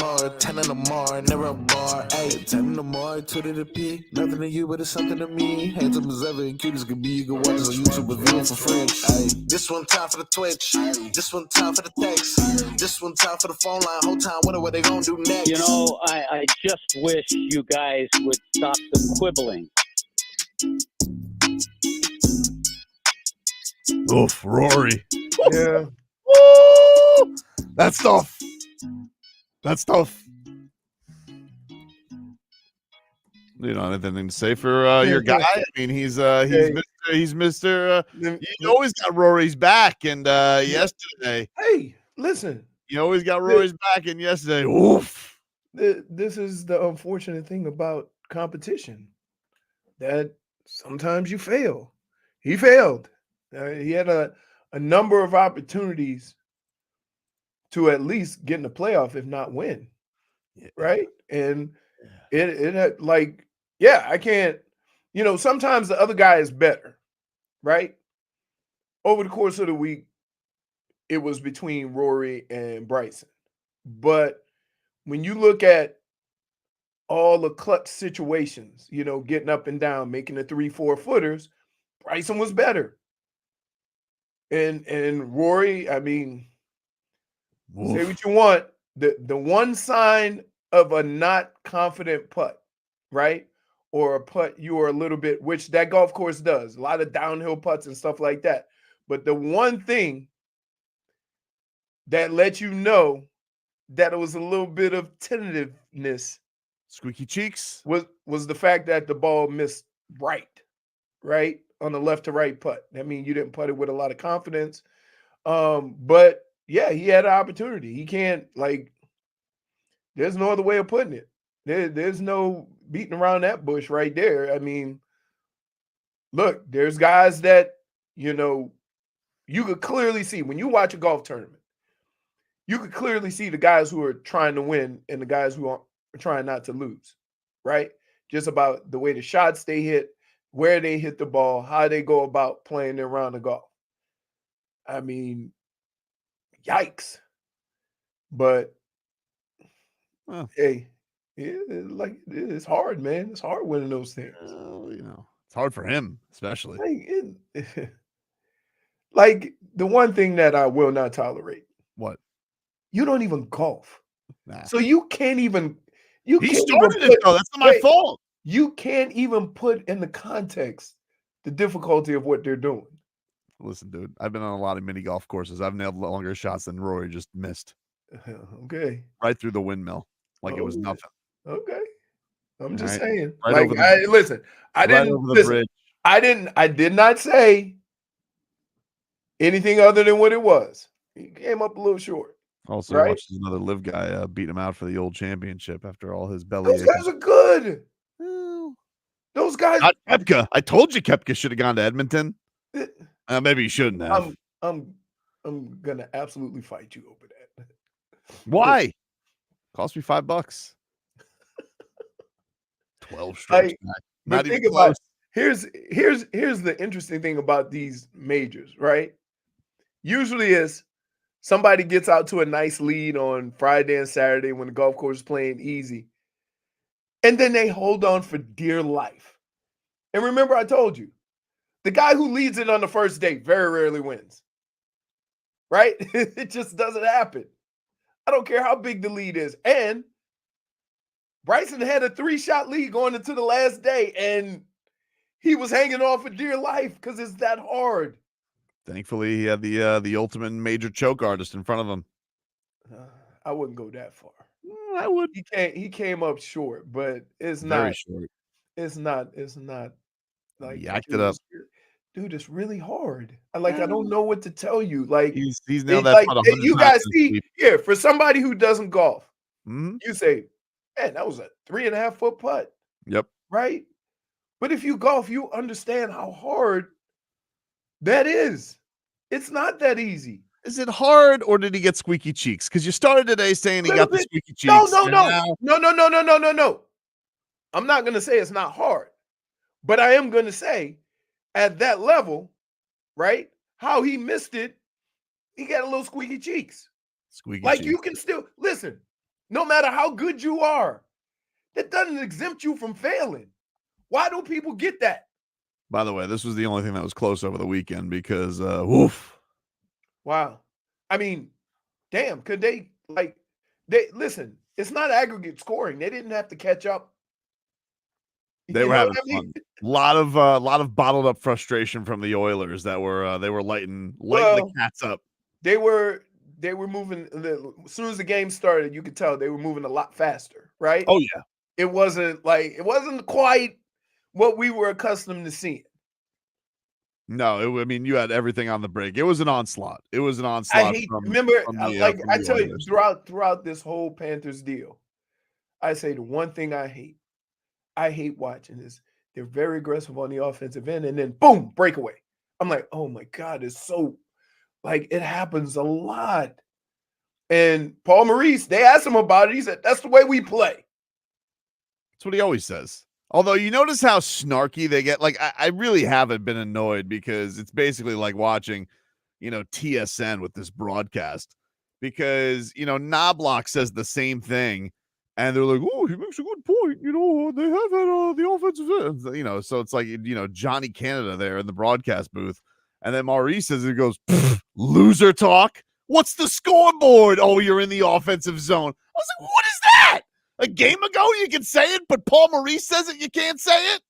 more, 10 in the more, never a bar. Ayy, 10 in the more, 2 to the P. Nothing to you, but it's something to me. Handsome as ever, and cute as could be. You can watch us on YouTube, review for free. Ayy, this one time for the Twitch. This one time for the text. This one time for the phone line. Whole time, wonder what they gonna do next. You know, I just wish you guys would stop the quibbling. Oof, Rory. Yeah. Woo! That's tough. That's tough. You know, anything to say for your guy? I mean, he's Mr. You always got Rory's back, and yesterday. Hey, listen. You always got Rory's back, and yesterday, oof. This is the unfortunate thing about competition, that sometimes you fail. He failed. He had a number of opportunities to at least get in the playoff, if not win. Yeah. Right? And it had I can't, sometimes the other guy is better, right? Over the course of the week, it was between Rory and Bryson. But when you look at all the clutch situations, getting up and down, making the 3-4 footers, Bryson was better. And Rory, I mean, say what you want. The one sign of a not confident putt, right? Or a putt you are a little bit, which that golf course does, a lot of downhill putts and stuff like that. But the one thing that lets you know that it was a little bit of tentativeness, squeaky cheeks, was the fact that the ball missed right on the left to right putt. That means you didn't putt it with a lot of confidence. But yeah, he had an opportunity. He can't, there's no other way of putting it. There's no beating around that bush right there. I mean, look, there's guys that, you could clearly see when you watch a golf tournament, you could clearly see the guys who are trying to win and the guys who are trying not to lose, right? Just about the way the shots they hit, where they hit the ball, how they go about playing their round of golf. I mean, yikes. But, hey, it's hard, man. It's hard winning those things. It's hard for him, especially. The one thing that I will not tolerate. What? You don't even golf. Nah. So you can't even. He started it, though. That's not my fault. You can't even put in the context the difficulty of what they're doing. Listen, dude, I've been on a lot of mini golf courses. I've nailed longer shots than Rory just missed. Okay. Right through the windmill, it was nothing. Okay. I'm just saying. Listen, I did not say anything other than what it was. He came up a little short. Also, watched another live guy beat him out for the old championship after all his belly. Those guys are good. Those guys. Not Koepka. I told you Koepka should have gone to Edmonton. Maybe he shouldn't have. I'm gonna absolutely fight you over that. Why? Cost me $5. 12 strokes. Not even close. Here's the interesting thing about these majors, right? Usually is somebody gets out to a nice lead on Friday and Saturday when the golf course is playing easy. And then they hold on for dear life. And remember, I told you, the guy who leads it on the first day very rarely wins. Right? It just doesn't happen. I don't care how big the lead is. And Bryson had a 3-shot lead going into the last day, and he was hanging on for dear life because it's that hard. Thankfully, he had the ultimate major choke artist in front of him. I wouldn't go that far. I would. He came up short, but it's very not short. It's not like yacked it up. Dude, it's really hard. I don't know what to tell you. He's nailed that putt 100 you guys see here for somebody who doesn't golf. Mm-hmm. You say, man, that was a 3.5-foot putt. Yep. Right? But if you golf, you understand how hard that is. It's not that easy. Is it hard, or did he get squeaky cheeks? Because you started today saying he got the squeaky cheeks. No. I'm not going to say it's not hard. But I am going to say at that level, right, how he missed it, he got a little squeaky cheeks. Squeaky cheeks. You can still, listen, no matter how good you are. That doesn't exempt you from failing. Why don't people get that? By the way, this was the only thing that was close over the weekend because, woof. Wow. I mean, damn, could they listen, it's not aggregate scoring. They didn't have to catch up. They were having fun. A lot of bottled up frustration from the Oilers that were they were lighting the cats up. They were moving as soon as the game started, you could tell they were moving a lot faster, right? Oh yeah. It wasn't quite what we were accustomed to seeing. No, I mean, you had everything on the break. It was an onslaught. It was an onslaught. I tell you, throughout this whole Panthers deal, I say the one thing I hate watching is they're very aggressive on the offensive end, and then boom, breakaway. I'm like, oh my God, it's so it happens a lot. And Paul Maurice, they asked him about it. He said, that's the way we play. That's what he always says. Although you notice how snarky they get. Like, I really haven't been annoyed because it's basically like watching, TSN with this broadcast. Because, Knobloch says the same thing. And they're like, oh, he makes a good point. They have had the offensive, so it's like, Johnny Canada there in the broadcast booth. And then Maurice says, it goes, loser talk. What's the scoreboard? Oh, you're in the offensive zone. I was like, what is that? A game ago, you can say it, but Paul Maurice says it, you can't say it?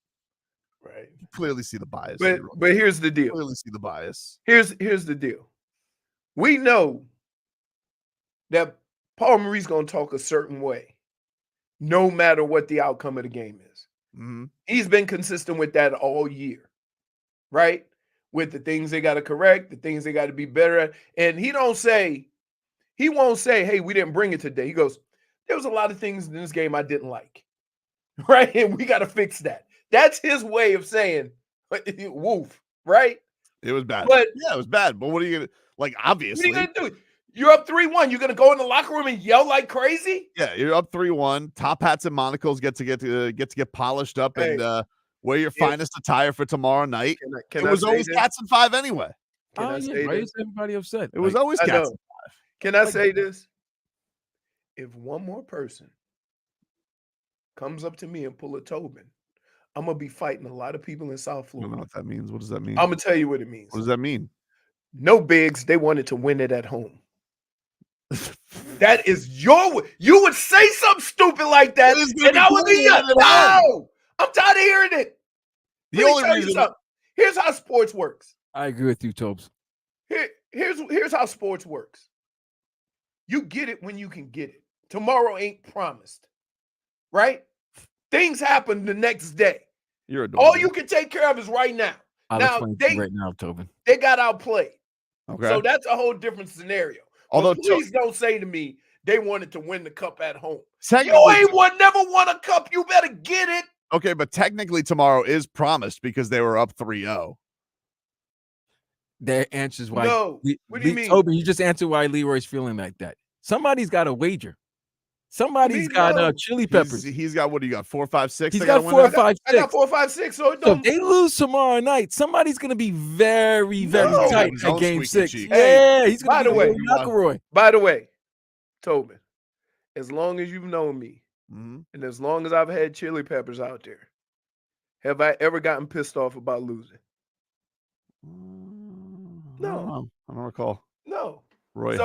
Right. You clearly see the bias. But here's the deal. You clearly see the bias. Here's the deal. We know that Paul Maurice going to talk a certain way, no matter what the outcome of the game is. Mm-hmm. He's been consistent with that all year, right? With the things they got to correct, the things they got to be better at. And he won't say, hey, we didn't bring it today. He goes, there was a lot of things in this game I didn't like, right? And we got to fix that. That's his way of saying, woof, right? It was bad. But yeah, it was bad. But what are you going to, obviously. What are you going to do? You're up 3-1. You're going to go in the locker room and yell like crazy? Yeah, you're up 3-1. Top hats and monocles get to get polished up and wear your finest attire for tomorrow night. It was always cats and 5 anyway. Can I say this? Everybody upset. It was always cats and 5. Can I say this? If one more person comes up to me and pull a Tobin, I'm going to be fighting a lot of people in South Florida. I don't know what that means. What does that mean? I'm going to tell you what it means. What does that mean? No bigs. They wanted to win it at home. That is you would say something stupid like that, and I would be no. I'm tired of hearing it. The only reason. Here's how sports works. I agree with you, Tobes. Here's how sports works. You get it when you can get it. Tomorrow ain't promised, right? Things happen the next day. You're adorable. All you can take care of is right now. Right now, Tobin. They got outplayed. Okay. So that's a whole different scenario. Although, please don't say to me they wanted to win the cup at home. You never won a cup. You better get it. Okay, but technically tomorrow is promised because they were up 3-0. That answers why. No. What do you mean? Tobin, you just answered why Leroy's feeling like that. Somebody's got a wager. Somebody's got chili peppers. He's got, what do you got? 4, 5, 6? He's got 4, 5, 6. I got 4, 5, 6. So if they lose tomorrow night, somebody's going to be very, very tight at game 6. Yeah, he's going to be Rory McIlroy. By the way, Tobin, as long as you've known me, mm-hmm. and as long as I've had chili peppers out there, have I ever gotten pissed off about losing? No. I don't recall. No. Roy.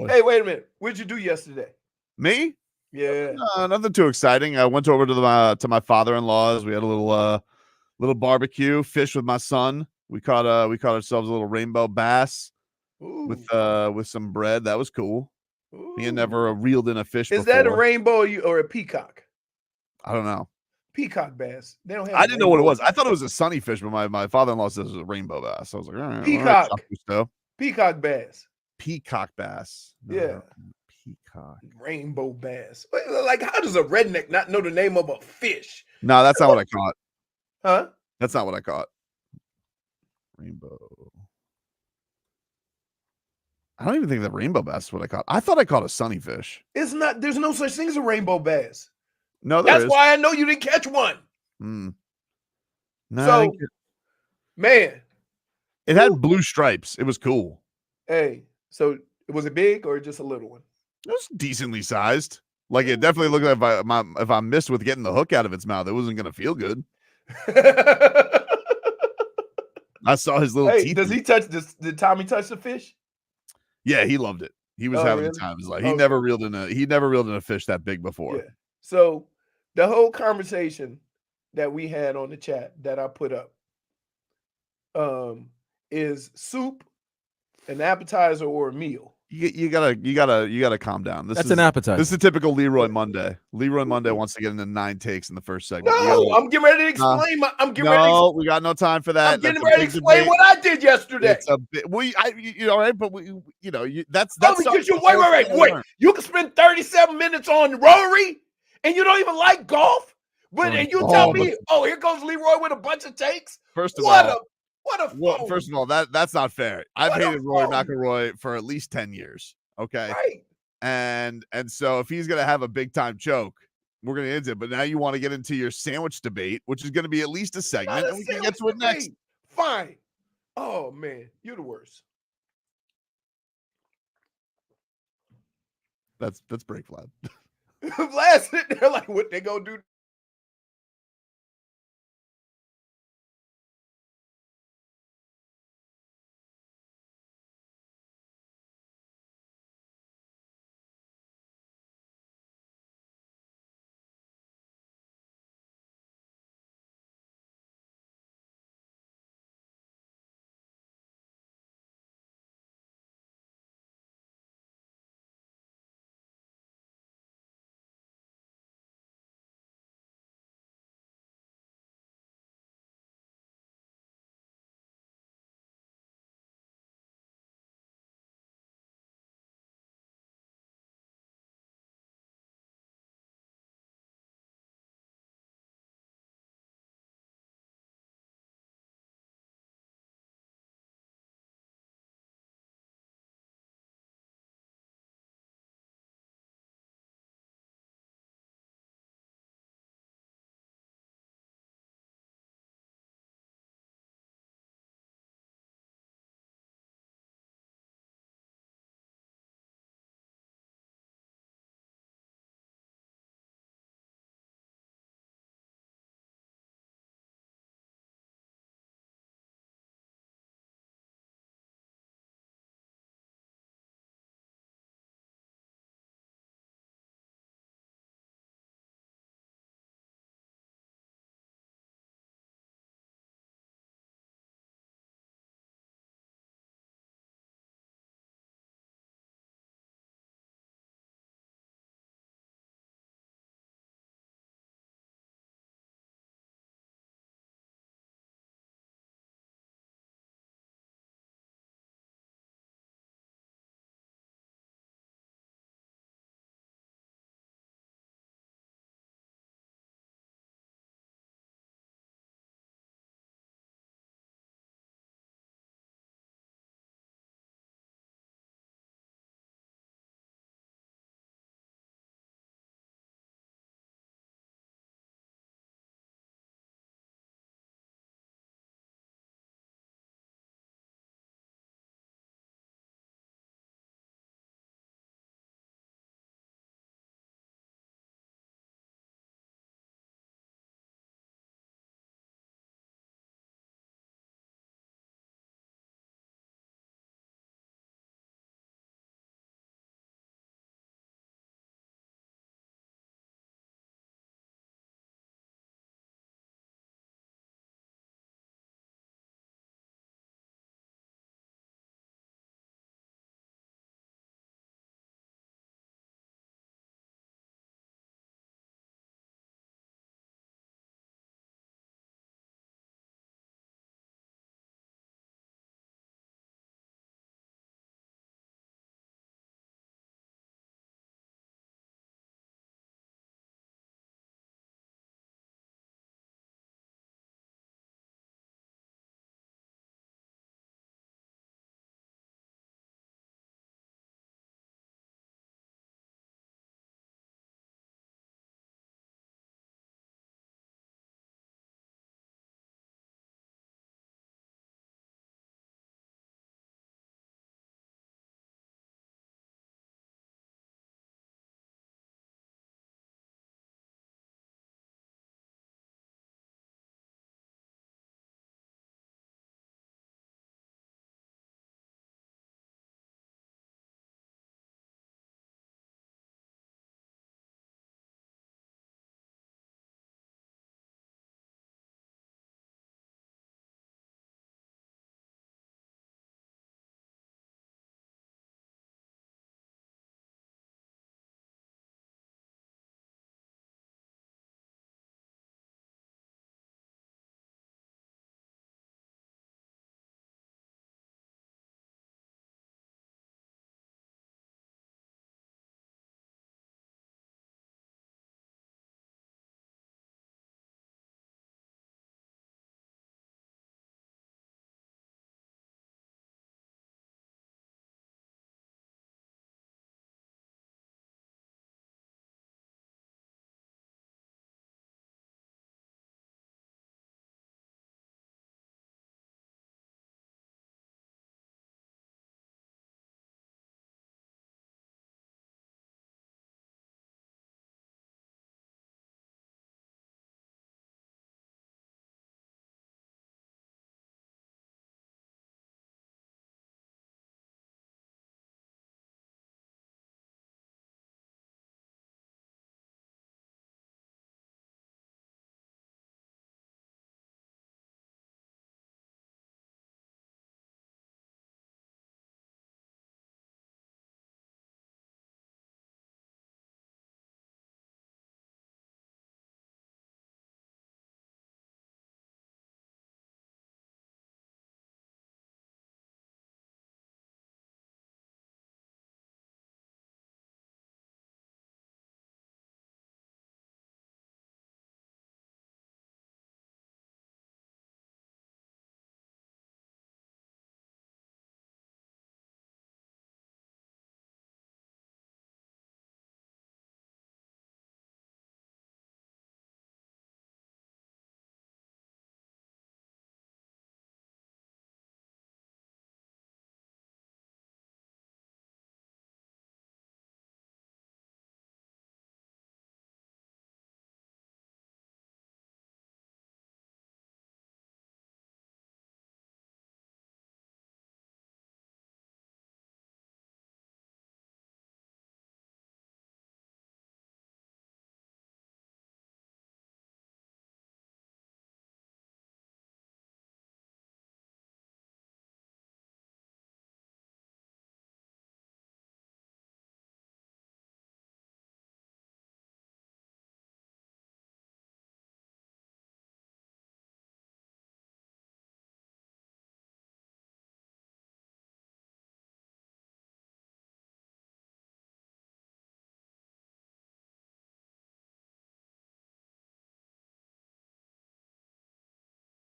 Hey, wait a minute. What'd you do yesterday? Me? Yeah. Nothing too exciting. I went over to my father-in-law's. We had a little barbecue, fish with my son. We caught ourselves a little rainbow bass. Ooh. with some bread. That was cool. Ooh. He had never reeled in a fish Is before. that a rainbow or a peacock? I don't know. Peacock bass. They don't have. I didn't know what it was. I thought it was a sunny fish, but my father-in-law says it was a rainbow bass. I was like, all right, peacock. All right, peacock bass. Peacock bass. No, yeah. Peacock. Rainbow bass. Like, how does a redneck not know the name of a fish? No, that's not what I caught. Huh? That's not what I caught. Rainbow. I don't even think that rainbow bass is what I caught. I thought I caught a sunny fish. It's not. There's no such thing as a rainbow bass. No, that's why I know you didn't catch one. No, so, man, it had blue stripes. It was cool. Hey, so was it big or just a little one? It was decently sized. Like it definitely looked like if I missed with getting the hook out of its mouth, it wasn't gonna feel good. I saw his little teeth. Does he touch this? Did Tommy touch the fish? Yeah, he loved it. He was having the time of his life. He never reeled in a fish that big before. Yeah. So the whole conversation that we had on the chat that I put up is soup an appetizer or a meal? You gotta calm down. That's an appetizer. This is a typical Leroy Monday. Leroy Monday wants to get into 9 takes in the first segment. No, I'm getting ready to explain. We got no time for that. I'm getting ready to explain what I did yesterday. It's a bit. Right, but that's because you wait. You can spend 37 minutes on Rory, and you don't even like golf. But and you tell me, here goes Leroy with a bunch of takes. First of all, Well, first of all, that's not fair. I've hated Rory McIlroy for at least 10 years. Okay. Right. And so if he's gonna have a big time choke, we're gonna end it. But now you want to get into your sandwich debate, which is gonna be at least a segment, and we can get to it next. Fine. Oh man, you're the worst. That's break Vlad. Vlad sitting there like, what they gonna do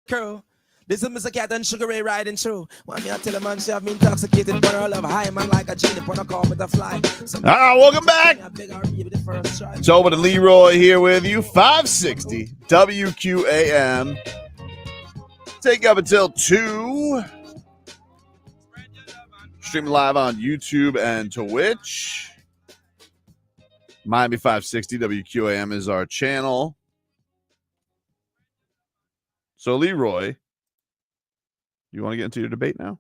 Curl. This is Mr. Cat and Sugar Ray riding through. One me I tell a man she have me intoxicated, but her love high man like a genie on a call with a fly. Welcome back. Tobin and Leroy here with you. 560 WQAM. Take up until 2. Streaming live on YouTube and Twitch. Miami 560 WQAM is our channel. So, Leroy, you want to get into your debate now?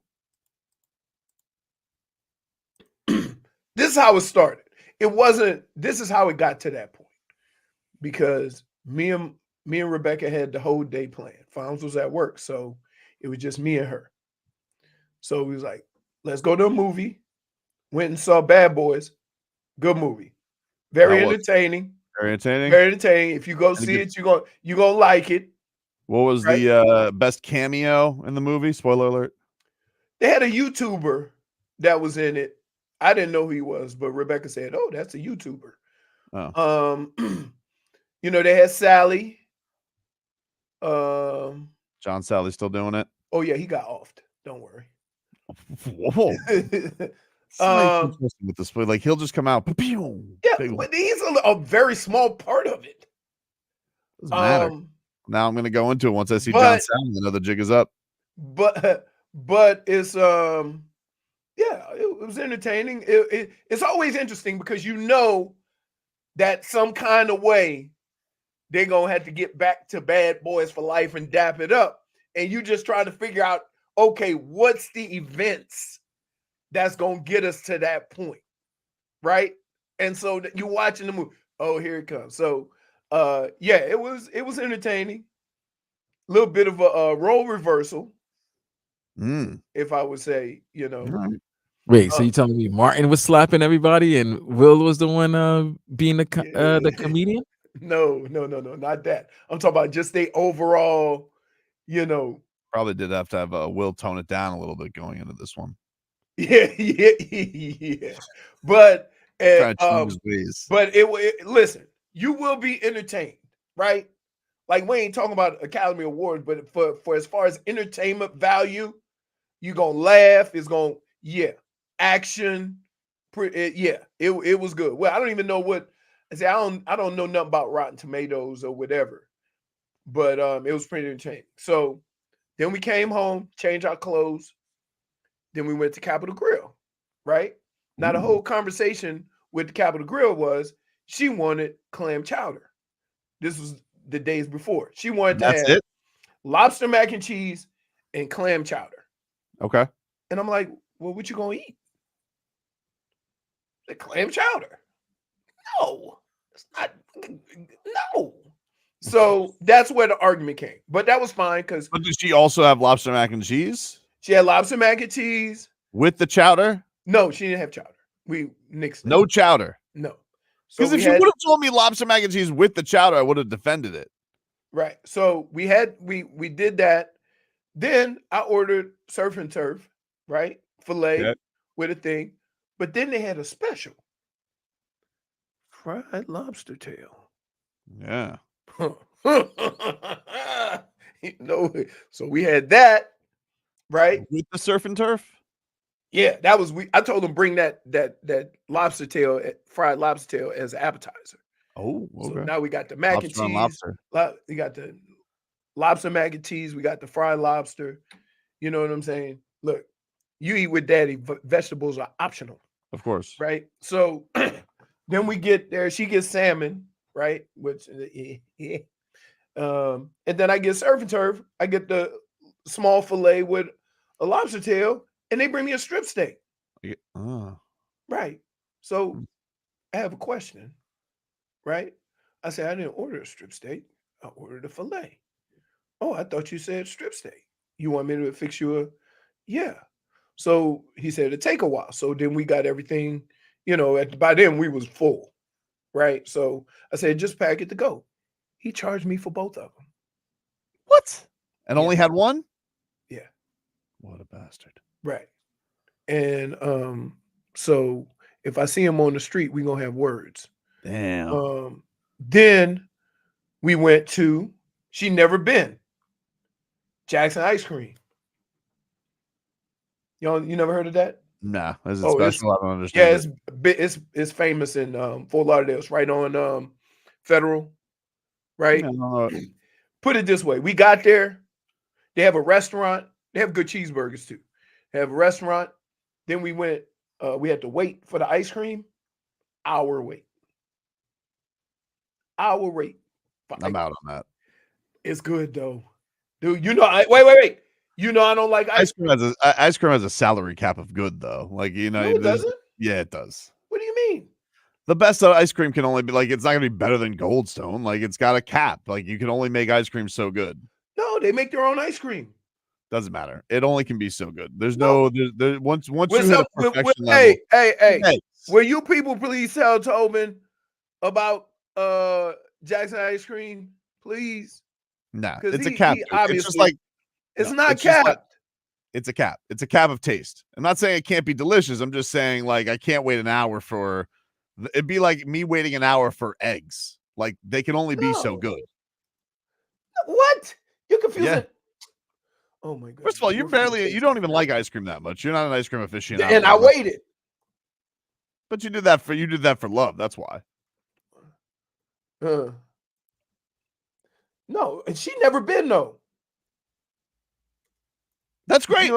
This is how it started. This is how it got to that point. Because me and Rebecca had the whole day planned. Fonz was at work, so it was just me and her. So we was like, let's go to a movie. Went and saw Bad Boys. Good movie. Very entertaining. Very entertaining. Very entertaining. If you go see it, you're gonna like it. What was the best cameo in the movie? Spoiler alert. They had a YouTuber that was in it. I didn't know who he was, but Rebecca said, "Oh, that's a YouTuber." Oh. You know, they had Sally. John Sally's still doing it. Oh yeah, he got offed. Don't worry. Whoa. With this play, like he'll just come out. Yeah, but he's a very small part of it. Doesn't matter. Now I'm going to go into it once I see John Sally. I know the jig is up. But it's it was entertaining. It's always interesting because you know that some kind of way they're gonna have to get back to Bad Boys for Life and dap it up, and you just try to figure out, okay, what's the events that's gonna get us to that point, right? And so you're watching the movie. Oh, here it comes. So, it was entertaining. A little bit of a role reversal, if I would say, you know. Right. Wait, so you telling me Martin was slapping everybody and Will was the one being the comedian? No, not that. I'm talking about just the overall, you know. Probably did have to have Will tone it down a little bit going into this one. Yeah. But listen, you will be entertained, right? Like we ain't talking about Academy Awards, but for as far as entertainment value, you're gonna laugh. It's gonna action. It was good. Well, I don't even know what I say. I don't know nothing about Rotten Tomatoes or whatever, but it was pretty entertaining. So then we came home, changed our clothes. Then we went to Capitol Grill, right? Now the whole conversation with the Capitol Grill was she wanted clam chowder. This was the days before. She wanted to have lobster mac and cheese and clam chowder. Okay. And I'm like, well, what you gonna eat? The clam chowder. No, it's not. No. So that's where the argument came. But that was fine because. But did she also have lobster mac and cheese? She had lobster mac and cheese with the chowder. No, she didn't have chowder. We nixed it. No chowder. No. Because if you would have told me lobster mac and cheese with the chowder, I would have defended it. Right. So we did that. Then I ordered surf and turf, right? Filet with a thing. But then they had a special. Fried lobster tail. Yeah. So we had that, right? With the surf and turf? Yeah, that was I told them bring that lobster tail, fried lobster tail as an appetizer. Oh, okay. So now we got the mac lobster and cheese. Lobster. We got the lobster mac and cheese. We got the fried lobster. You know what I'm saying? Look, you eat with daddy. Vegetables are optional. Of course. Right? So then we get there. She gets salmon, right? Which, and then I get surf and turf. I get the small filet with a lobster tail. And they bring me a strip steak. Right. So I have a question. Right. I said, I didn't order a strip steak. I ordered a filet. Oh, I thought you said strip steak. You want me to fix you a? Yeah. So he said it'd take a while. So then we got everything, you know, by then we was full. Right. So I said, just pack it to go. He charged me for both of them. What? And only had one? Yeah. What a bastard. Right. And so if I see him on the street, we're gonna have words. Damn. Then we went to she never been. Jackson ice cream. You never heard of that? Nah, is it special? I don't understand. Yeah, it's famous in Fort Lauderdale. It's right on Federal, right? No. Put it this way: we got there. They have a restaurant. They have good cheeseburgers too. They have a restaurant. Then we went. We had to wait for the ice cream. Hour wait. I'm out on that. It's good though, dude. Wait. You know I don't like ice cream. Ice cream has a salary cap of good though. Like no, it doesn't. Yeah, it does. What do you mean? The best ice cream can only be like it's not gonna be better than Goldstone. Like it's got a cap. Like you can only make ice cream so good. No, they make their own ice cream. Doesn't matter. It only can be so good. There's once you hit a perfection level. Hey. Will you people please tell Tobin about Jackson ice cream, please? Nah, it's a cap. It's just like it's not capped. It's a cap. It's a cap of taste. I'm not saying it can't be delicious. I'm just saying like I can't wait an hour for. It'd be like me waiting an hour for eggs. Like they can only be so good. What? You're confusing. Yeah. Oh my god. First of all, you don't even like ice cream that much. You're not an ice cream aficionado. And I waited. But you did that for love. That's why. No, and she never been though. That's great.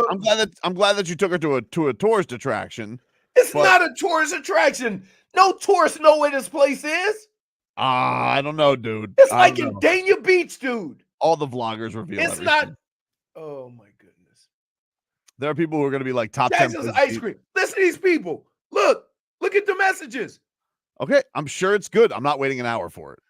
I'm glad that you took her to a tourist attraction. It's not a tourist attraction. No tourists know where this place is. I don't know, dude. It's like in Dania Beach, dude. All the vloggers reveal it's everything. Not. Oh my goodness. There are people who are going to be like top Jackson's 10 ice cream. Listen to these people. Look at the messages. Okay, I'm sure it's good. I'm not waiting an hour for it.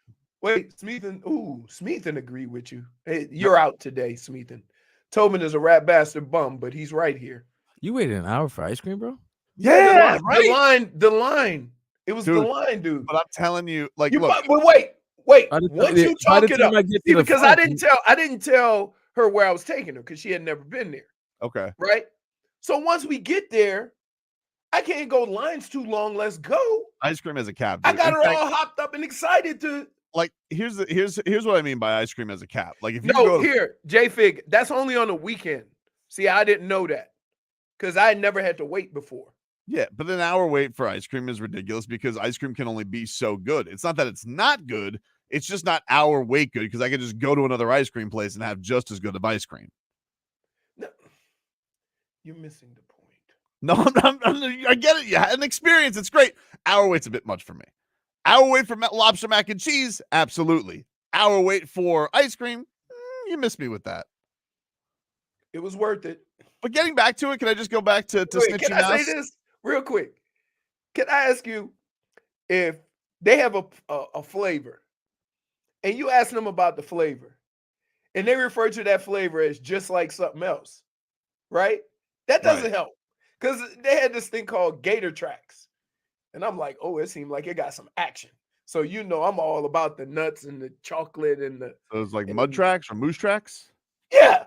Wait, Smeathan agreed with you. Hey, you're out today, Smeathan. Tobin is a rat bastard bum, but he's right here. You waited an hour for ice cream, bro? Yeah, right. The line. It was the line, dude. But I'm telling you, like, look. But wait. Once you talk it up, because I didn't tell her where I was taking her because she had never been there. Okay. Right. So once we get there, I can't go. Line's too long. Let's go. Ice cream as a cap. Dude. I got her all hopped up and excited to. Like here's what I mean by ice cream as a cap. Like if you J-Fig, that's only on the weekend. See, I didn't know that because I had never had to wait before. Yeah, but an hour wait for ice cream is ridiculous because ice cream can only be so good. It's not that it's not good. It's just not hour wait good because I could just go to another ice cream place and have just as good of ice cream. No, you're missing the point. No, I get it. You had an experience. It's great. Hour wait's a bit much for me. Hour wait for lobster mac and cheese? Absolutely. Hour wait for ice cream? You missed me with that. It was worth it. But getting back to it, can I just go back to Snitchy Can I say this real quick? Can I ask you if they have a flavor and you ask them about the flavor and they refer to that flavor as just like something else, right? That doesn't help because they had this thing called Gator Tracks. And I'm like, oh, it seemed like it got some action. So, I'm all about the nuts and the chocolate and the. Those like mud tracks or moose tracks? Yeah.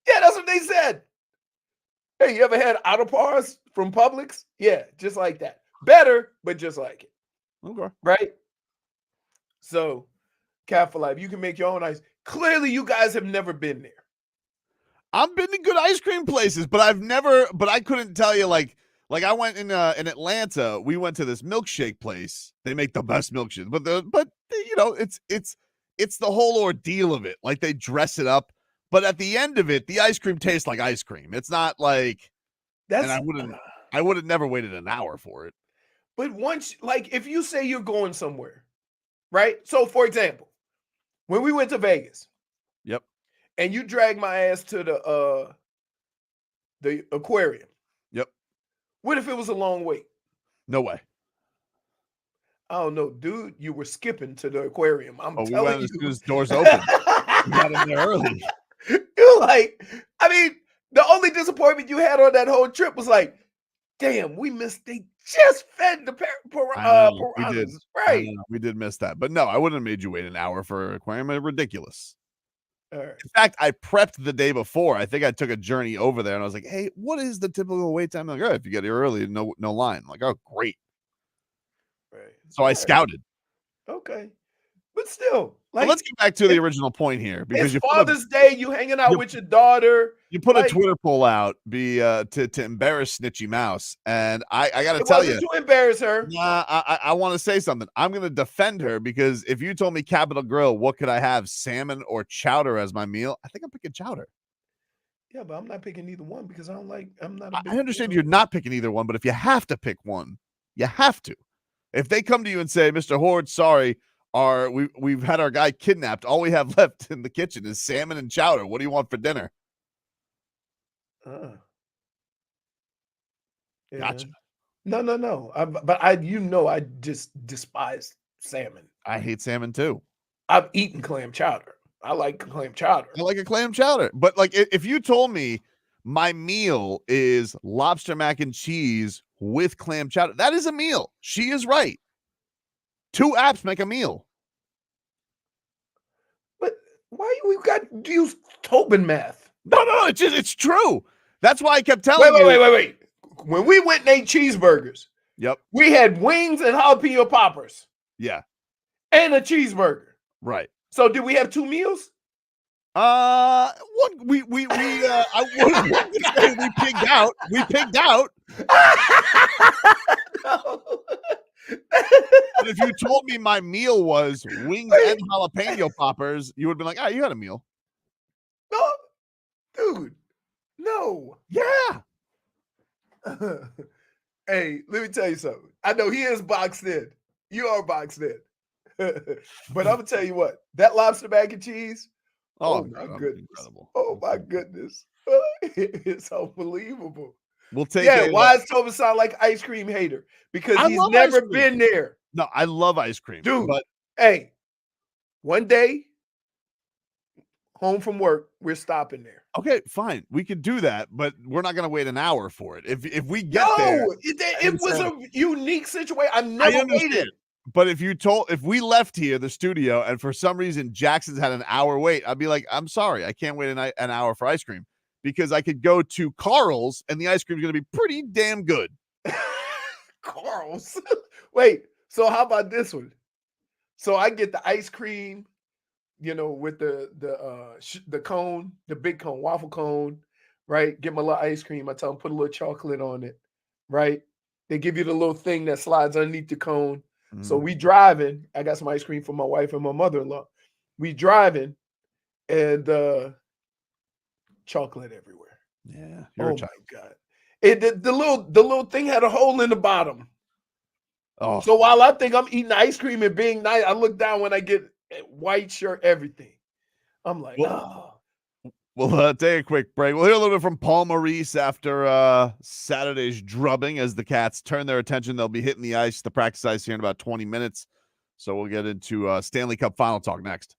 Yeah, that's what they said. Hey, you ever had Autopars from Publix? Yeah, just like that. Better, but just like it. Okay. Right? So, Cat for Life, you can make your own ice. Clearly, you guys have never been there. I've been to good ice cream places, but I couldn't tell you like I went in Atlanta, we went to this milkshake place. They make the best milkshakes, but it's the whole ordeal of it. Like they dress it up, but at the end of it, the ice cream tastes like ice cream. It's not like I would have never waited an hour for it. But once, like, if you say you're going somewhere, right? So, for example, when we went to Vegas, yep, and you dragged my ass to the aquarium. Yep. What if it was a long wait? No way. I don't know, dude. You were skipping to the aquarium. I'm telling you. As soon as doors open. We got in there early. You're like, I mean, the only disappointment you had on that whole trip was like, damn, we missed. They just fed the piranhas. Right. We did miss that. But no, I wouldn't have made you wait an hour for an aquarium. Ridiculous. Right. In fact, I prepped the day before. I think I took a journey over there and I was like, hey, what is the typical wait time? Like, if you get here early, no line. I'm like, oh, great. Right. So I scouted. Okay. But still, But let's get back to the original point here, because it's Father's Day. You hanging out with your daughter. You put a Twitter poll out to embarrass Snitchy Mouse, and I got to tell you, to embarrass her. Nah, I want to say something. I'm going to defend her, because if you told me Capitol Grill, what could I have, salmon or chowder as my meal? I think I'm picking chowder. Yeah, but I'm not picking either one because I don't like. I'm not. I understand you're not picking either one, but if you have to pick one, you have to. If they come to you and say, "Mr. Horde, sorry, we've had our guy kidnapped. All we have left in the kitchen is salmon and chowder. What do you want for dinner?" Yeah. Gotcha. No. I just despise salmon. I hate salmon too. I've eaten clam chowder. I like clam chowder. I like a clam chowder. But like, if you told me my meal is lobster mac and cheese with clam chowder, that is a meal. She is right. 2 apps make a meal. But why we got to use Tobin math? No, it's true. That's why I kept telling you. Wait. When we went and ate cheeseburgers, yep, we had wings and jalapeno poppers. Yeah. And a cheeseburger. Right. So did we have 2 meals? What we pigged out. We pigged out. No. But if you told me my meal was wings and jalapeno poppers, you would have been like, "Oh, you had a meal." No, dude. No. Yeah. Hey, let me tell you something. I know he is boxed in. You are boxed in. But I'm gonna tell you what, that lobster mac and cheese. Oh my goodness. Incredible. Oh my goodness. It's unbelievable. We'll take it. Why does Tobin sound like ice cream hater? Because he's never been there. No, I love ice cream. Dude, but hey, one day, home from work, we're stopping there. Okay, fine. We could do that, but we're not going to wait an hour for it. If we get there, it was a unique situation. I've never waited. But if we left here, the studio, and for some reason Jackson's had an hour wait, I'd be like, I'm sorry, I can't wait an hour for ice cream, because I could go to Carl's and the ice cream is going to be pretty damn good. Carl's. Wait, so how about this one? So I get the ice cream, with the cone, the big cone, waffle cone, right? Get my little ice cream. I tell them put a little chocolate on it, right? They give you the little thing that slides underneath the cone. Mm. So we driving. I got some ice cream for my wife and my mother-in-law. We driving, and chocolate everywhere. Yeah. Oh my God! The little thing had a hole in the bottom. Oh. So while I think I'm eating ice cream and being nice, I look down when I get white shirt, everything. I'm like, We'll take a quick break. We'll hear a little bit from Paul Maurice after Saturday's drubbing as the Cats turn their attention. They'll be hitting the ice, the practice ice, here in about 20 minutes. So we'll get into Stanley Cup final talk next.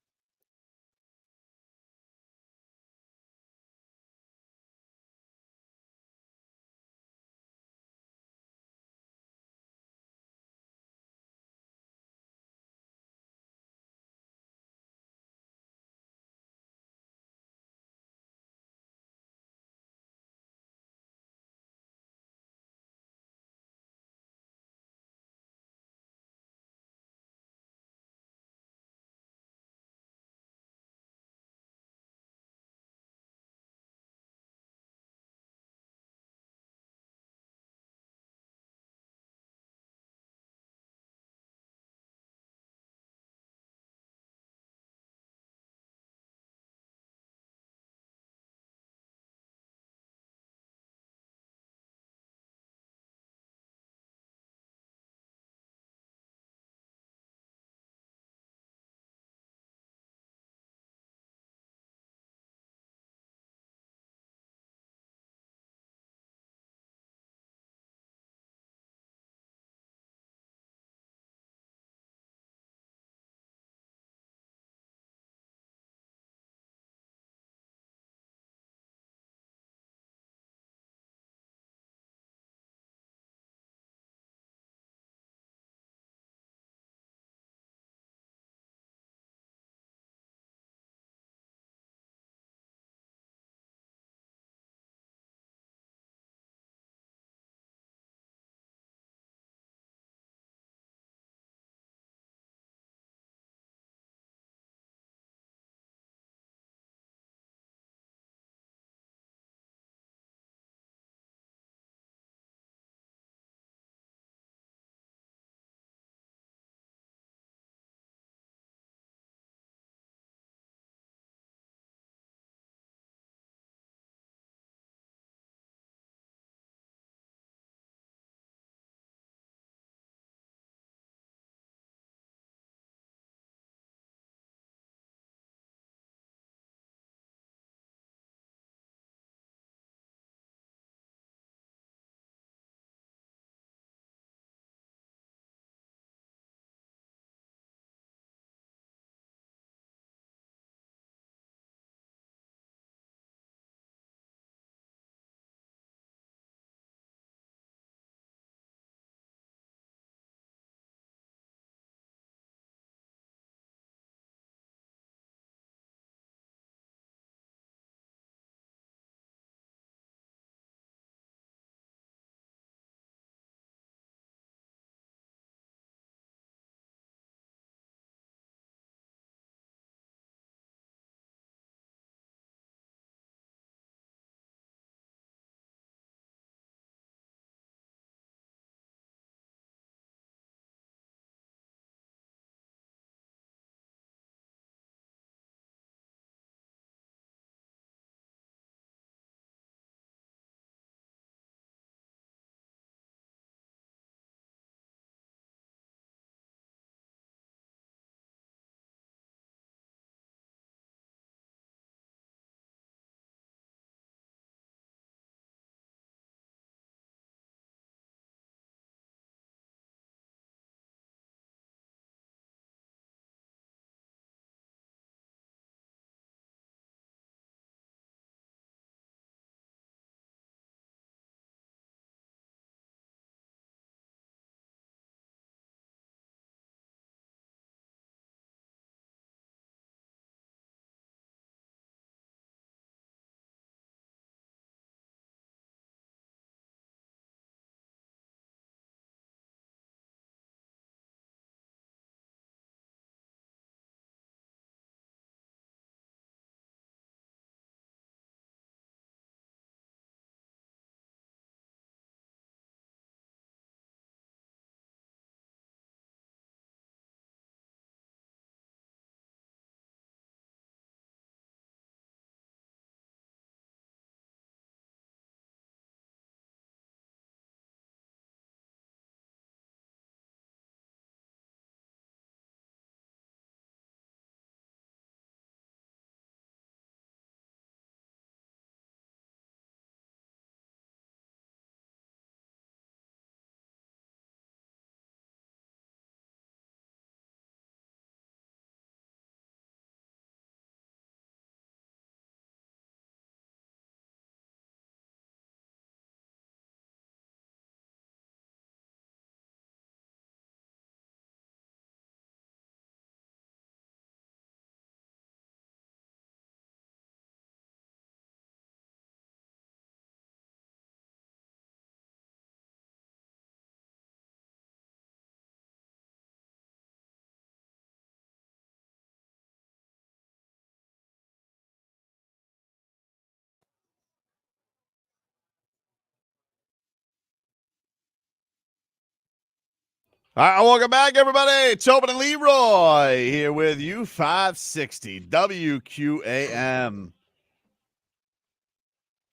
All right, welcome back, everybody. Tobin and Leroy here with you, 560 WQAM.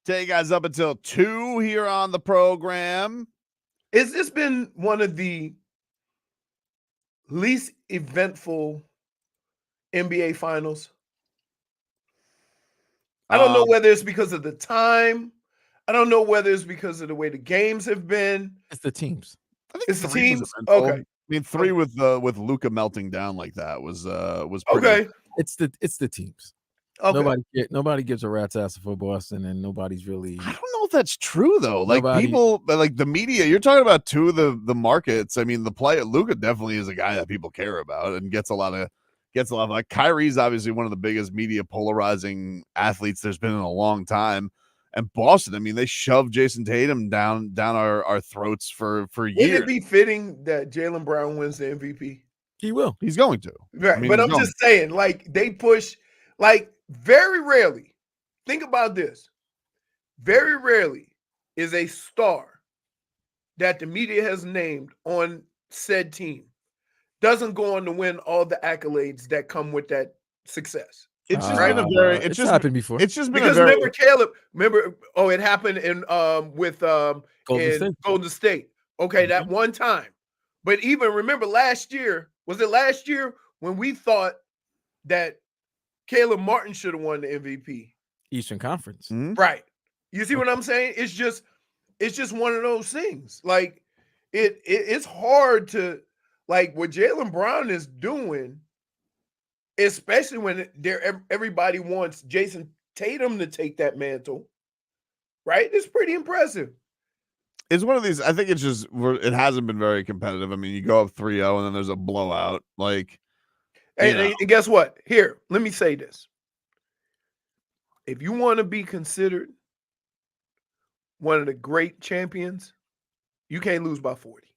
Take you guys up until 2 here on the program. Has this been one of the least eventful NBA finals? I don't know whether it's because of the time. I don't know whether it's because of the way the games have been. It's the teams. I think It's the 3 was teams. eventful. Okay. I mean, 3 with Luka melting down like that was pretty. Okay. It's the teams. Okay. Nobody gives a rat's ass for Boston, and nobody's really. I don't know if that's true though. Like Nobody- people, like the media. You're talking about 2 of the markets. I mean, the player Luka definitely is a guy that people care about and gets a lot of. Like Kyrie's obviously one of the biggest media polarizing athletes there's been in a long time. And Boston, I mean, they shoved Jason Tatum down our throats for years. Wouldn't it be fitting that Jaylen Brown wins the MVP? He will. He's going to. Right. I mean, but he's I'm going just saying, like, they push, like, very rarely. Think about this. Very rarely is a star that the media has named on said team doesn't go on to win all the accolades that come with that success. It's just Right. been a very. It's happened before. It's just been Because a very. remember Caleb, it happened in with Golden State. Okay, that one time. But even remember last year, was it last year when we thought that Caleb Martin should have won the MVP? Eastern Conference. Mhm. Right. You see what I'm saying? It's just one of those things. Like it's hard to like what Jaylen Brown is doing, especially when everybody wants Jason Tatum to take that mantle. Right? It's pretty impressive. It's one of these. I think it's just it hasn't been very competitive. I mean, you go up 3-0 and then there's a blowout. Like, And guess what? Here, let me say this. If you want to be considered one of the great champions, you can't lose by 40.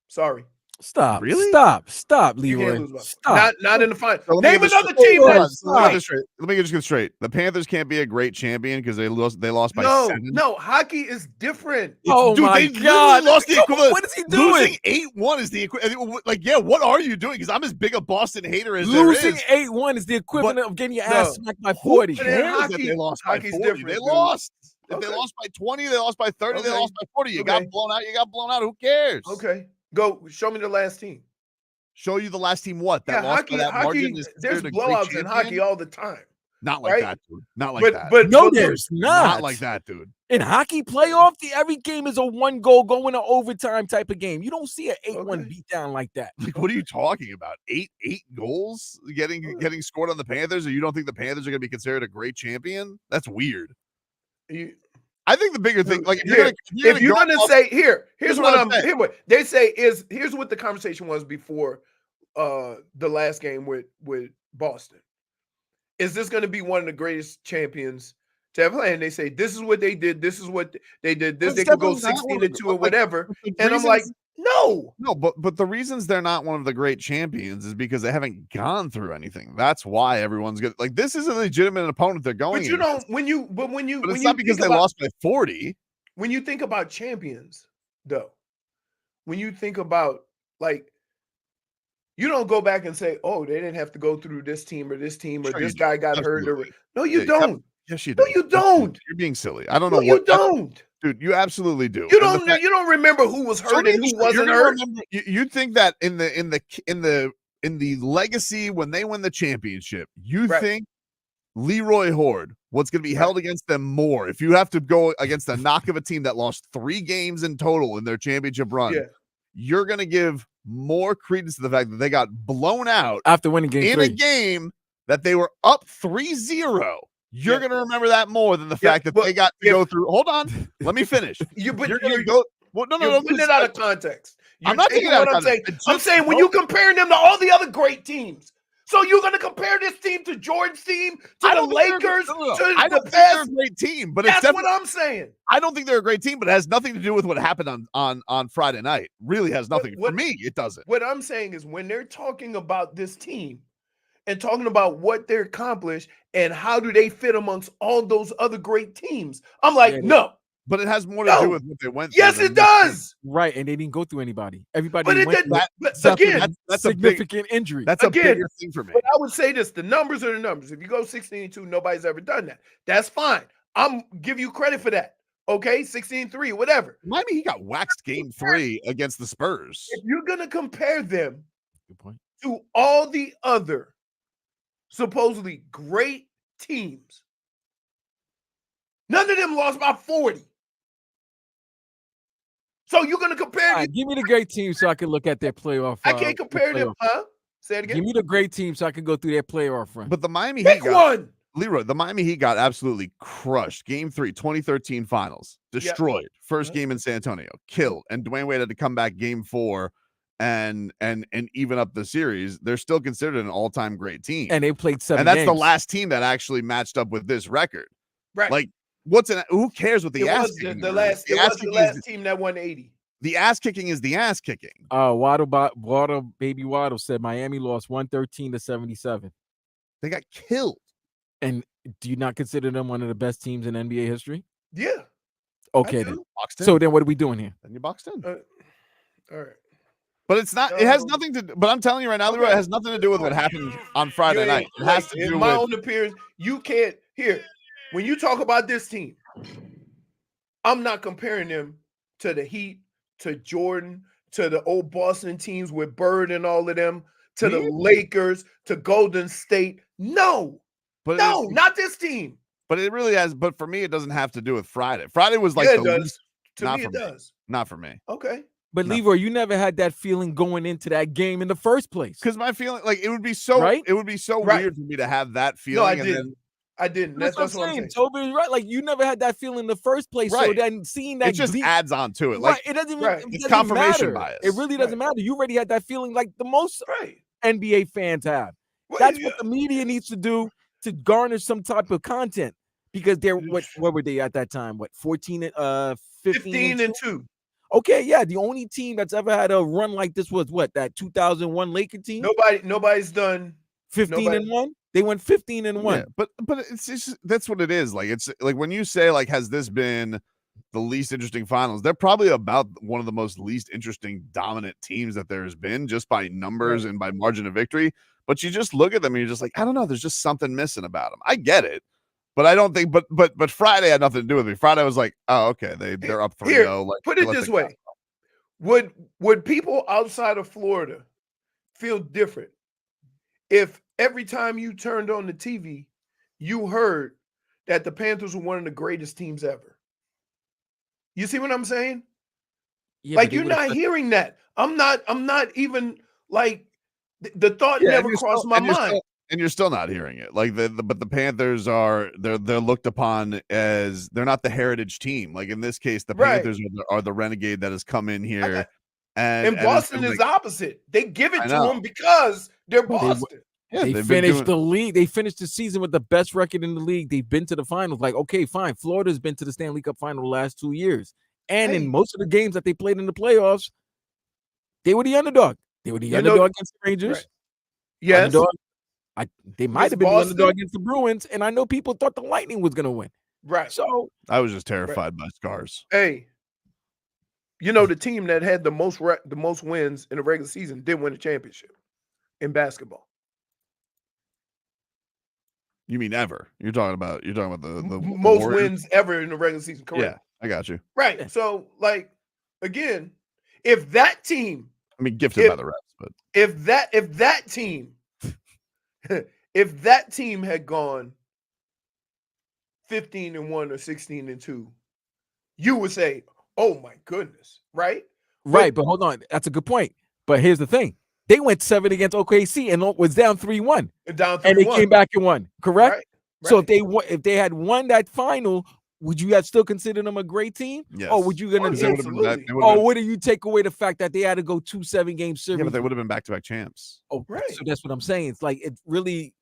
Sorry. Stop. Really? Stop, You Leroy. can't lose by 40. Stop. Not in the final. So let me Name get this another straight. team Hold on. that's Let me just get straight. The Panthers can't be a great champion because they lost by 7. No, hockey is different. Oh Dude, my they God! literally lost the equivalent. What is he doing? Losing 8-1 is the equivalent. Like, yeah, what are you doing? Because I'm as big a Boston hater as Losing there is. 8-1 is the equivalent of getting your no. ass smacked by 40. But in Cares that hockey- they lost by hockey's 40. different, They dude. lost. If Okay. they lost by 20, they lost by 30, they Okay. lost by 40. You Okay. got blown out. You got blown out. Who cares? Okay. Go show me the last team. Show you the last team what? That Yeah, lost hockey, by that margin hockey is there's considered a great blowouts in champion? hockey all the time. Not like right? that, dude. Not like that. But No, look, there's Not not. like that, dude. In hockey playoff, every game is a 1 goal going to overtime type of game. You don't see an 8-1 Okay. beat down like that. Like, what are you talking about? Eight goals getting scored on the Panthers, or you don't think the Panthers are going to be considered a great champion? That's weird. I think the bigger thing, like if you're gonna say here's Here's what what I'm saying. here's what they say is here's what the conversation was before the last game with Boston. Is this going to be one of the greatest champions to ever play? And they say this is what they did. This is what they did. This they could go 16-2 or whatever. And I'm like, no, but the reasons they're not one of the great champions is because they haven't gone through anything. That's why everyone's good. Like, this is a legitimate opponent they're going. But you against. don't But when it's you not because they lost by 40. When you think about champions, though, when you think about like. You don't go back and say, "Oh, they didn't have to go through this team or this team or Sure this you guy do. got hurt." Or Absolutely. no, you Yeah, don't. Yes, you do. No, you don't. You're being silly. I don't know No, you what don't. dude. You absolutely do. You And the don't. fact- You don't remember who was hurt and who wasn't hurt. You think that in the legacy when they win the championship, you Right. think Leroy Horde, what's going to be held against them more if you have to go against a knock of a team that lost 3 games in total in their championship run? Yeah. You're going to give more credence to the fact that they got blown out After winning game in 3. a game that they were up 3-0. You're going to remember that more than the fact that they got to go through. Hold on. Let me finish. You're going to go. Well, no. You're putting it out of context. I'm not taking it out of context. I'm saying when you comparing them to all the other great teams. So you're going to compare this team to Jordan's team, to the Lakers, to I don't the think they're a best? great team, but That's it's what I'm saying. I don't think they're a great team, but it has nothing to do with what happened on Friday night. Really has nothing. For me, it doesn't. What I'm saying is when they're talking about this team and talking about what they're accomplished and how do they fit amongst all those other great teams, I'm like, no. But it has more to do with what they went through. Yes, it does. Right, and they didn't go through anybody. Everybody But it went didn't. through But again, that's significant injury. That's a bigger thing for me. But I would say this: the numbers are the numbers. If you go 16-2, nobody's ever done that. That's fine. I'm give you credit for that. Okay, 16-3, whatever. Miami, he got waxed game 3 against the Spurs. If you're gonna compare them Good point. to all the other supposedly great teams, none of them lost by 40. So you're gonna compare? All right, give me the great team so I can look at their playoff. I can't compare them, huh? Say it again. Give me the great team so I can go through their playoff run. But the Miami Pick Heat got one. Leroy, the Miami Heat got absolutely crushed. Game 3, 2013 finals, destroyed. First game in San Antonio, killed. And Dwayne Wade had to come back game 4 and even up the series. They're still considered an all-time great team. And they played 7 And that's games. the last team that actually matched up with this record. Right. Like, who cares what the ass kicking It was the is? last team that won 80. The ass kicking is the ass kicking. Baby Waddle said Miami lost 113-77. They got killed. And do you not consider them one of the best teams in NBA history? Yeah. Okay, then. So then what are we doing here? Then you boxed in. All right. But it's not. It has nothing to. But I'm telling you right now, Leroy, it has nothing to do with what happened on Friday night. It has to do in my with own appearance. You can't here when you talk about this team. I'm not comparing them to the Heat, to Jordan, to the old Boston teams with Bird and all of them, to the Lakers, to Golden State. No, not this team. But it really has. But for me, it doesn't have to do with Friday. Friday was like it the does. least. To me, it does. Not for me. Okay. But Leroy, you never had that feeling going into that game in the first place. Because my feeling, like it would be so, it would be so weird for me to have that feeling. No, I and didn't. Then, I didn't. That's what I'm saying. Tobin is right. Like you never had that feeling in the first place. Right. So then seeing that it just adds on to it. Like it doesn't. It's confirmation matter. bias. It really doesn't matter. You already had that feeling, like the most NBA fans have. That's what the media needs to do to garnish some type of content, because they're what were they at that time? What 15 and 2? Okay, yeah. The only team that's ever had a run like this was what, that 2001 Laker team? Nobody's done 15 and 1. They went 15 and 1. Yeah, but it's just, that's what it is. Like it's like when you say like, has this been the least interesting finals? They're probably about one of the most least interesting dominant teams that there's been, just by numbers and by margin of victory. But you just look at them and you're just like, I don't know. There's just something missing about them. I get it. But I don't think, but Friday had nothing to do with me. Friday was like, oh, okay, they're up 3-0. Like, put it this way: would people outside of Florida feel different if every time you turned on the TV, you heard that the Panthers were one of the greatest teams ever? You see what I'm saying? Yeah, like you're not hearing that. I'm not even like the thought never crossed my mind. And you're still not hearing it. Like but the Panthers they're looked upon as, they're not the heritage team. Like in this case, the Panthers are the renegade that has come in here. And Boston is the opposite. They give it to them because they're Boston. They finished the league. They finished the season with the best record in the league. They've been to the finals. Like, okay, fine. Florida's been to the Stanley Cup final the last 2 years. And in most of the games that they played in the playoffs, they were the underdog. They were the underdog against the Rangers. Right. Yes. Underdog. They might have been the underdog against the Bruins, and I know people thought the Lightning was going to win. Right. So I was just terrified by scars. Hey, you know, the team that had the most wins in the regular season didn't win a championship in basketball. You mean ever? You're talking about the most Warriors? wins ever in the regular season. Correct. Yeah, I got you. Right. So, like, again, if that team, I mean, gifted by the refs, but if that team if that team had gone 15 and 1 or 16 and 2, you would say, "Oh my goodness!" Right? Right, but hold on, that's a good point. But here's the thing: they went 7 against OKC and was down 3-1, and they came back and won. Correct. Right. So if they had won that final, would you have still considered them a great team? Yes. Or would you what do you take away the fact that they had to go 2 7-game series? Yeah, but they would have been back-to-back champs. Oh, right. So that's what I'm saying. It's like, it really,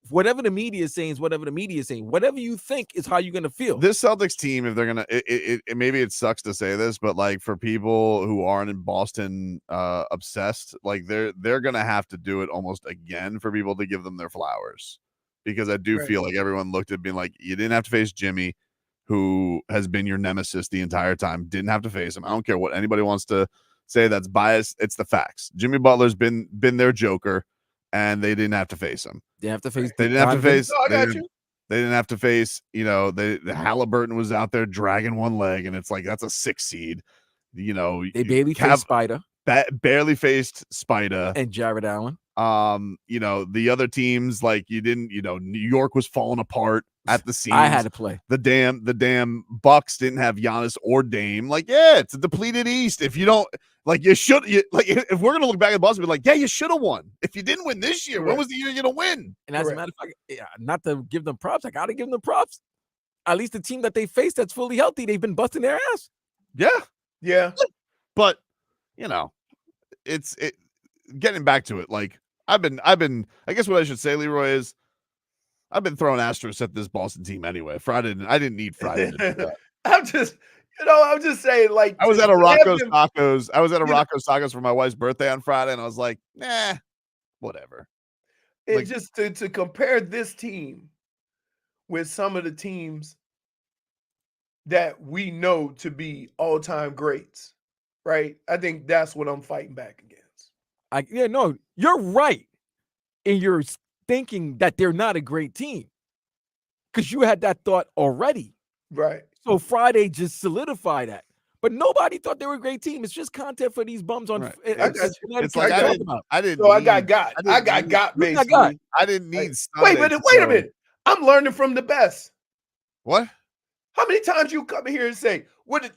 whatever the media is saying is whatever the media is saying. Whatever you think is how you're gonna feel. This Celtics team, if they're gonna, maybe it sucks to say this, but like for people who aren't in Boston obsessed, like they're gonna have to do it almost again for people to give them their flowers, because I do feel like everyone looked at being like, you didn't have to face Jimmy, who has been your nemesis the entire time. Didn't have to face him. I don't care what anybody wants to say that's biased. It's the facts. Jimmy Butler's been their joker, and they didn't have to face him. They have to face. They didn't have to face. No, I got you. They didn't have to face, the Halliburton was out there dragging one leg, and it's like that's a 6 seed. They barely faced Spider. Barely faced Spider and Jared Allen. The other teams, like you didn't, New York was falling apart at the seams. I had to play. The damn Bucks didn't have Giannis or Dame. Like, yeah, it's a depleted East. If you don't if we're gonna look back at Boston, be like, yeah, you should have won. If you didn't win this year, when was the year you're gonna win? And as a matter of fact, not to give them props, I gotta give them props. At least the team that they faced that's fully healthy, they've been busting their ass. Yeah. But it's getting back to it. Like I've been. I guess what I should say, Leroy, is I've been throwing asterisks at this Boston team anyway. Friday, I didn't need Friday to do that. I'm just saying, like, I was at a Rocco's Tacos. I was at a Rocco's Tacos for my wife's birthday on Friday, and I was like, nah, whatever. It's just to compare this team with some of the teams that we know to be all-time greats, right? I think that's what I'm fighting back against. You're right in your thinking that they're not a great team because you had that thought already. Right. So Friday just solidified that. But nobody thought they were a great team. It's just content for these bums on. Right. It's like I didn't. So I got basically. I didn't need. Wait a minute. I'm learning from the best. What? How many times you come in here and say,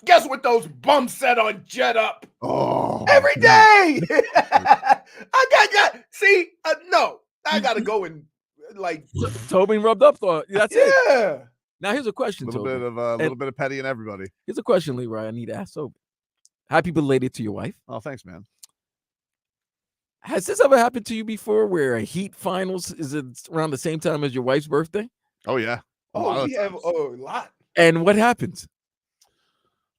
guess what those bums said on Jet Up? Oh, every day. I gotta go and like Tobin rubbed up thought. That's it. Yeah. Now here's a question. A little bit of petty in everybody. Here's a question, Leroy. I need to ask Tobin. Happy belated to your wife. Oh, thanks, man. Has this ever happened to you before where a Heat finals is around the same time as your wife's birthday? Oh, yeah. A lot. And what happens?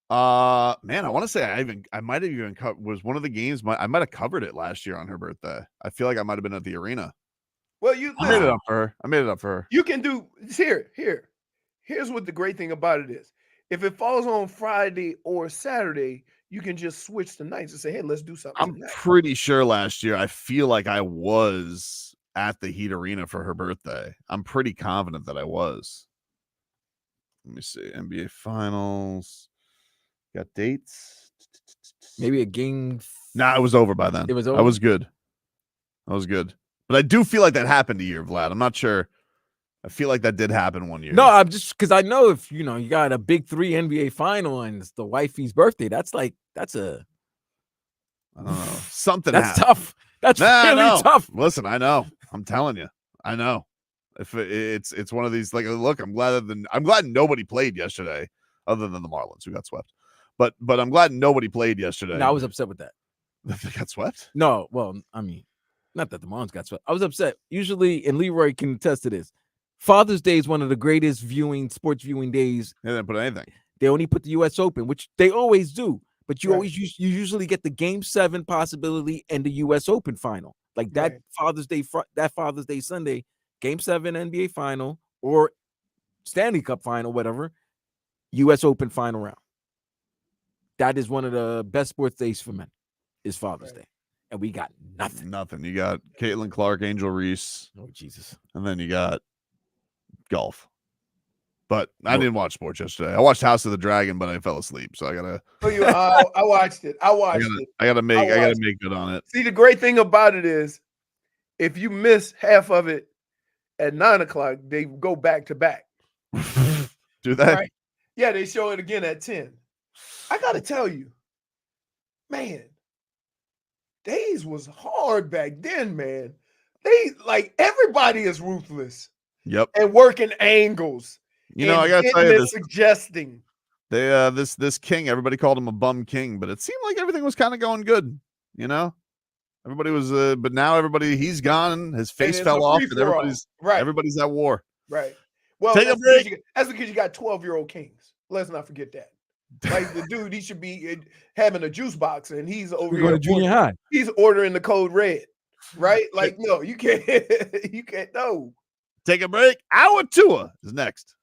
Man, I want to say I might have even was one of the games. I might have covered it last year on her birthday. I feel like I might have been at the arena. Well, I made it up for her. You can do here. Here's what the great thing about it is. If it falls on Friday or Saturday, you can just switch the nights and say, hey, let's do something. I'm pretty sure last year, I feel like I was at the Heat Arena for her birthday. I'm pretty confident that I was. Let me see. NBA Finals. Got dates. Maybe a game. Nah, it was over by then. It was over? I was good. But I do feel like that happened a year, Vlad. I'm not sure. I feel like that did happen one year. No, I'm just because I know if you got a big 3 NBA final and it's the wifey's birthday, that's a I don't know. Something that's happened. tough. That's really tough. Listen, I know. I'm telling you. I know. If it's one of these, like, look, I'm glad nobody played yesterday, other than the Marlins who got swept. But I'm glad nobody played yesterday. No, I was upset with that. They got swept? No, well, I mean, not that the Marlins got swept. I was upset. Usually, and Leroy can attest to this, Father's Day is one of the greatest sports viewing days. They didn't put anything. They only put the U.S. Open, which they always do. But you usually get the Game 7 possibility and the U.S. Open final. Like that Father's Day Sunday, Game 7 NBA final or Stanley Cup final, whatever, U.S. Open final round. That is one of the best sports days for men, is Father's Day. And we got nothing. Nothing. You got Caitlin Clark, Angel Reese. Oh, Jesus. And then you got golf. But I didn't watch sports yesterday. I watched House of the Dragon, but I fell asleep. So I gotta. I watched it. I gotta make good on it. See, the great thing about it is, if you miss half of it at 9:00, they go back to back. Do that? Right? Yeah, they show it again at 10. I gotta tell you, man, days was hard back then, man. Everybody is ruthless. Yep. And working angles. I gotta tell you this. Suggesting. They this king, everybody called him a bum king, but it seemed like everything was kind of going good. Everybody was, but now he's gone. His face fell off, and everybody's at war. Right. Well, take a break. That's because you got 12-year-old kings. Let's not forget that. Like the dude, he should be having a juice box, and he's over here. Junior high. He's ordering the code red, right? Like, no, you can't. You can't. No. Take a break. Our tour is next.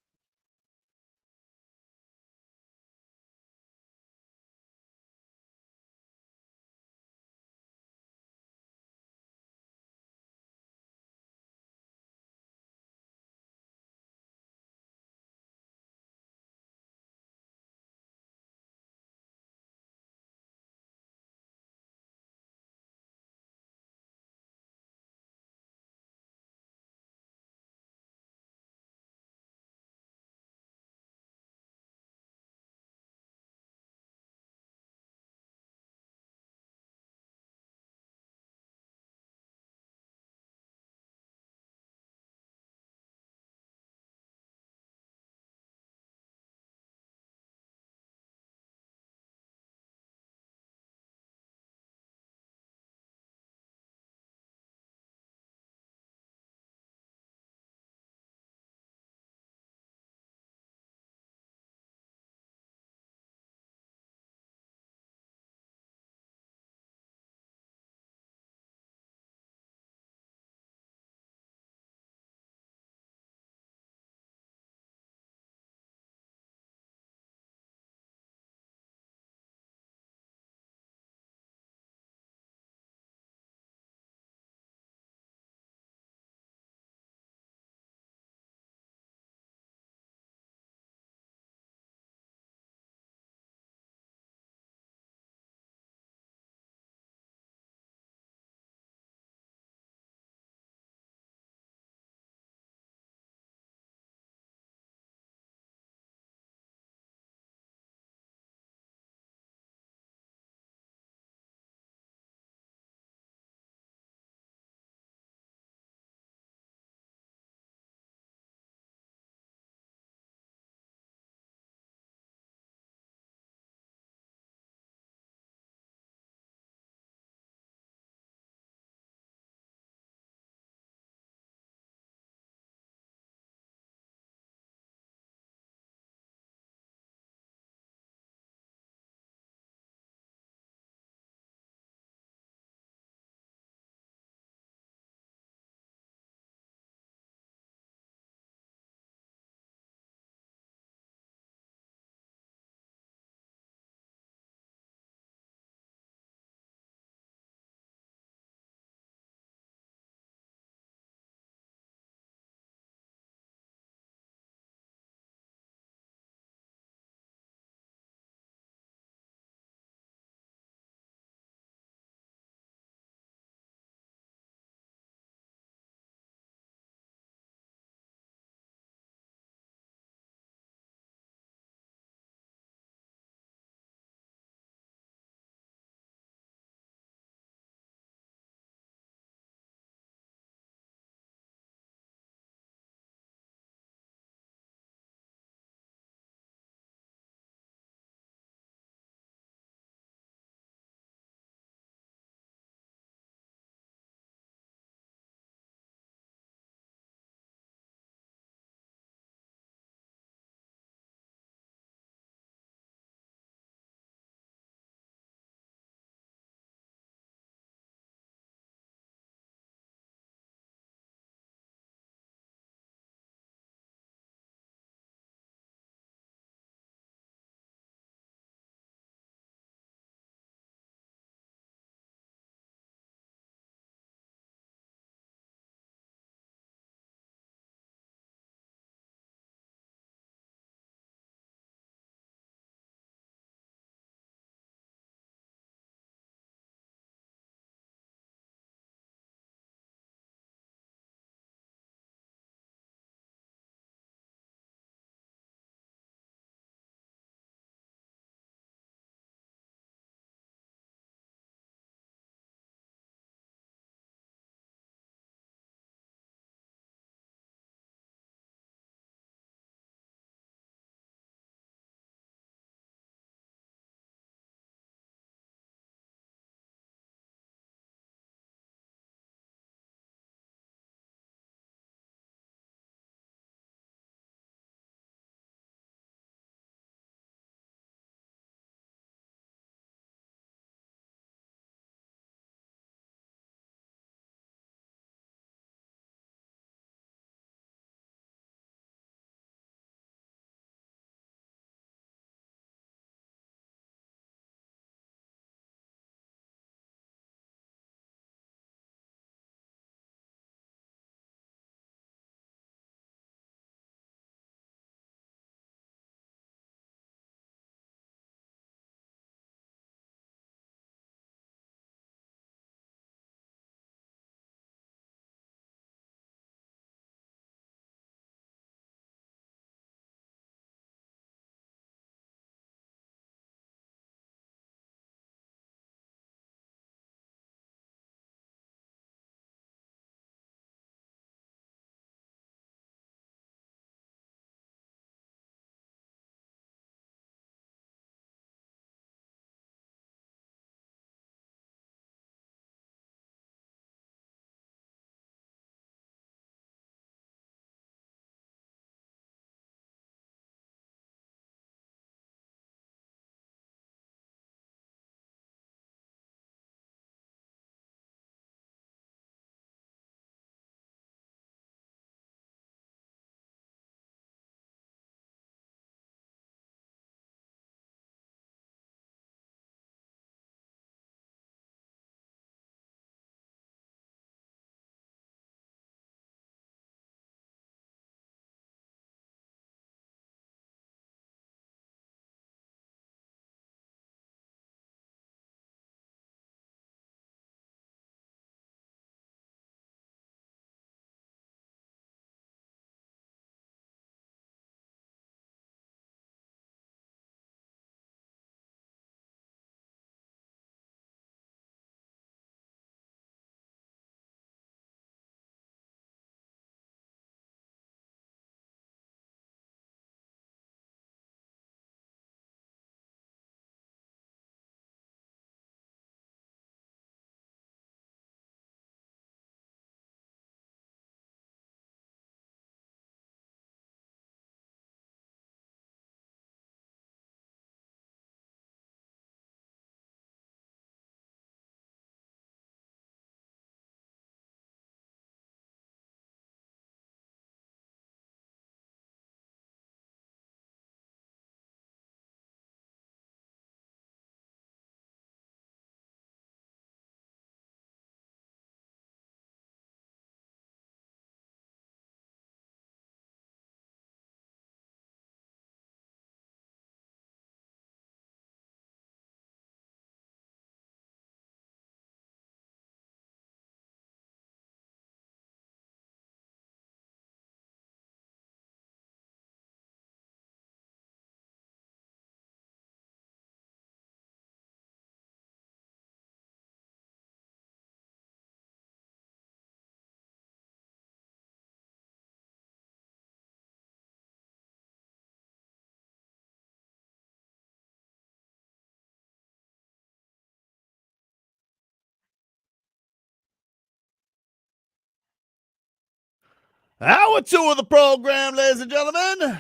Hour 2 of the program, ladies and gentlemen.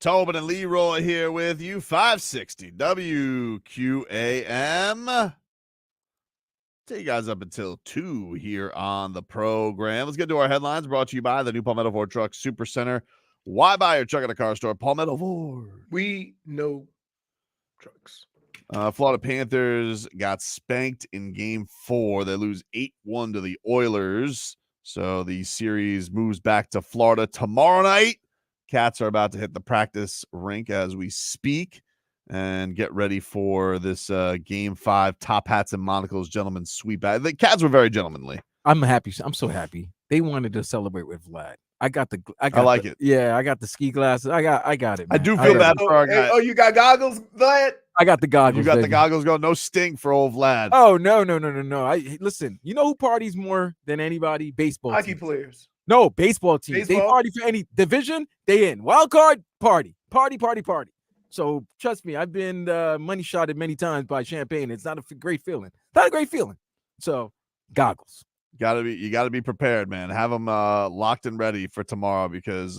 Tobin and Leroy here with you, 560 WQAM. Take you guys up until 2 here on the program. Let's get to our headlines, brought to you by the new Palmetto Ford Truck Super Center. Why buy your truck at a car store? Palmetto Ford. We know trucks. Florida Panthers got spanked in Game 4. They lose 8-1 to the Oilers. So the series moves back to Florida tomorrow night. Cats are about to hit the practice rink as we speak and get ready for this Game 5 top hats and monocles gentlemen's sweep. The Cats were very gentlemanly. I'm happy. I'm so happy. They wanted to celebrate with Vlad. I like it. Yeah, I got the ski glasses. I got it. Man. I do feel bad for our guy. Oh, you got goggles, Vlad? I got the goggles. You got baby. the goggles going. No sting for old Vlad. Oh, no. Listen, you know who parties more than anybody? Baseball Hockey teams. players. No, baseball teams. Baseball? They party for any division, they in. Wild card, party. So trust me, I've been money shotted many times by champagne. It's not a great feeling. Not a great feeling. So goggles. You gotta be prepared, man. Have them locked and ready for tomorrow because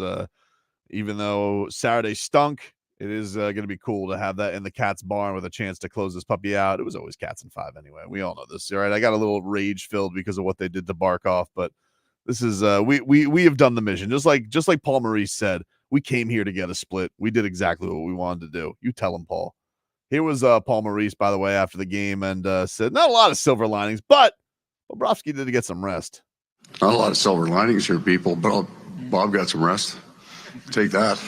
even though Saturday stunk, it is going to be cool to have that in the Cats barn with a chance to close this puppy out. It was always Cats in 5 anyway. We all know this, all right? I got a little rage filled because of what they did to Barkov, but this is we have done the mission. Just like Paul Maurice said, we came here to get a split. We did exactly what we wanted to do. You tell him, Paul. Here was Paul Maurice, by the way, after the game and said not a lot of silver linings, but Bobrovsky did get some rest. Not a lot of silver linings here, people, but Bob got some rest. Take that.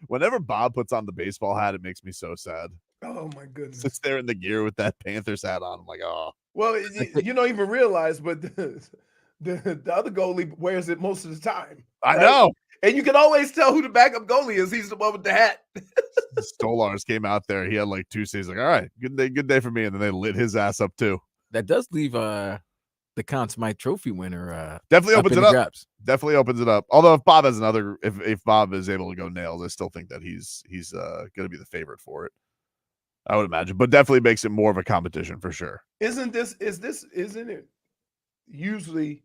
Whenever Bob puts on the baseball hat, it makes me so sad. Oh, my goodness. Sits there in the gear with that Panthers hat on. I'm like, oh. Well, you don't even realize, but the other goalie wears it most of the time. I know. And you can always tell who the backup goalie is. He's the one with the hat. Stolars came out there. He had like 2 saves. Like, all right, good day for me. And then they lit his ass up too. That does leave the Conn Smythe Trophy winner definitely opens it up. Grabs. Definitely opens it up. Although if Bob has if Bob is able to go nails, I still think that he's going to be the favorite for it. I would imagine, but definitely makes it more of a competition for sure. Isn't it usually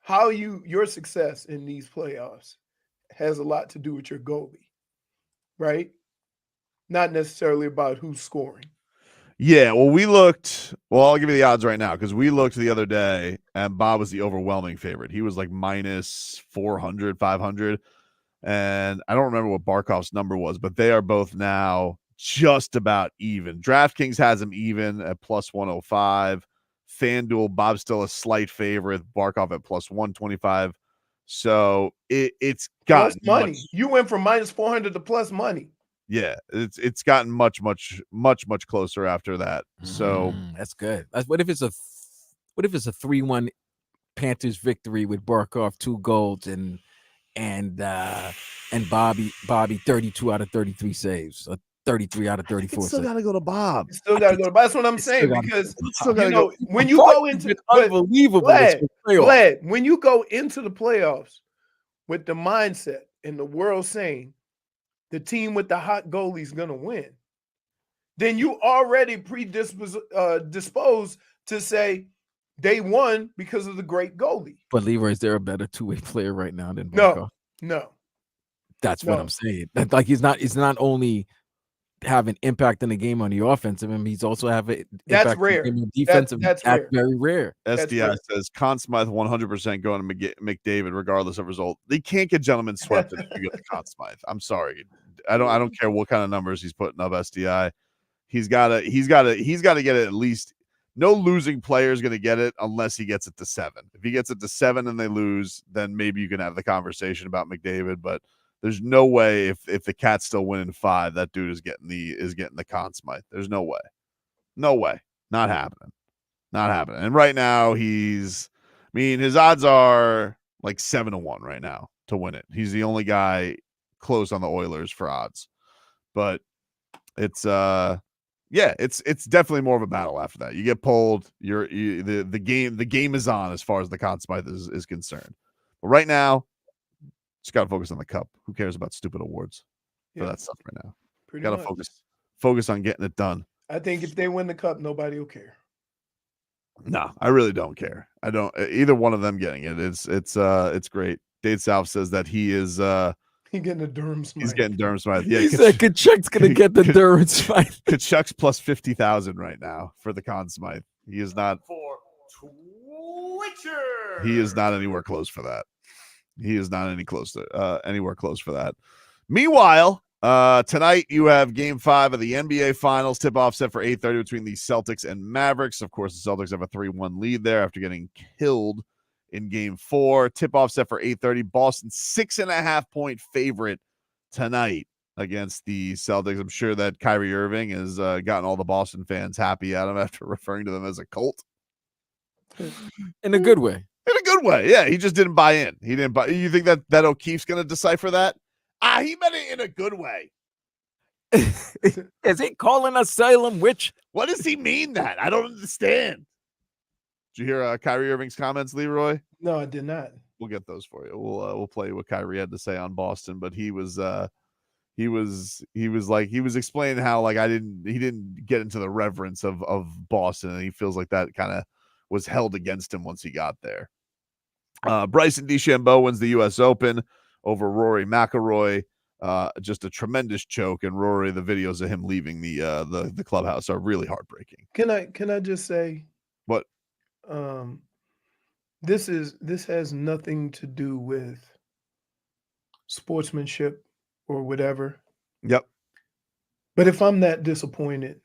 how your success in these playoffs has a lot to do with your goalie, right? Not necessarily about who's scoring. Yeah, well, I'll give you the odds right now because we looked the other day and Bob was the overwhelming favorite. He was like minus 400, 500. And I don't remember what Barkov's number was, but they are both now just about even. DraftKings has him even at plus 105. FanDuel, Bob's still a slight favorite. Barkov at plus 125. So it's got money. You went from minus 400 to plus money. Yeah, it's gotten much closer after that. So that's good. What if it's a 3-1 Panthers victory with Barkov 2 goals and Bobby 32 out of 33 saves, or 33 out of 34. Still got to go to Bob. That's what I'm saying because when you go into unbelievable, Glad when you go into the playoffs with the mindset and the world saying the team with the hot goalie is going to win, then you already disposed to say they won because of the great goalie. But Leroy, is there a better two-way player right now than Barkov? No. That's what I'm saying. Like he's not only having impact in the game on the offensive, and he's also having that's rare. Defensive. That's rare. Very rare. SDI says Conn Smythe 100% going to McDavid regardless of result. They can't get gentlemen swept if you go to Conn Smythe. I'm sorry. I don't care what kind of numbers he's putting up. SDI. He's got to get it at least. No losing player is going to get it unless he gets it to 7. If he gets it to 7 and they lose, then maybe you can have the conversation about McDavid. But there's no way if the Cats still win in 5, that dude is getting the Conn Smythe. There's no way. Not happening. And right now his odds are like 7-1 right now to win it. He's the only guy close on the Oilers for odds. But it's definitely more of a battle after that. You get pulled, the game is on as far as the Conn Smythe is concerned. But right now, just got to focus on the cup. Who cares about stupid awards for that stuff right now? Got to focus on getting it done. I think if they win the cup, nobody will care. No, I really don't care. I don't either one of them getting it. It's great. Dade South says that he is He's getting a Durham Smythe. He's getting Durham Smythe. Yeah, he said Kachuk's gonna get the Durham Smythe. Kachuk's plus 50,000 right now for the Conn Smythe. He is not for Twitcher. He is not anywhere close for that. He is not anywhere close for that. Meanwhile, tonight you have Game 5 of the NBA Finals. Tip-off set for 8:30 between the Celtics and Mavericks. Of course, the Celtics have a 3-1 lead there after getting killed in Game 4. Tip-off set for 8:30. Boston 6.5-point favorite tonight against the Celtics. I'm sure that Kyrie Irving has gotten all the Boston fans happy at him after referring to them as a cult. In a good way. In a good way, yeah. He just didn't buy in. He didn't buy. You think that O'Keefe's going to decipher that? He meant it in a good way. Is he calling us Salem witch? What does he mean that? I don't understand. Did you hear Kyrie Irving's comments, Leroy? No, I did not. We'll get those for you. We'll play what Kyrie had to say on Boston, but he was explaining how like he didn't get into the reverence of Boston, and he feels like that kind of was held against him once he got there. Bryson DeChambeau wins the U.S. Open over Rory McIlroy. Just a tremendous choke, and Rory, the videos of him leaving the clubhouse are really heartbreaking. Can I just say what? This has nothing to do with sportsmanship or whatever. Yep. But if I'm that disappointed,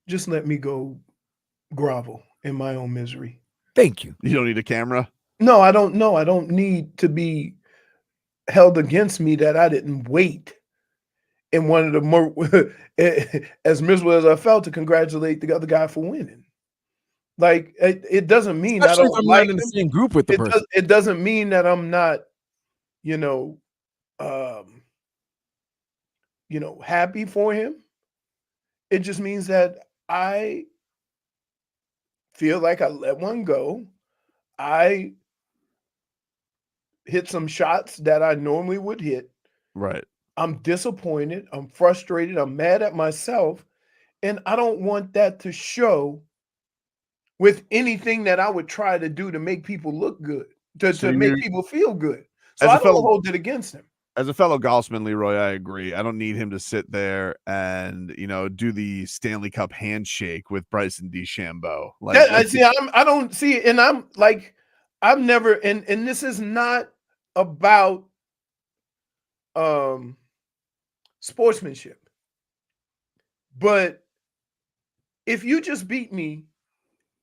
just let me go grovel in my own misery. Thank you. You don't need a camera? No, I don't know. I don't need to be held against me that I didn't wait in one of the more as miserable as I felt to congratulate the other guy for winning. Like it doesn't mean Especially I don't if I'm like not in the him. same group with the person. It doesn't mean that I'm not, happy for him. It just means that I feel like I let one go. I hit some shots that I normally would hit. Right. I'm disappointed. I'm frustrated. I'm mad at myself. And I don't want that to show with anything that I would try to do to make people look good, to make people feel good. So I don't hold it against him. As a fellow golfsman, Leroy, I agree. I don't need him to sit there and, do the Stanley Cup handshake with Bryson DeChambeau. Like, I don't see it. And I'm like, I've never, and this is not about sportsmanship. But if you just beat me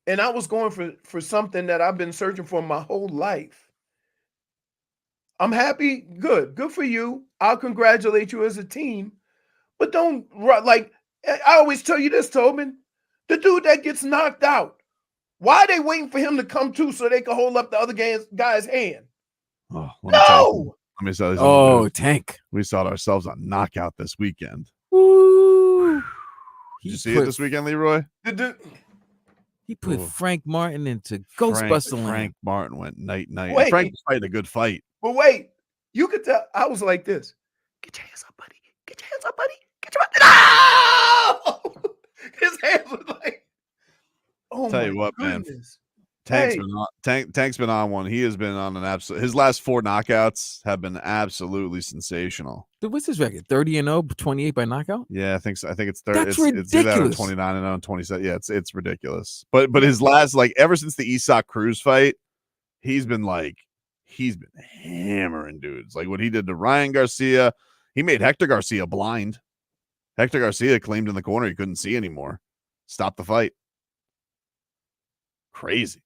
and I was going for something that I've been searching for my whole life, I'm happy. Good for you. I'll congratulate you as a team. But don't, like, I always tell you this, Tobin, the dude that gets knocked out, why are they waiting for him to come to so they can hold up the other guy's hand? Oh, no. Let me tell you something. Tank. We saw ourselves on knockout this weekend. Woo. Did you see it this weekend, Leroy? He put Frank Martin into Ghostbuster Land. Frank Martin went night. Wait. Frank was fighting a good fight. But wait, you could tell. I was like this. Get your hands up, buddy. Get your hands up, buddy. Get your hands up. No! His hands were like, oh, tell you what, goodness. Man. Tank's been on one. He has been on an absolute. His last 4 knockouts have been absolutely sensational. Dude, what's his record? 30-0, 28 by knockout? Yeah, I think so. I think it's 30. That's ridiculous. 29-0, 27. Yeah, it's ridiculous. But his last, like, ever since the Isak Cruz fight, he's been hammering dudes. Like what he did to Ryan Garcia, he made Hector Garcia blind. Hector Garcia claimed in the corner he couldn't see anymore. Stop the fight. Crazy.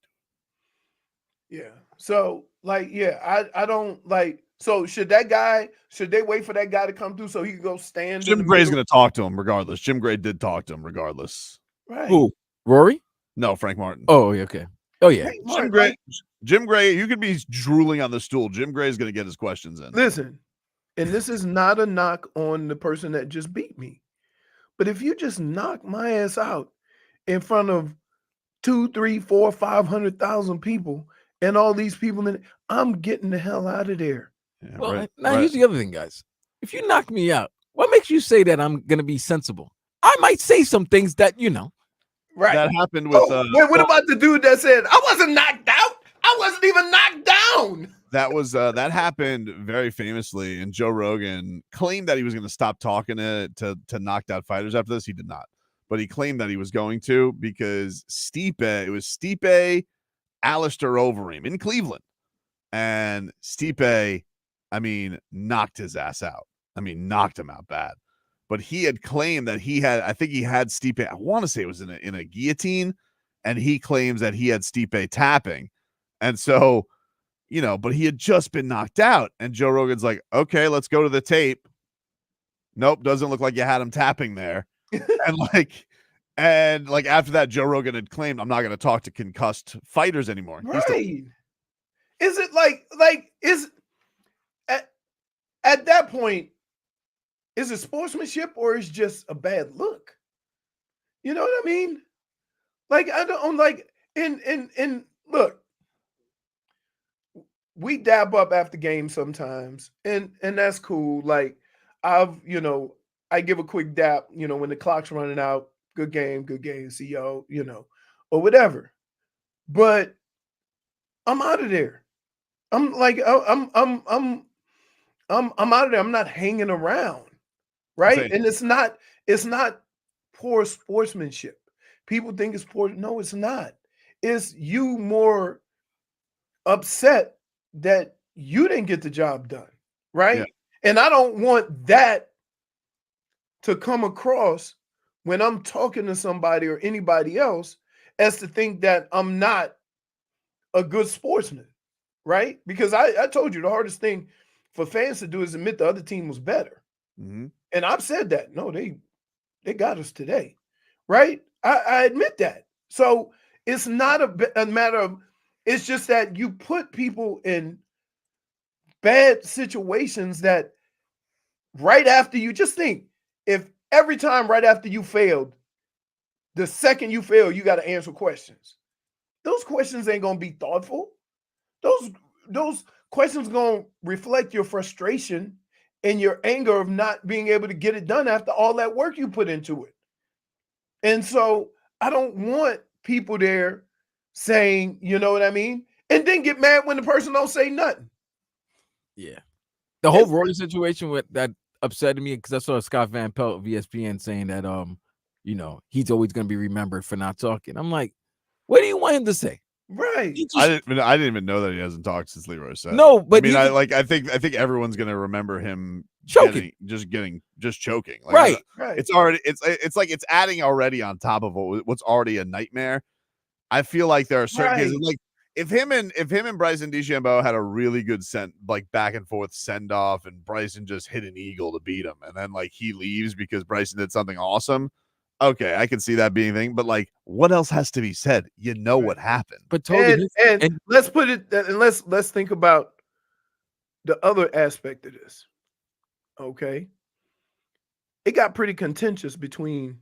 Yeah. So I don't like. So should they wait for that guy to come through so he can go stand? Jim Gray's going to talk to him regardless. Jim Gray did talk to him regardless. Right. Who? Rory? No, Frank Martin. Oh, okay. Oh yeah. Hey, Jim Gray, you could be drooling on the stool. Jim Gray is going to get his questions in. Listen, and this is not a knock on the person that just beat me, but if you just knock my ass out in front of 2, 3, 4, 500,000 people and all these people I'm getting the hell out of there. Yeah, well, here's the other thing, guys. If you knock me out, what makes you say that I'm going to be sensible? I might say some things that, Right. That happened with. What about the dude that said, I wasn't knocked out? I wasn't even knocked down. That was that happened very famously, and Joe Rogan claimed that he was going to stop talking to knocked out fighters after this. He did not, but he claimed that he was going to because it was Stipe, Alistair Overeem in Cleveland, and Stipe, knocked his ass out. Knocked him out bad. But he had claimed that I think he had Stipe. I want to say it was in a guillotine, and he claims that he had Stipe tapping, and so. But he had just been knocked out. And Joe Rogan's like, okay, let's go to the tape. Nope, doesn't look like you had him tapping there. and after that, Joe Rogan had claimed, I'm not going to talk to concussed fighters anymore. Right. Is it at that point, is it sportsmanship or is it just a bad look? You know what I mean? Look. We dab up after games sometimes, and that's cool. I give a quick dap, when the clock's running out. Good game, see y'all, or whatever. But I'm out of there. I'm out of there. I'm not hanging around, right? Same. And it's not poor sportsmanship. People think it's poor. No, it's not. It's you more upset that you didn't get the job done, right? Yeah. And I don't want that to come across when I'm talking to somebody or anybody else as to think that I'm not a good sportsman, right? Because I told you the hardest thing for fans to do is admit the other team was better. Mm-hmm. And I've said that. No, they got us today, right? I admit that. So it's not a matter of, it's just that you put people in bad situations that right after you, just think, if every time right after you failed, the second you fail, you got to answer questions. Those questions ain't going to be thoughtful. Those questions going to reflect your frustration and your anger of not being able to get it done after all that work you put into it. And so I don't want people there saying, you know what I mean? And then get mad when the person don't say nothing. Yeah. The whole Rory situation with that upset me because I saw Scott Van Pelt of ESPN saying that he's always gonna be remembered for not talking. I'm like, what do you want him to say? Right. I didn't even know that he hasn't talked since Leroy said. No, but I think everyone's gonna remember him choking, just choking. Right. It's already it's adding already on top of what's already a nightmare. I feel like there are certain cases like if him and Bryson DeChambeau had a really good back and forth send off, and Bryson just hit an eagle to beat him, and then he leaves because Bryson did something awesome. Okay, I can see that being a thing, but what else has to be said? You know what happened. But totally, and let's put it, and let's think about the other aspect of this. Okay, it got pretty contentious between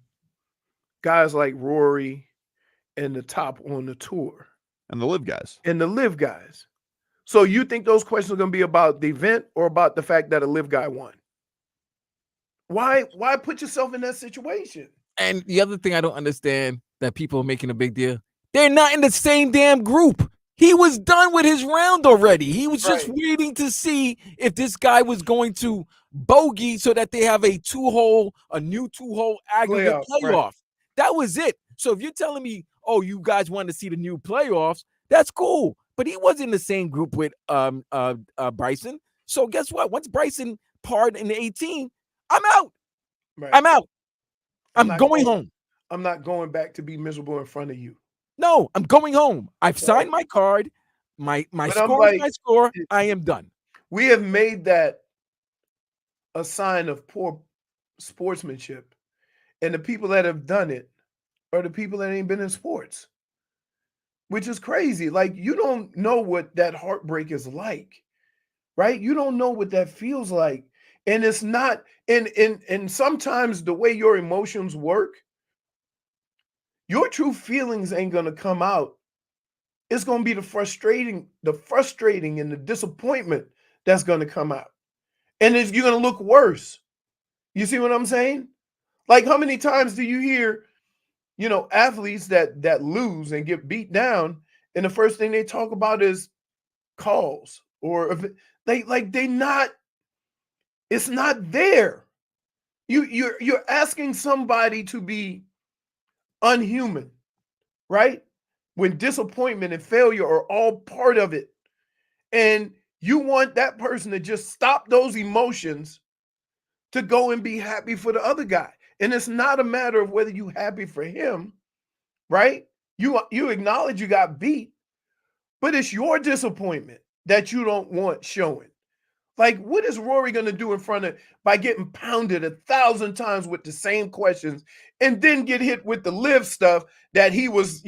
guys like Rory and the top on the tour. And the live guys. So you think those questions are going to be about the event or about the fact that a live guy won? Why put yourself in that situation? And the other thing I don't understand that people are making a big deal, they're not in the same damn group. He was done with his round already. He was just waiting to see if this guy was going to bogey so that they have a new two-hole aggregate playoff. Right. That was it. So if you're telling me, oh, you guys want to see the new playoffs, that's cool. But he wasn't in the same group with Bryson. So guess what? Once Bryson parred in the 18, I'm out. Right. I'm out. I'm going home. I'm not going back to be miserable in front of you. No, I'm going home. I've signed my card. My score is my score. I am done. We have made that a sign of poor sportsmanship. And the people that have done it are the people that ain't been in sports, which is crazy. You don't know what that heartbreak is like, right? You don't know what that feels like. And it's not, and sometimes the way your emotions work, your true feelings ain't going to come out. It's going to be the frustrating and the disappointment that's going to come out. And if you're going to look worse. You see what I'm saying? How many times do you hear, athletes that lose and get beat down, and the first thing they talk about is calls, or if it's not there. You're asking somebody to be unhuman, right? When disappointment and failure are all part of it. And you want that person to just stop those emotions to go and be happy for the other guy. And it's not a matter of whether you're happy for him, right? You acknowledge you got beat, but it's your disappointment that you don't want showing. Like, what is Rory going to do in front of by getting pounded 1,000 times with the same questions and then get hit with the live stuff that he was,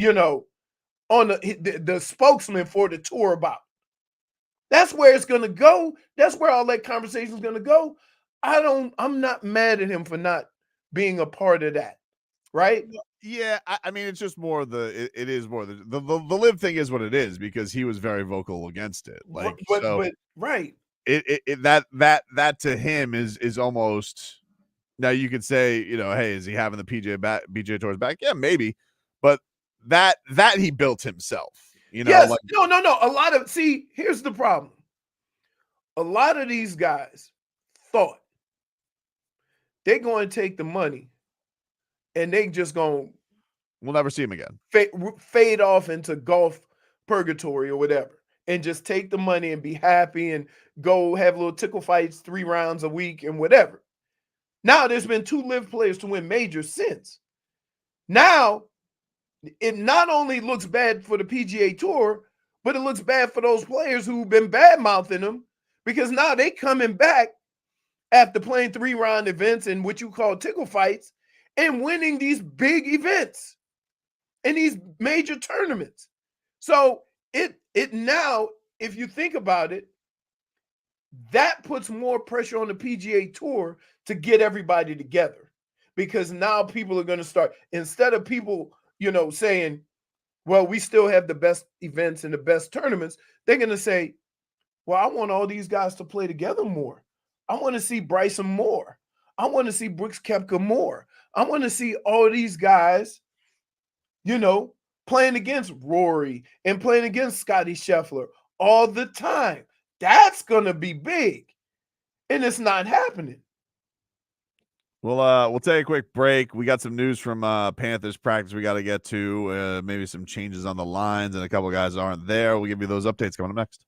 on the spokesman for the tour about? That's where it's going to go. That's where all that conversation is going to go. I'm not mad at him for not being a part of that, right? Yeah, I mean, it's just more it is more the live thing is what it is, because he was very vocal against it. Like, but right. That to him is almost, now you could say, hey, is he having the BJ Tour's back? Yeah, maybe, but that he built himself. Yes, no. Here's the problem. A lot of these guys thought they're going to take the money and they just going, we'll never see him again, fade off into golf purgatory or whatever, and just take the money and be happy and go have little tickle fights 3 rounds a week and whatever. Now there's been 2 live players to win majors since. Now it not only looks bad for the PGA Tour, but it looks bad for those players who've been bad-mouthing them, because now they coming back after playing 3-round events and what you call tickle fights and winning these big events and these major tournaments. So it now, if you think about it, that puts more pressure on the PGA Tour to get everybody together, because now people are going to start, instead of people, saying, well, we still have the best events and the best tournaments, they're going to say, well, I want all these guys to play together more. I want to see Bryson more. I want to see Brooks Koepka more. I want to see all these guys, playing against Rory and playing against Scottie Scheffler all the time. That's going to be big. And it's not happening. We'll take a quick break. We got some news from Panthers practice we got to get to. Maybe some changes on the lines, and a couple of guys aren't there. We'll give you those updates coming up next.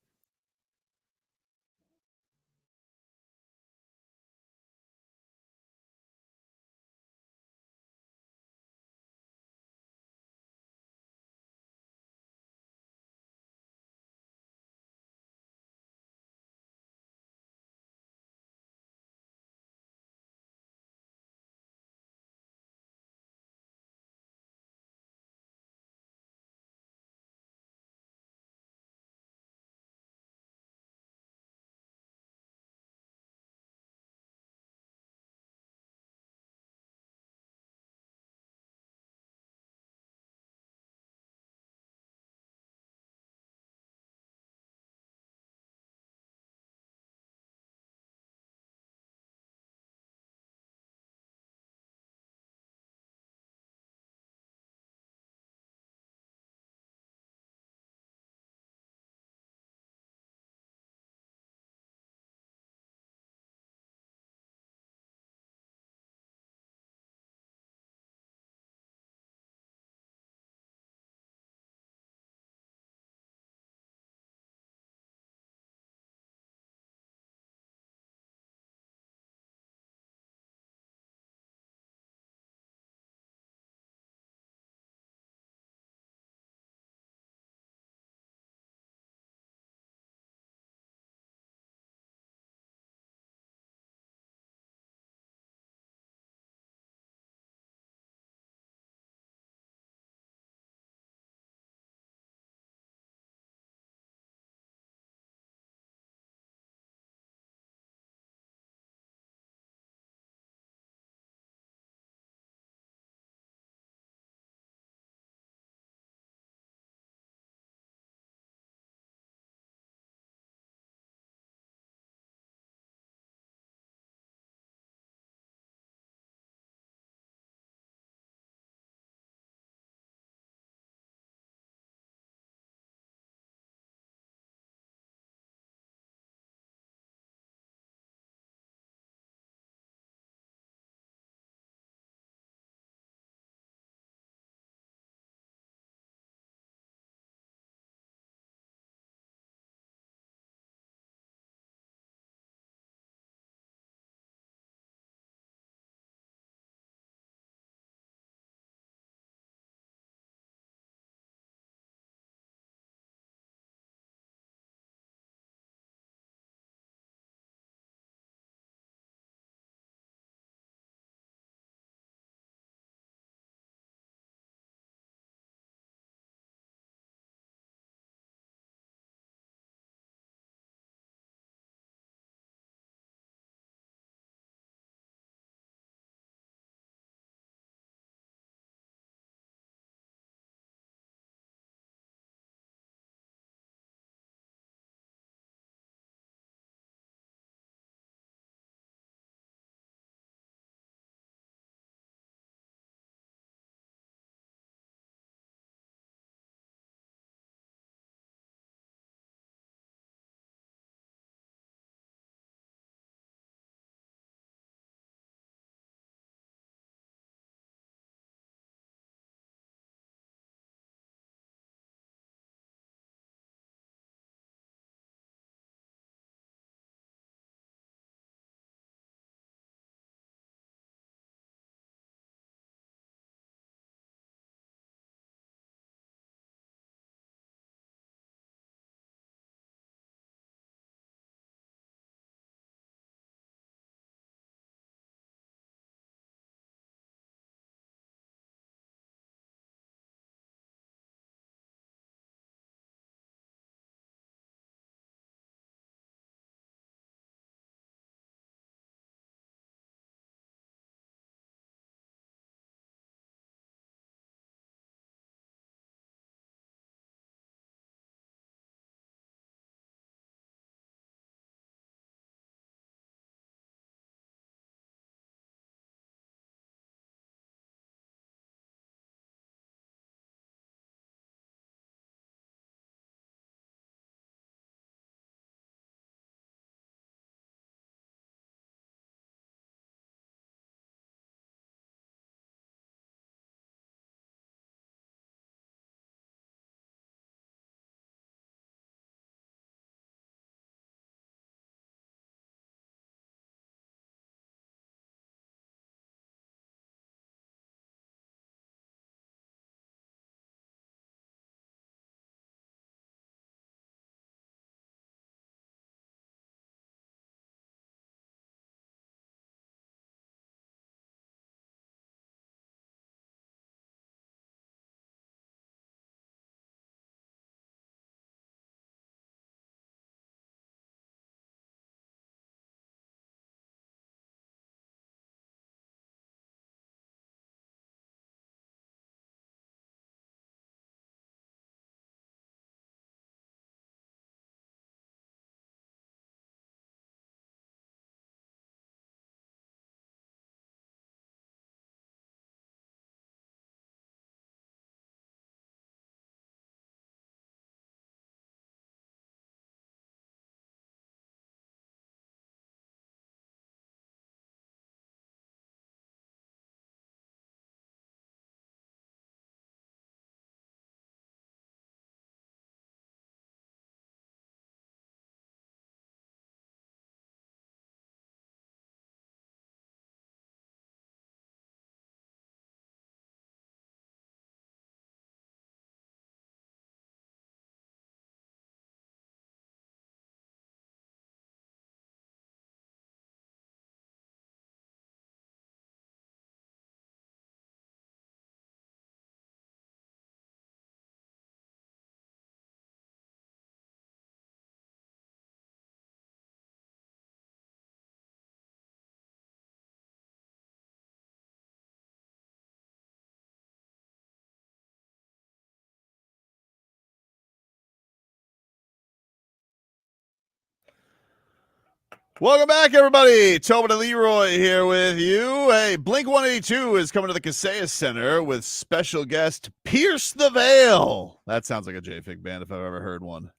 Welcome back, everybody. Tobin and Leroy here with you. Hey, Blink 182 is coming to the Kaseya Center with special guest Pierce the Veil. That sounds like a J-Fig band if I've ever heard one.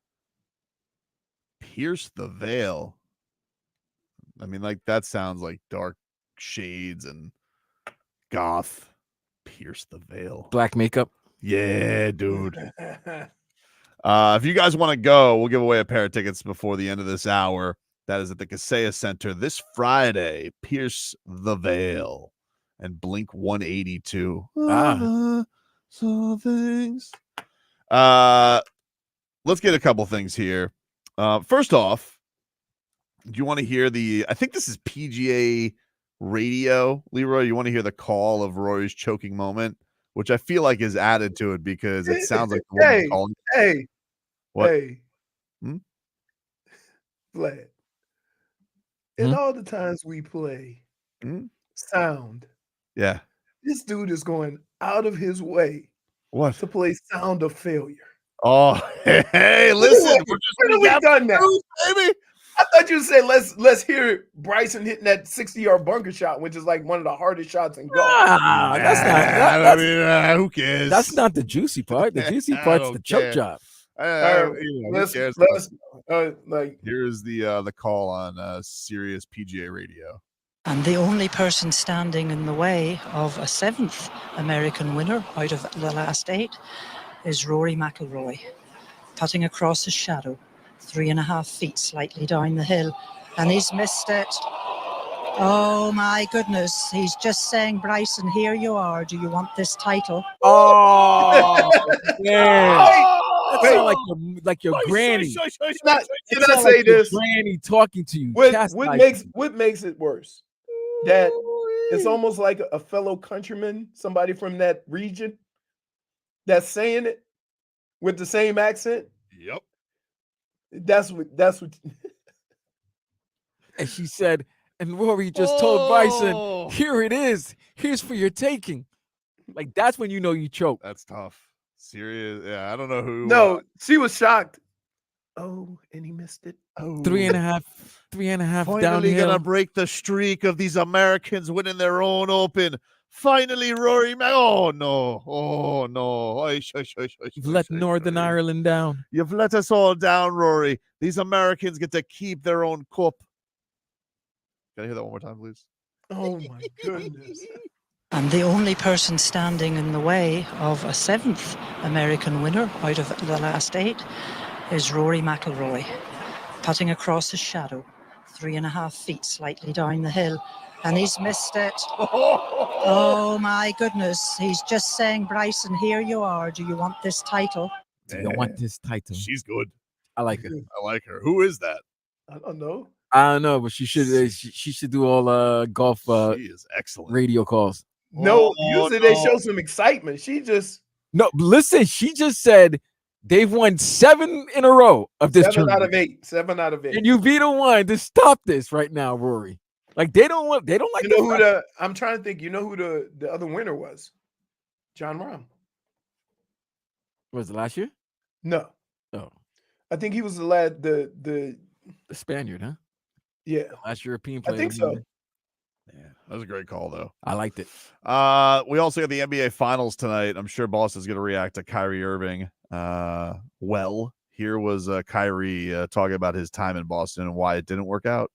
Pierce the Veil. I mean, like, that sounds like Dark Shades and goth. Pierce the Veil. Black makeup. Yeah, dude. If you guys want to go, we'll give away a pair of tickets before the end of this hour. That is at the Kaseya Center this Friday. Pierce the Veil and Blink 182. Some things. Let's get a couple things here. First off, do you want to hear I think this is PGA Radio, Leroy? You want to hear the call of Rory's choking moment, which I feel like is added to it because it sounds like the woman calling. What? Hey, Vlad. In all the times we play sound, yeah, this dude is going out of his way to play sound of failure. Oh, hey, listen, when have we done that, baby? I thought you said let's hear Bryson hitting that 60-yard bunker shot, which is like one of the hardest shots in golf. Who cares? That's not the juicy part. The juicy part's the choke job. Here's the call on Sirius PGA Radio. And the only person standing in the way of a 7th American winner out of the last 8 is Rory McIlroy, putting across his shadow, 3.5 feet slightly down the hill, and he's missed it. Oh my goodness, he's just saying, Bryson, here you are. Do you want this title? Oh, man. That sounds like your granny. Can I say this? Granny talking to you. What makes it worse? That it's almost like a fellow countryman, somebody from that region, that's saying it with the same accent. Yep. That's what. And she said, and Rory just told Bryson, here it is. Here's for your taking. Like, that's when you know you choke. That's tough. Serious. Yeah, I don't know who. No, she was shocked. Oh, and he missed it. Oh. 3.5 Finally downhill. Gonna break the streak of these Americans winning their own Open. Finally, Rory. Oh no. You've let Northern Ireland down. You've let us all down, Rory. These Americans get to keep their own cup. Can I hear that one more time, please? Oh my goodness. And the only person standing in the way of a 7th American winner out of the last 8 is Rory McIlroy, putting across his shadow, 3.5 feet slightly down the hill, and he's missed it. Oh my goodness, he's just saying, Bryson, here you are. Do you want this title? Do you want this title? She's good. I like her. I like her. Who is that? I don't know. I don't know, but she should do all golf she is excellent radio calls. No, usually they show some excitement. No, listen, she just said they've won 7 in a row of this 7 tournament. out of 8. 7 out of 8. And you be the one to stop this right now, Rory. Like they don't like you know who I'm trying to think, you know who the other winner was? John Rahm. Was it last year? No. Oh. I think he was the Spaniard, huh? Yeah. Last European player. I think so. Yeah, that was a great call, though. I liked it. We also got the NBA Finals tonight. I'm sure Boss is going to react to Kyrie Irving. Here was Kyrie talking about his time in Boston and why it didn't work out.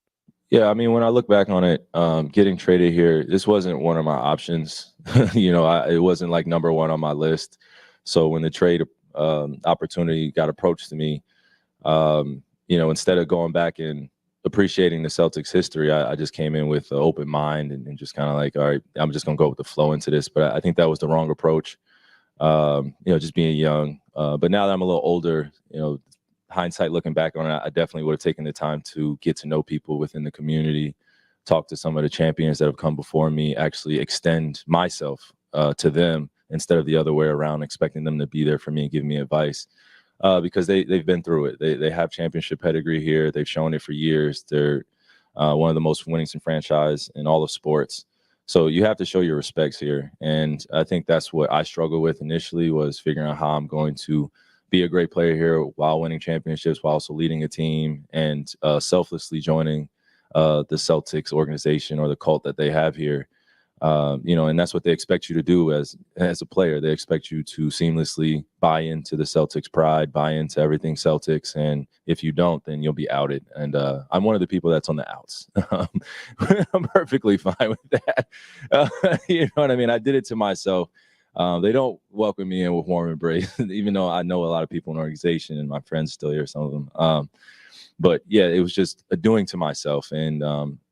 Yeah, I mean, when I look back on it, getting traded here, this wasn't one of my options. It wasn't like number one on my list. So when the trade opportunity got approached to me, instead of going back and appreciating the Celtics history, I just came in with an open mind and just kind of like, all right, I'm just going to go with the flow into this. But I think that was the wrong approach, just being young. But now that I'm a little older, hindsight looking back on it, I definitely would have taken the time to get to know people within the community, talk to some of the champions that have come before me, actually extend myself to them instead of the other way around, expecting them to be there for me and give me advice. Because they've been through it. They have championship pedigree here. They've shown it for years. They're one of the most winningest franchise in all of sports. So you have to show your respects here. And I think that's what I struggled with initially, was figuring out how I'm going to be a great player here while winning championships, while also leading a team and selflessly joining the Celtics organization or the cult that they have here. And that's what they expect you to do as a player. They expect you to seamlessly buy into the Celtics pride, buy into everything Celtics. And if you don't, then you'll be outed. And I'm one of the people that's on the outs. I'm perfectly fine with that. You know what I mean? I did it to myself. They don't welcome me in with warm embrace, even though I know a lot of people in the organization and my friends still here, some of them. But yeah, it was just a doing to myself. And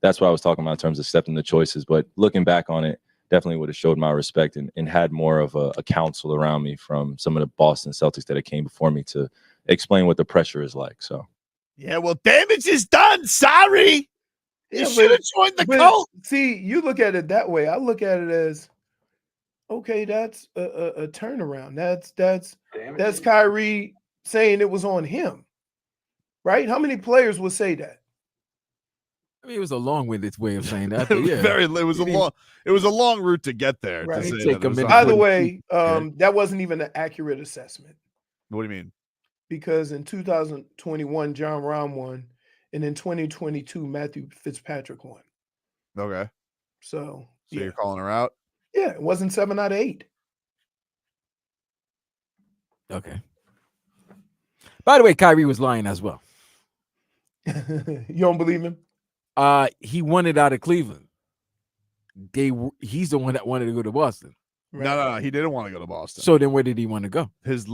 that's what I was talking about in terms of accepting the choices. But looking back on it, definitely would have showed my respect and had more of a counsel around me from some of the Boston Celtics that came before me to explain what the pressure is like. So, yeah, well, damage is done. Sorry. You should have joined the cult. See, you look at it that way. I look at it as, okay, that's a turnaround. That's Kyrie saying it was on him. Right? How many players would say that? I mean, it was a long-winded way of saying that. But yeah, it was a long route to get there. Right. To say that Either way, that wasn't even an accurate assessment. What do you mean? Because in 2021, John Rahm won, and in 2022, Matthew Fitzpatrick won. Okay. So you're calling her out? Yeah, it wasn't 7 out of 8. Okay. By the way, Kyrie was lying as well. You don't believe him? He wanted out of Cleveland. He's the one that wanted to go to Boston. Right. No, he didn't want to go to Boston. So then where did he want to go? His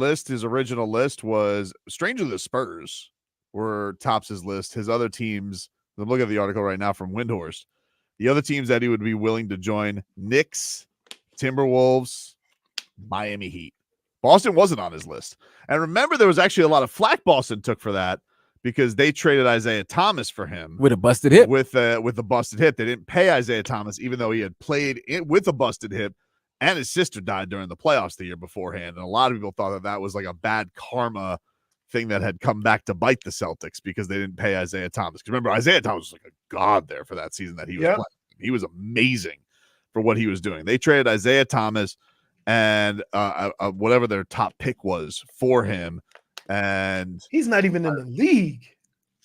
original list was, strangely, the Spurs were tops his list. His other teams, I'm looking at the article right now from Windhorst. The other teams that he would be willing to join, Knicks, Timberwolves, Miami Heat. Boston wasn't on his list. And remember, there was actually a lot of flack Boston took for that because they traded Isaiah Thomas for him. With a busted hip. With a busted hip. They didn't pay Isaiah Thomas, even though he had played with a busted hip, and his sister died during the playoffs the year beforehand. And a lot of people thought that was like a bad karma thing that had come back to bite the Celtics because they didn't pay Isaiah Thomas. Because remember, Isaiah Thomas was like a god there for that season that he was playing. He was amazing for what he was doing. They traded Isaiah Thomas and whatever their top pick was for him, and he's not even in the league.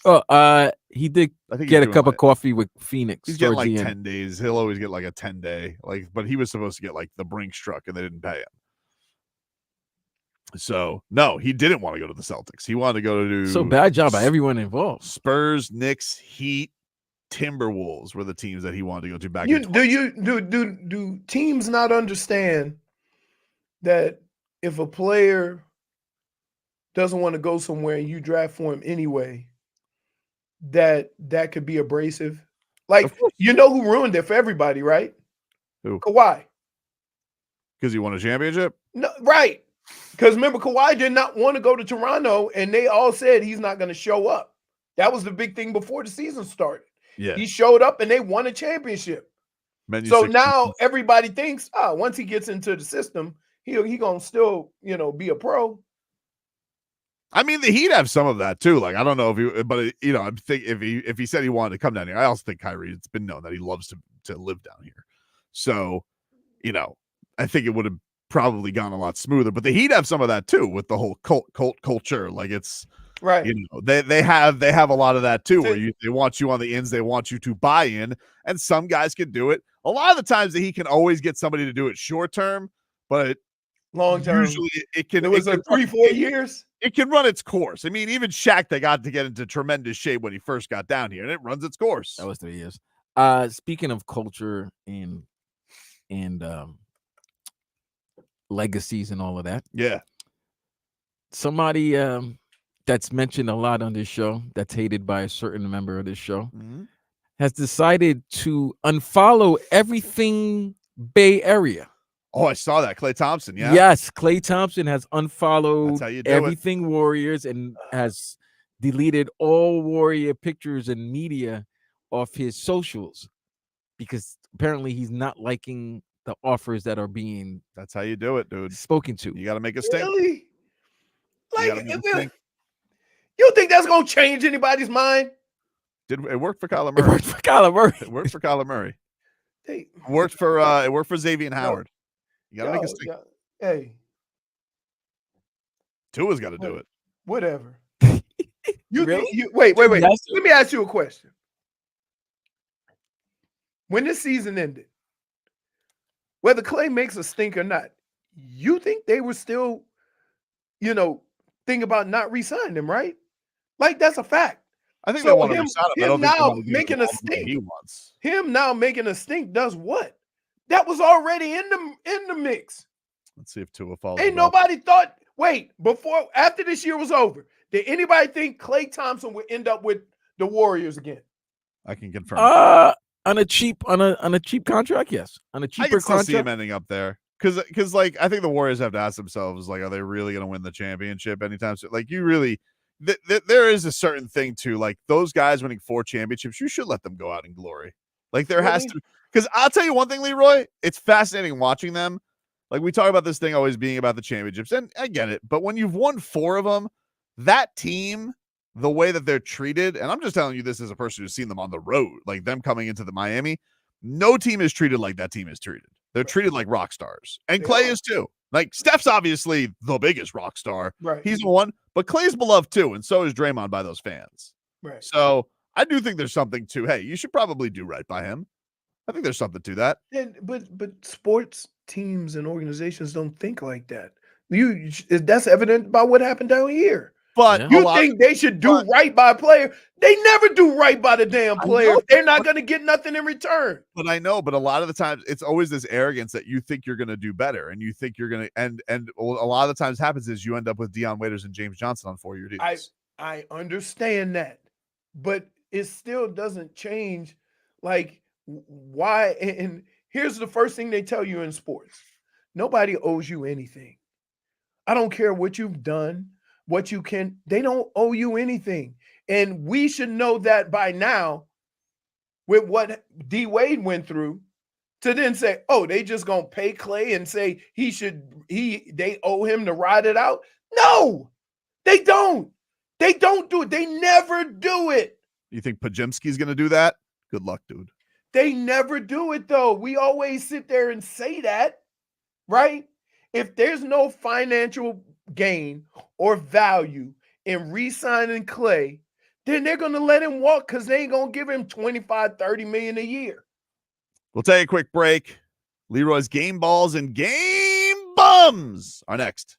Oh, he did get a cup of coffee with Phoenix. He's getting like 10 days. He'll always get like a 10-day, but he was supposed to get like the Brinks truck, and they didn't pay him. So no, he didn't want to go to the Celtics. He wanted to go to so bad job by everyone involved. Spurs, Knicks, Heat, Timberwolves were the teams that he wanted to go to back. Do teams not understand that if a player doesn't want to go somewhere and you draft for him anyway, that could be abrasive? Like, you know who ruined it for everybody, right? Who? Kawhi. Because he won a championship? No, right. Because remember, Kawhi did not want to go to Toronto, and they all said he's not going to show up. That was the big thing before the season started. Yeah. He showed up, and they won a championship. So now everybody thinks, once he gets into the system, he gonna still, be a pro. I mean, the Heat have some of that too. Like, I don't know if he, but I think if he said he wanted to come down here, I also think Kyrie, it's been known that he loves to live down here. So, I think it would have probably gone a lot smoother. But the Heat have some of that too with the whole cult culture. Like, it's right. They have a lot of that too, where they want you on the ins, they want you to buy in, and some guys can do it. A lot of the times that he can always get somebody to do it short term, but long term, usually it can. It was like 3-4 years. It can run its course. I mean, even Shaq, they got to get into tremendous shape when he first got down here, and it runs its course. That was 3 years. Speaking of culture and legacies and all of that, yeah. Somebody that's mentioned a lot on this show, that's hated by a certain member of this show, has decided to unfollow everything Bay Area. Oh, I saw that. Klay Thompson, yeah. Yes, Klay Thompson has unfollowed everything Warriors and has deleted all Warrior pictures and media off his socials because apparently he's not liking the offers that are being. That's how you do it, dude. Spoken to. You got to make a statement. Really? Like, you think that's gonna change anybody's mind? It worked for Kyler Murray? It worked for Kyler Murray. It worked for Kyler Murray. It worked for Xavier Howard. You gotta make a statement. Hey, Tua's got to do it. Whatever. Really? Wait. Let me ask you a question. when this season ended, whether Klay makes a stink or not, you think they were still, think about not re-signing him, right? Like, that's a fact. I think So they want to resign him. I don't think they now want to give him all the money he wants. Him now making a stink does what? That was already in the mix. Let's see if Tua follows. Ain't nobody thought. Wait, after this year was over, did anybody think Klay Thompson would end up with the Warriors again? I can confirm. On a cheap contract, yes. On a cheaper I can still contract, see him ending up there. Because like I think the Warriors have to ask themselves, like, are they really going to win the championship anytime soon? Like, you really, there is a certain thing to like those guys winning 4 championships. You should let them go out in glory. Like there has to, because I'll tell you one thing, Leroy, it's fascinating watching them. Like we talk about this thing always being about the championships, and I get it. But when you've won 4 of them, that team, the way that they're treated, and I'm just telling you this as a person who's seen them on the road, like them coming into the Miami, no team is treated like that team is treated. They're treated like rock stars. And Klay is too. Like Steph's obviously the biggest rock star. Right. He's the one, but Klay's beloved too, and so is Draymond by those fans. Right. So I do think there's something to, hey, you should probably do right by him. I think there's something to that. But sports teams and organizations don't think like that. That's evident by what happened down here. But you think they should do right by a player? They never do right by the damn player. They're not going to get nothing in return. But I know, but a lot of the times it's always this arrogance that you think you're going to do better, and you think you're going to, and a lot of the times happens is you end up with Deion Waiters and James Johnson on 4-year deals. I understand that, but it still doesn't change. Like why? And here's the first thing they tell you in sports: nobody owes you anything. I don't care what you've done. What you can, they don't owe you anything. And we should know that by now with what D Wade went through to then say, oh, they just going to pay Klay and say they owe him to ride it out. No, they don't. They don't do it. They never do it. You think Pajemski's going to do that? Good luck, dude. They never do it though. We always sit there and say that, right? If there's no financial gain or value in re-signing Klay, then they're going to let him walk because they ain't going to give him 25, 30 million a year. We'll take a quick break. Leroy's game balls and game bums are next.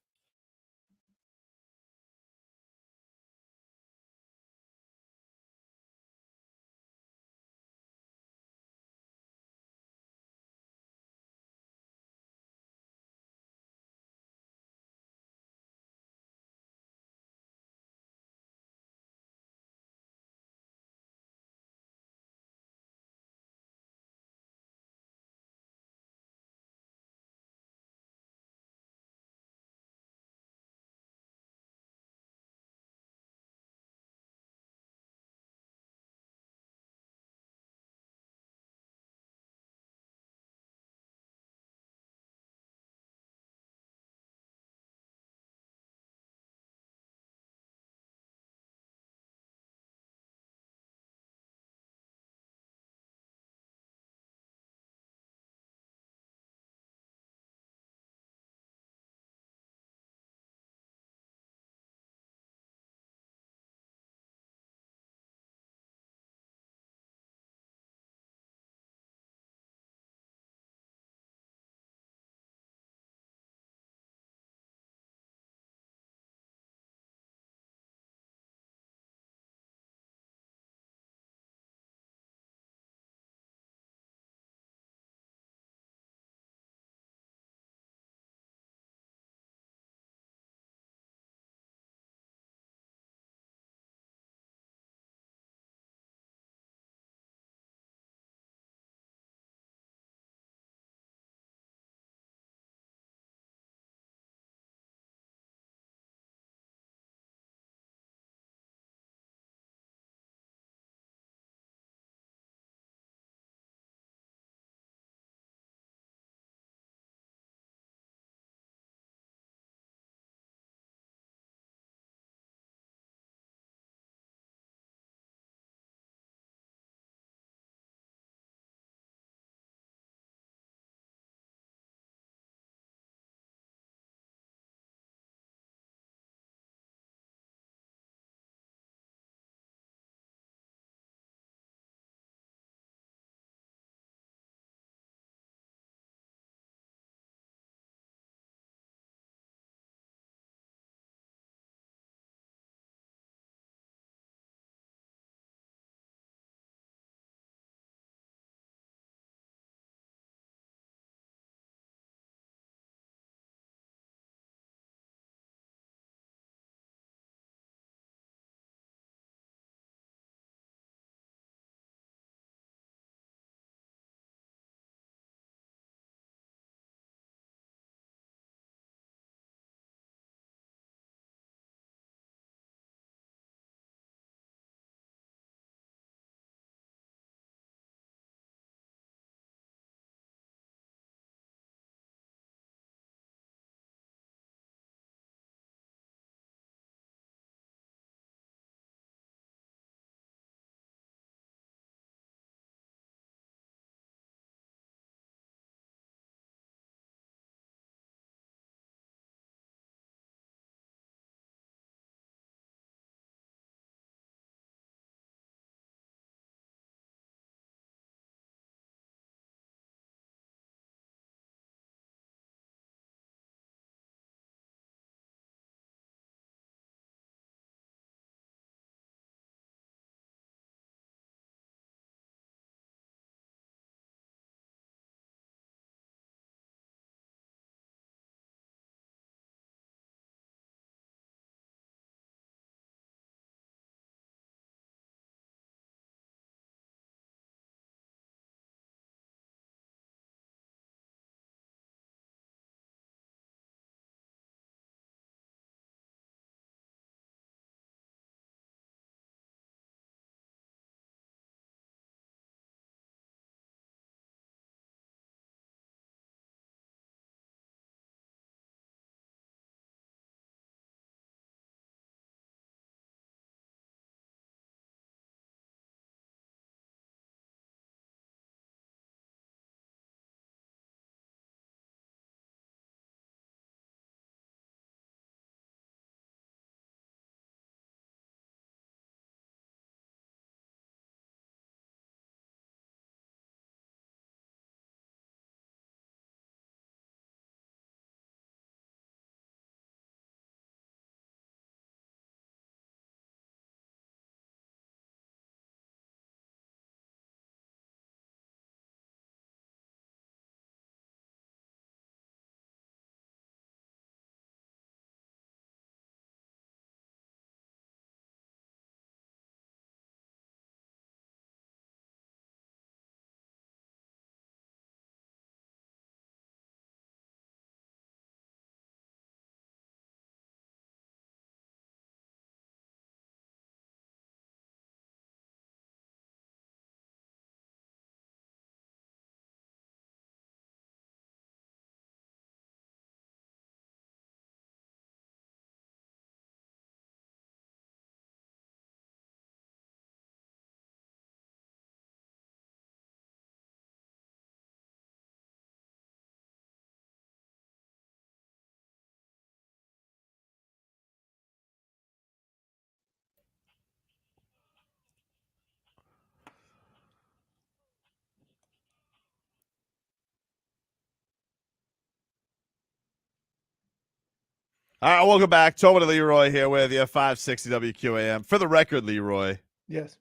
All right, welcome back. Tobin and Leroy here with you, 560 WQAM. For the record, Leroy. Yes.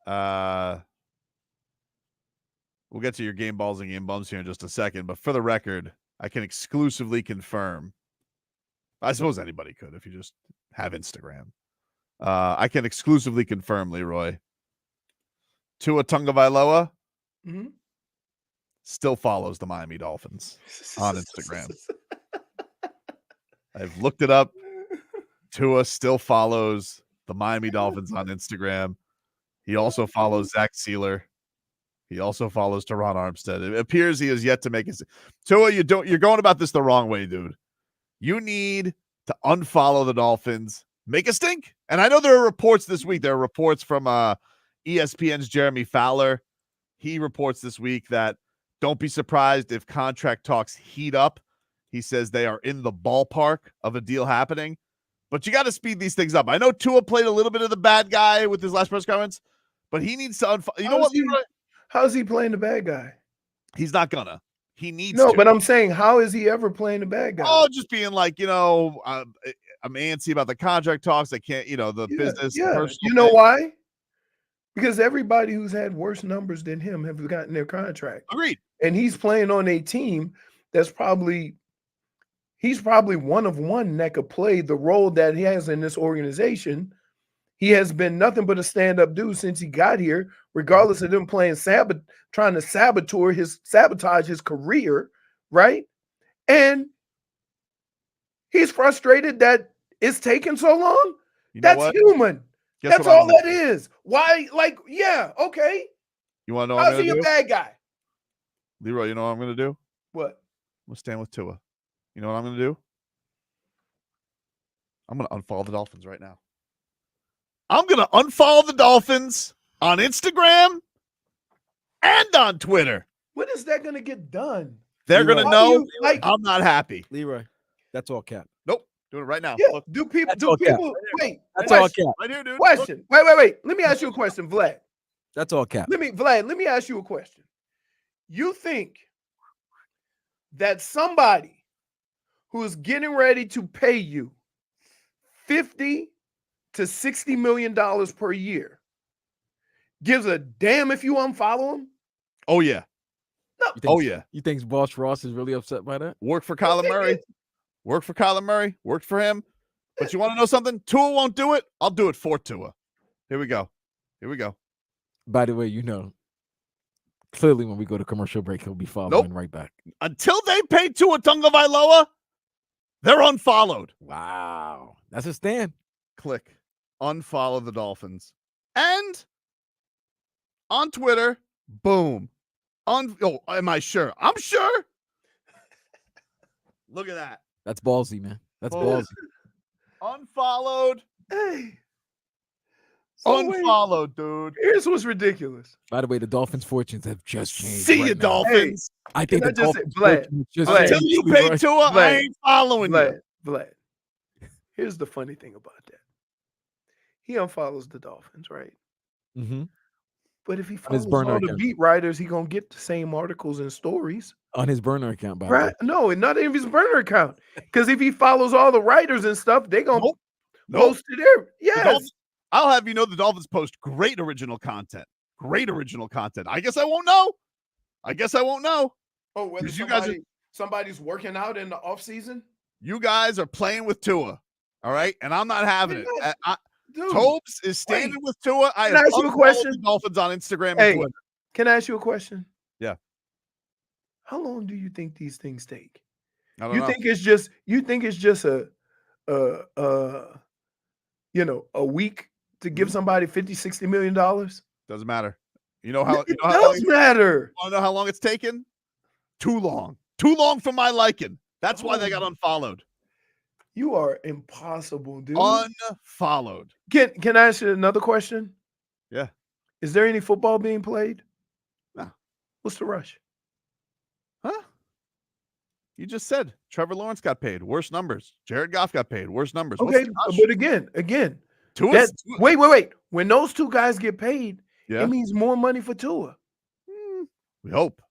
We'll get to your game balls and game bums here in just a second, but for the record, I can exclusively confirm. I suppose anybody could if you just have Instagram. I can exclusively confirm, Leroy. Tua Tagovailoa still follows the Miami Dolphins on Instagram. I've looked it up. Tua still follows the Miami Dolphins on Instagram. He also follows Zach Sealer. He also follows Teron Armstead. It appears he has yet to make his Tua. You're going about this the wrong way, dude. You need to unfollow the Dolphins. Make a stink. And I know there are reports this week. There are reports from ESPN's Jeremy Fowler. He reports this week that don't be surprised if contract talks heat up. He says they are in the ballpark of a deal happening. But you got to speed these things up. I know Tua played a little bit of the bad guy with his last press conference, but he needs to you know what, Leroy? How's he playing the bad guy? He's not gonna. He needs no, to. But I'm saying, how is he ever playing the bad guy? Oh, just being like, I'm antsy about the contract talks. I can't, the business. Yeah. The you know why? Because everybody who's had worse numbers than him have gotten their contract. Agreed. And he's playing on a team that's he's probably one of one that could play the role that he has in this organization. He has been nothing but a stand-up dude since he got here, regardless of them trying to sabotage his career, right? And he's frustrated that it's taking so long. That's human. That's all that is. Why? Okay. You want to know how's he a bad guy? Leroy, you know what I'm going to do? What? I'm going to stand with Tua. You know what I'm going to do? I'm going to unfollow the Dolphins right now. I'm going to unfollow the Dolphins on Instagram and on Twitter. When is that going to get done? They're going to know I'm not happy. Leroy, that's all cap. Nope. Doing it right now. Yeah. Look. Do people wait? That's all cap. Right here, dude. Question. Wait. Let me ask you a question, Vlad. That's all cap. Let me ask you a question. You think that somebody who is getting ready to pay you $50 to $60 million per year gives a damn if you unfollow him? Oh, yeah. No. You think Boss Ross is really upset by that? Work for Kyler Murray. Worked for Kyler Murray. Worked for him. But you want to know something? Tua won't do it. I'll do it for Tua. Here we go. By the way, clearly when we go to commercial break, he'll be following right back. Until they pay Tua Tagovailoa, they're unfollowed. Wow. That's a stand. Click. Unfollow the Dolphins. And on Twitter, boom. Am I sure? I'm sure. Look at that. That's ballsy, man. That's ballsy. Unfollowed. Hey. Unfollowed, dude. Here's what's ridiculous. By the way, the Dolphins' fortunes have just changed. See you, Dolphins. Hey, I think the Dolphins' fortunes just until you pay Tua, I ain't following you. Vlad. Here's the funny thing about that. He unfollows the Dolphins, right? Mm-hmm. But if he follows all the beat writers, he gonna get the same articles and stories on his burner account. By the way. No, not in his burner account. Because if he follows all the writers and stuff, they gonna post it there. Yes. I'll have you know the Dolphins post great original content. I guess I won't know. Oh, whether somebody's working out in the off season? You guys are playing with Tua. All right. And I'm not having it. Tobes is standing with Tua. Can I ask you a question? The Dolphins on Instagram and Twitter. Can I ask you a question? Yeah. How long do you think these things take? I don't know. Think it's just a week to give somebody $50-60 million? Doesn't matter. You know how it does matter. Want to know how long it's taken? Too long. Too long for my liking. That's why they got unfollowed. You are impossible, dude. Unfollowed. Can I ask you another question? Yeah. Is there any football being played? No. What's the rush? Huh? You just said Trevor Lawrence got paid. Worse numbers. Jared Goff got paid. Worse numbers. Okay, but again. Wait. When those two guys get paid, it means more money for Tua. We hope.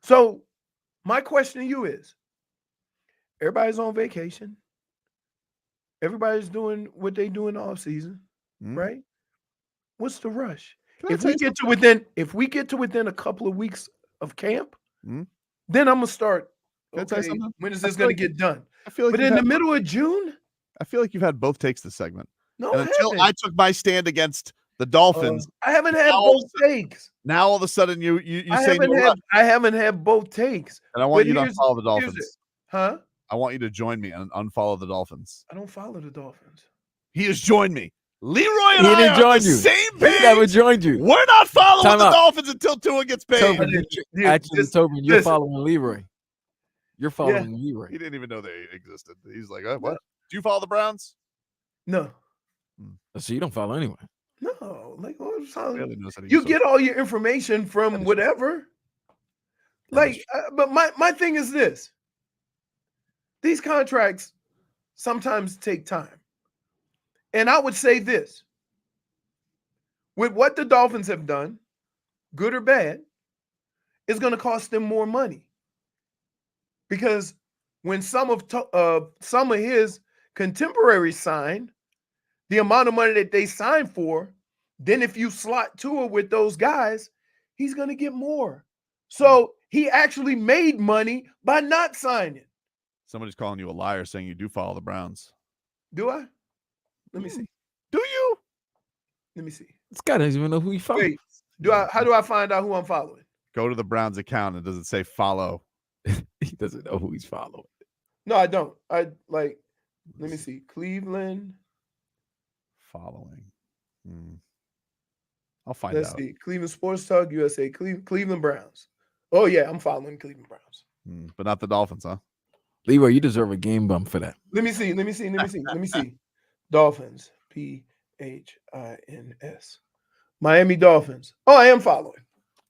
So my question to you is, everybody's on vacation. Everybody's doing what they do in the offseason, right? What's the rush? If we get to within a couple of weeks of camp, then I'm gonna start. Okay, when is this gonna get done? I feel like but in the middle of June, I feel like you've had both takes this segment. No, and until I took my stand against the Dolphins, I haven't had both takes. Now all of a sudden you say I haven't had both takes. And I want you to unfollow the Dolphins. Huh? I want you to join me and unfollow the Dolphins. I don't follow the Dolphins. He has joined me. Leroy and He I didn't are join on the you. same He page. never joined you. We're not following Time the out. Dolphins until Tua gets paid. Tobin, Tobin, you're following Leroy. You're following Leroy. He didn't even know they existed. He's like, what? Do you follow the Browns? No. So you don't follow anyone. No, like you get all your information from whatever. Like, but my thing is this: these contracts sometimes take time, and I would say this: with what the Dolphins have done, good or bad, it's going to cost them more money because when some of his contemporaries signed, the amount of money that they signed for, then if you slot Tua with those guys, he's going to get more. So he actually made money by not signing. Somebody's calling you a liar saying you do follow the Browns. Do I? Let me see. Do you? Let me see. This guy doesn't even know who he follows. Wait, how do I find out who I'm following? Go to the Browns account and does it say follow? He doesn't know who he's following. No, I don't. Let me see. Cleveland. Following. I'll find Let's out. see. Cleveland Sports Talk, USA, Cleveland Browns. Oh, yeah, I'm following Cleveland Browns. But not the Dolphins, huh? Leroy, you deserve a game bump for that. Let me see. Dolphins. Phins. Miami Dolphins. Oh, I am following.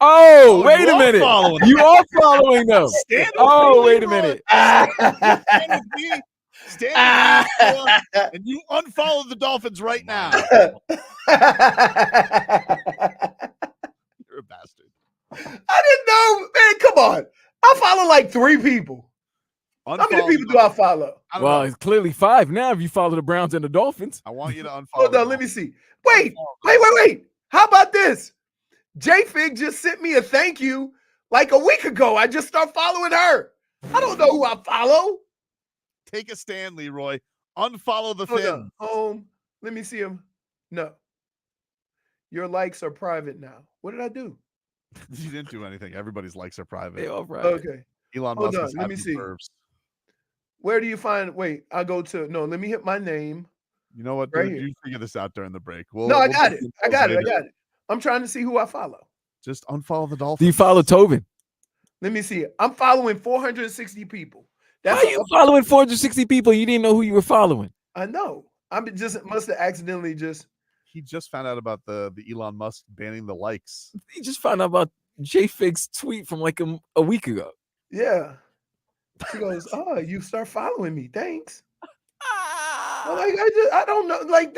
Oh, wait a minute. You are following them. Wait a minute. Stand with me, and you unfollow the Dolphins right now. You're a bastard. I didn't know, man. Come on. I follow like 3 people. How many people do I follow? Well, it's clearly 5 now if you follow the Browns and the Dolphins. I want you to unfollow. Hold on, let me see. Wait. How about this? J-Fig just sent me a thank you like a week ago. I just start following her. I don't know who I follow. Take a stand, Leroy. Unfollow the Fins. Home. Let me see him. No. Your likes are private now. What did I do? You didn't do anything. Everybody's likes are private. They all private. Okay. Elon Hold Musk. on. Let me see. Where do you find? Wait, I go to. No, let me hit my name. You know what? Right Dude, here. you figure this out during the break. I got it. I'm trying to see who I follow. Just unfollow the Dolphins. Do you follow Tobin? Let me see. I'm following 460 people. How are you following 460 people? You didn't know who you were following. I know. Must have accidentally just. He just found out about the Elon Musk banning the likes. He just found out about J-Fig's tweet from like a week ago. Yeah. She goes, "Oh, you start following me. Thanks." I'm like, I don't know. Like,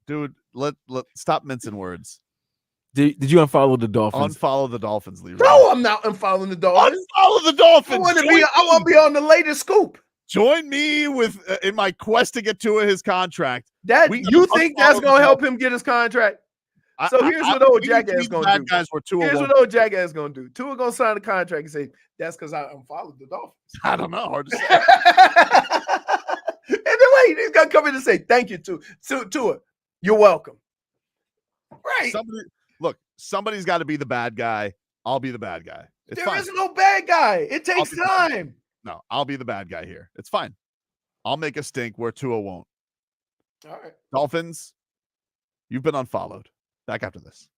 dude, let stop mincing words. Did you unfollow the Dolphins? Unfollow the Dolphins, Leroy. No, I'm not unfollowing the Dolphins. Unfollow the Dolphins. I want to be on the latest scoop. Join me with in my quest to get to his contract. You think that's going to help him get his contract? So here's what old jackass going to do. Here's what old jackass going to do. Tua going to sign the contract and say, that's because I unfollowed the Dolphins. I don't know. Hard to say. And then wait, he's going to come in and say, thank you, Tua. You're welcome. Right. Somebody's got to be the bad guy. I'll be the bad guy. There is no bad guy. It takes time. No, I'll be the bad guy here. It's fine. I'll make a stink where Tua won't. All right. Dolphins, you've been unfollowed. Back after this.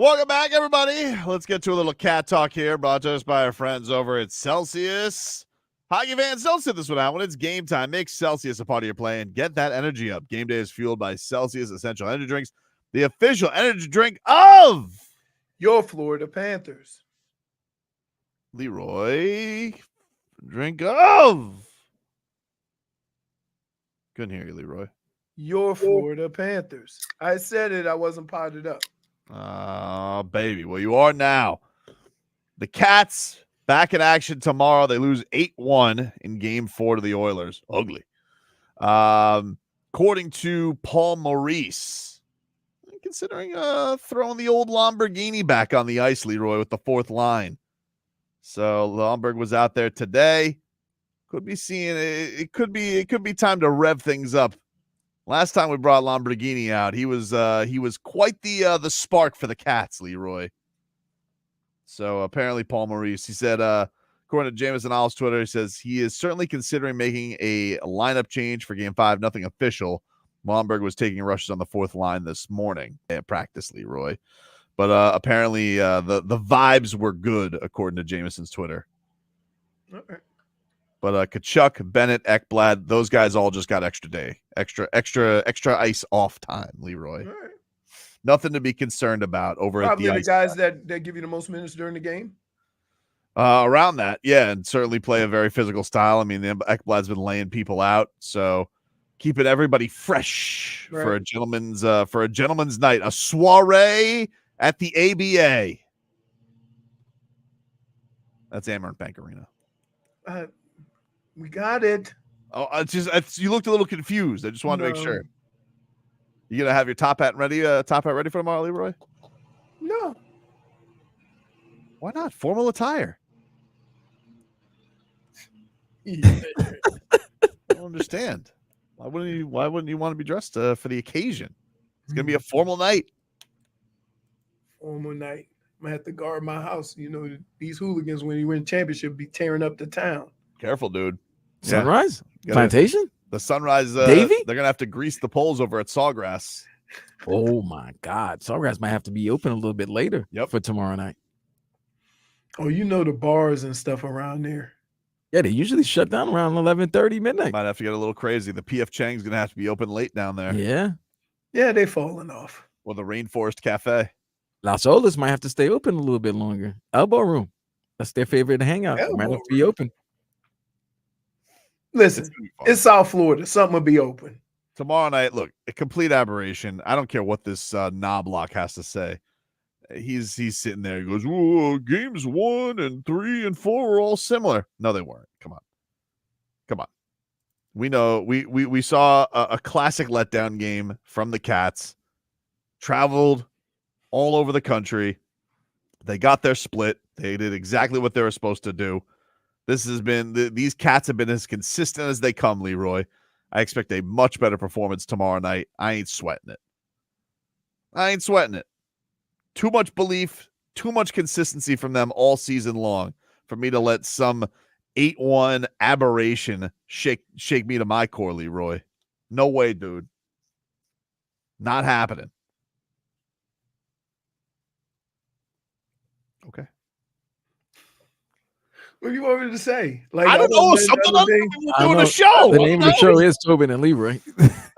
Welcome back, everybody. Let's get to a little cat talk here, brought to us by our friends over at Celsius. Hockey fans, don't sit this one out. When it's game time, make Celsius a part of your play and get that energy up. Game day is fueled by Celsius Essential Energy Drinks, the official energy drink of your Florida Panthers. Leroy, drink of. Couldn't hear you, Leroy. Your Florida Panthers. I said it. I wasn't potted up. Oh, baby. Well, you are now. The Cats back in action tomorrow. They lose 8-1 in game 4 to the Oilers. Ugly. According to Paul Maurice, considering throwing the old Lamborghini back on the ice, Leroy, with the 4th line. So Lomberg was out there today. Could be seeing it. Could be time to rev things up. Last time we brought Lamborghini out, he was quite the spark for the Cats, Leroy. So apparently Paul Maurice, he said, according to Jameson Owl's Twitter, he says he is certainly considering making a lineup change for game 5. Nothing official. Lomberg was taking rushes on the 4th line this morning at practice, Leroy. But apparently the vibes were good, according to Jameson's Twitter. Okay. But Kachuk, Bennett, Ekblad, those guys all just got extra ice off time, Leroy. All right. Nothing to be concerned about over Probably at the the guys that give you the most minutes during the game. Around that, yeah, and certainly play a very physical style. I mean, Ekblad's been laying people out, so keeping everybody fresh for a gentleman's night, a soiree at the ABA. That's Amerant Bank Arena. We got it. Oh, you looked a little confused. I just wanted to make sure. You gonna have your top hat ready for tomorrow, Leroy? No. Why not? Formal attire. Yeah. I don't understand. Why wouldn't you want to be dressed for the occasion? It's gonna be a formal night. Formal night. I'm gonna have to guard my house. You know, these hooligans, when you win championship, be tearing up the town. Careful, dude. Sunrise? Yeah. Plantation? The Sunrise. Davy? They're gonna have to grease the poles over at Sawgrass. Oh my God. Sawgrass might have to be open a little bit later for tomorrow night. Oh, you know the bars and stuff around there. Yeah, they usually shut down around 11:30 midnight. Might have to get a little crazy. The PF Chang's gonna have to be open late down there. Yeah. Yeah, they falling off. Or the Rainforest Cafe. Las Olas might have to stay open a little bit longer. Elbow Room. That's their favorite hangout. Might have to be open. Listen, it's South Florida. Something will be open. Tomorrow night, look, a complete aberration. I don't care what this knoblock has to say. He's sitting there. He goes, "Whoa, games 1 and 3 and 4 were all similar." No, they weren't. Come on. We know we saw a classic letdown game from the Cats. Traveled all over the country. They got their split. They did exactly what they were supposed to do. This has been these Cats have been as consistent as they come, Leroy. I expect a much better performance tomorrow night. I ain't sweating it. Too much belief, too much consistency from them all season long for me to let some 8-1 aberration shake me to my core, Leroy. No way, dude. Not happening. Okay. What do you want me to say? Like, I don't know. Something else doing a show. The name of the show is Tobin and Leroy.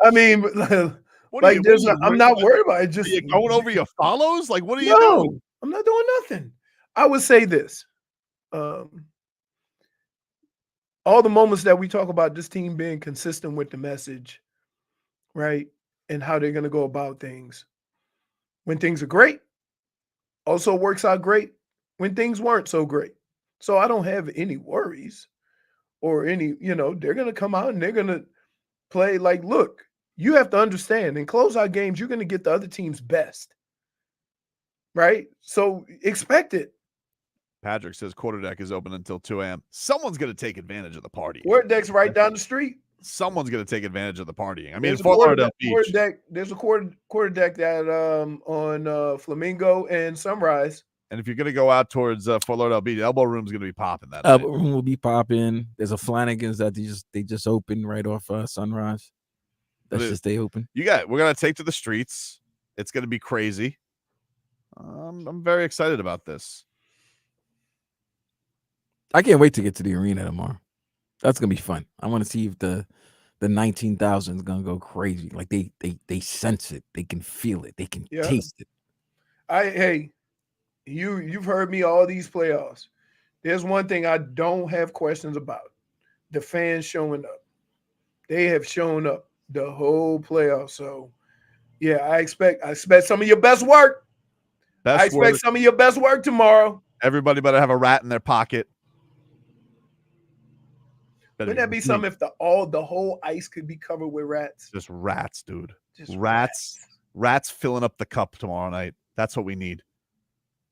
I mean, like, I'm not worried about it. Just going over your follows. Like, what are you doing? I'm not doing nothing. I would say this. All the moments that we talk about this team being consistent with the message, right? And how they're going to go about things. When things are great, also works out great. When things weren't so great. So I don't have any worries or any, they're going to come out and they're going to play like, look, you have to understand in closeout games, you're going to get the other team's best. Right? So expect it. Patrick says quarterdeck is open until 2 a.m. Someone's going to take advantage of the party. Quarterdeck's right down the street. Someone's going to take advantage of the partying. I mean, there's Fort Lauderdale Beach. There's a quarterdeck that on Flamingo and Sunrise. And if you're going to go out towards Fort Lauderdale Beach, Elbow Room's going to be popping that Elbow Room will be popping. There's a Flanagan's that they just opened right off Sunrise. That's just stay open. We're going to take to the streets. It's going to be crazy. I'm very excited about this. I can't wait to get to the arena tomorrow. That's gonna be fun. I want to see if the 19,000 is gonna go crazy. Like they sense it, they can feel it, they can taste it. Hey, you've heard me all these playoffs. There's one thing I don't have questions about: the fans showing up. They have shown up the whole playoff. So, yeah, I expect some of your best work. I expect some of your best work tomorrow. Everybody better have a rat in their pocket. Wouldn't that be something if the whole ice could be covered with rats? Just rats, dude. Just rats filling up the cup tomorrow night. That's what we need.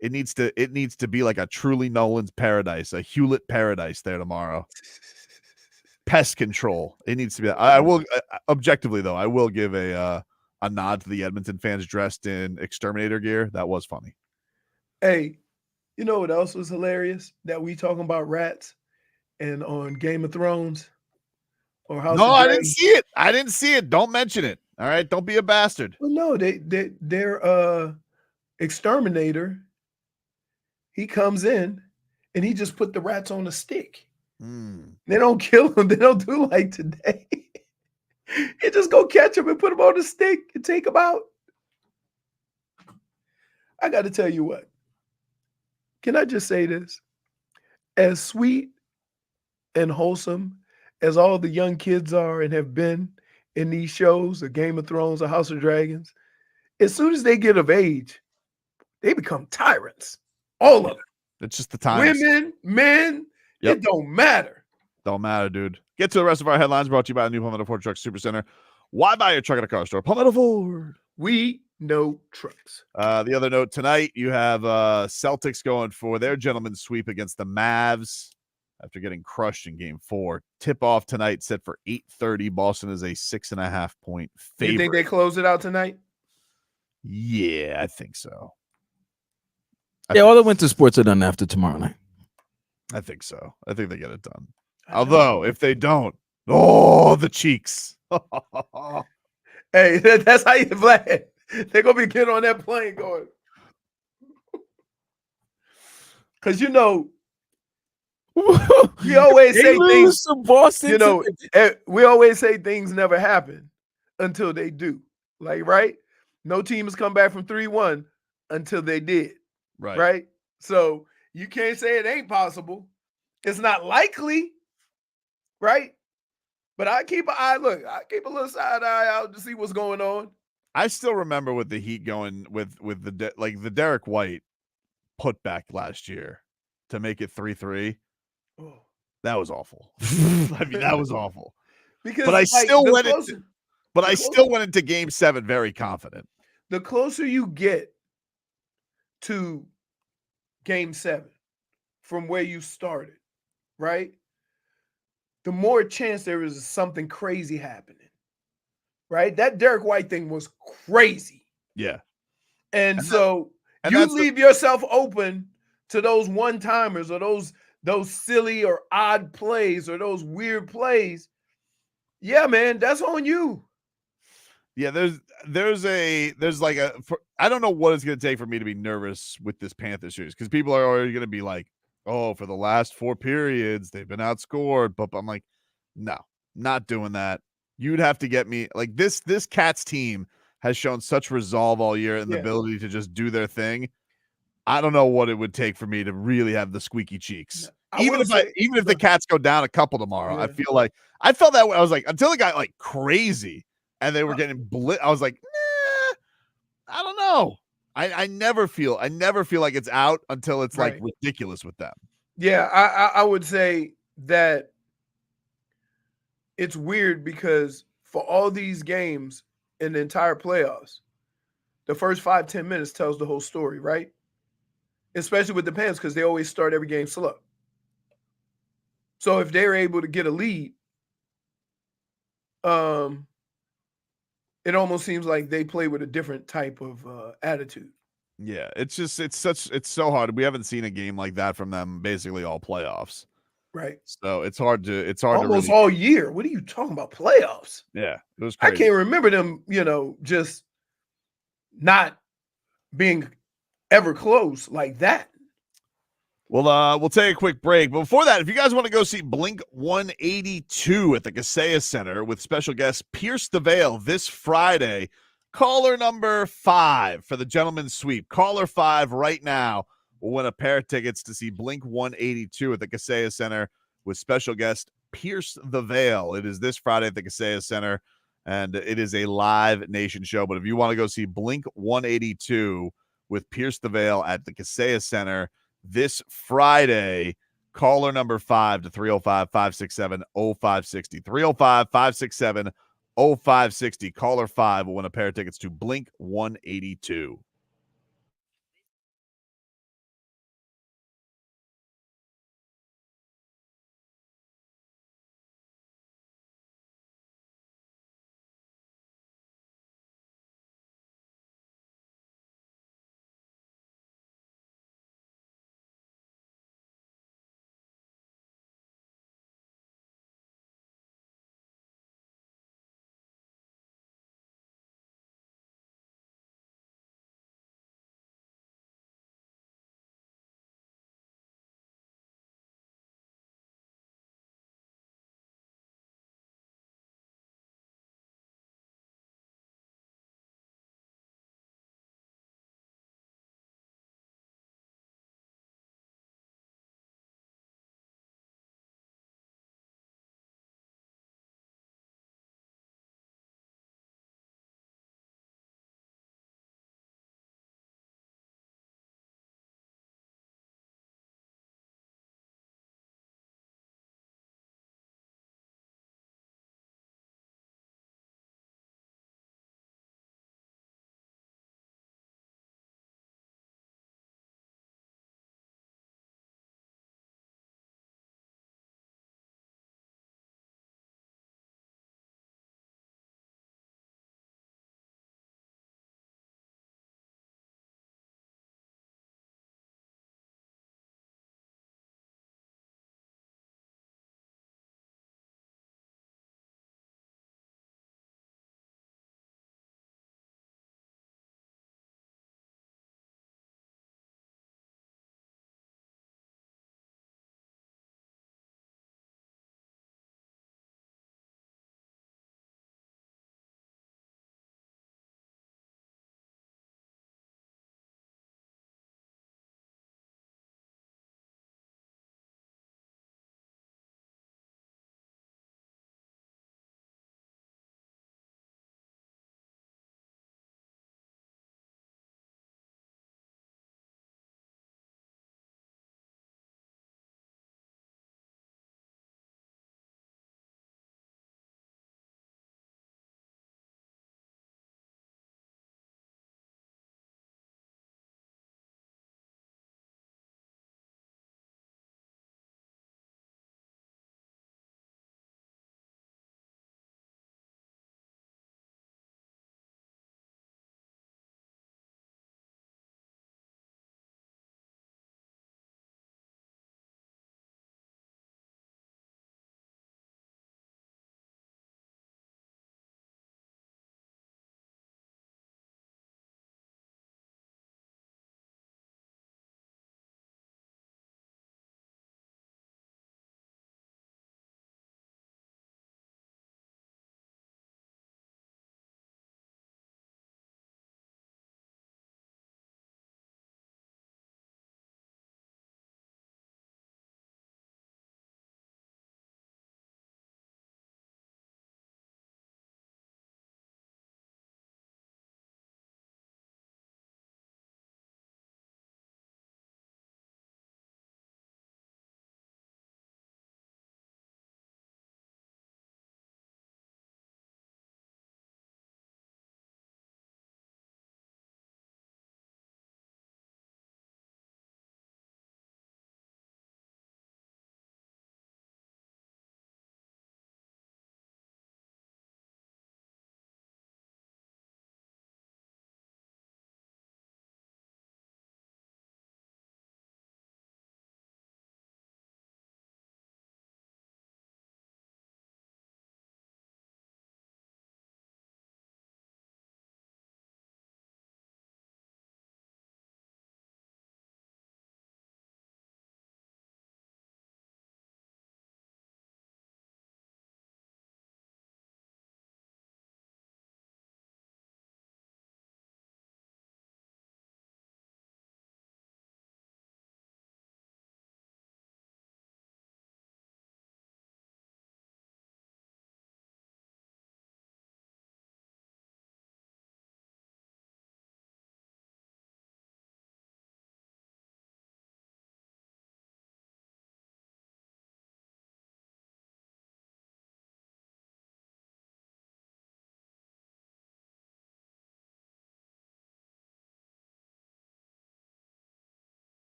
It needs to be like a truly Nolan's paradise, a Hewlett paradise there tomorrow. Pest control. It needs to be. I will objectively though. I will give a nod to the Edmonton fans dressed in exterminator gear. That was funny. Hey, you know what else was hilarious? That we talking about rats. And on Game of Thrones or House of Dragons. I didn't see it. I didn't see it. Don't mention it. All right. Don't be a bastard. Well, no, their exterminator, he comes in and he just put the rats on a stick. They don't kill them. They don't do like today. He just go catch them and put them on a stick and take them out. I got to tell you what. Can I just say this? As sweet and wholesome as all the young kids are and have been in these shows, a Game of Thrones, a House of Dragons, as soon as they get of age, they become tyrants. All of them. It's just the times. Women, men, It don't matter. Don't matter, dude. Get to the rest of our headlines brought to you by the new Palmetto Ford Truck Supercenter. Why buy your truck at a car store? Palmetto Ford. We know trucks. The other note tonight, you have Celtics going for their gentleman's sweep against the Mavs. After getting crushed in Game 4. Tip-off tonight set for 8:30. Boston is a 6.5 point favorite. You think they close it out tonight? Yeah, I think so. All the winter sports are done after tomorrow night. I think so. I think they get it done. Although, if they don't, the cheeks. Hey, that's how you play. They're going to be getting on that plane going. Because, you know, we always say things to Boston. You know, we always say things never happen until they do. Like, right? No team has come back from 3-1 until they did. Right? So you can't say it ain't possible. It's not likely, right? But I keep an eye. Look, I keep a little side eye out to see what's going on. I still remember with the Heat going with the Derek White putback last year to make it 3-3. Oh. That was awful. I mean, that was awful. But I still went into Game 7 very confident. The closer you get to Game 7 from where you started, right? The more chance there is something crazy happening, right? That Derek White thing was crazy. Yeah. And so you leave yourself open to those one-timers or those silly or odd plays or those weird plays. Yeah, man, that's on you. Yeah, there's like I don't know what it's going to take for me to be nervous with this Panthers series because people are already going to be like, oh, for the last 4 periods, they've been outscored. But I'm like, no, not doing that. You'd have to get me like this Cats team has shown such resolve all year and the ability to just do their thing. I don't know what it would take for me to really have the squeaky cheeks. Even if the Cats go down a couple tomorrow, I felt that way. I was like, until it got like crazy and they were getting I was like, nah, I don't know. I never feel like it's out until it's like ridiculous with them. Yeah, I would say that it's weird because for all these games in the entire playoffs, the first 5-10 minutes tells the whole story, right? Especially with the Panthers because they always start every game slow. So if they're able to get a lead, it almost seems like they play with a different type of attitude. Yeah, it's so hard. We haven't seen a game like that from them basically all playoffs. Right. So it's hard almost to really... all year. What are you talking about? Playoffs? Yeah, it was crazy. I can't remember them, just not being ever close like that. We'll take a quick break. But before that, if you guys want to go see Blink 182 at the Kaseya Center with special guest Pierce the Veil this Friday, caller number 5 for the gentleman's sweep. Caller 5 right now will win a pair of tickets to see Blink 182 at the Kaseya Center with special guest Pierce the Veil. It is this Friday at the Kaseya Center, and it is a live Nation show. But if you want to go see Blink 182 with Pierce the Veil at the Kaseya Center this Friday, caller number 5 to 305-567-0560. 305-567-0560. Caller 5 will win a pair of tickets to Blink 182.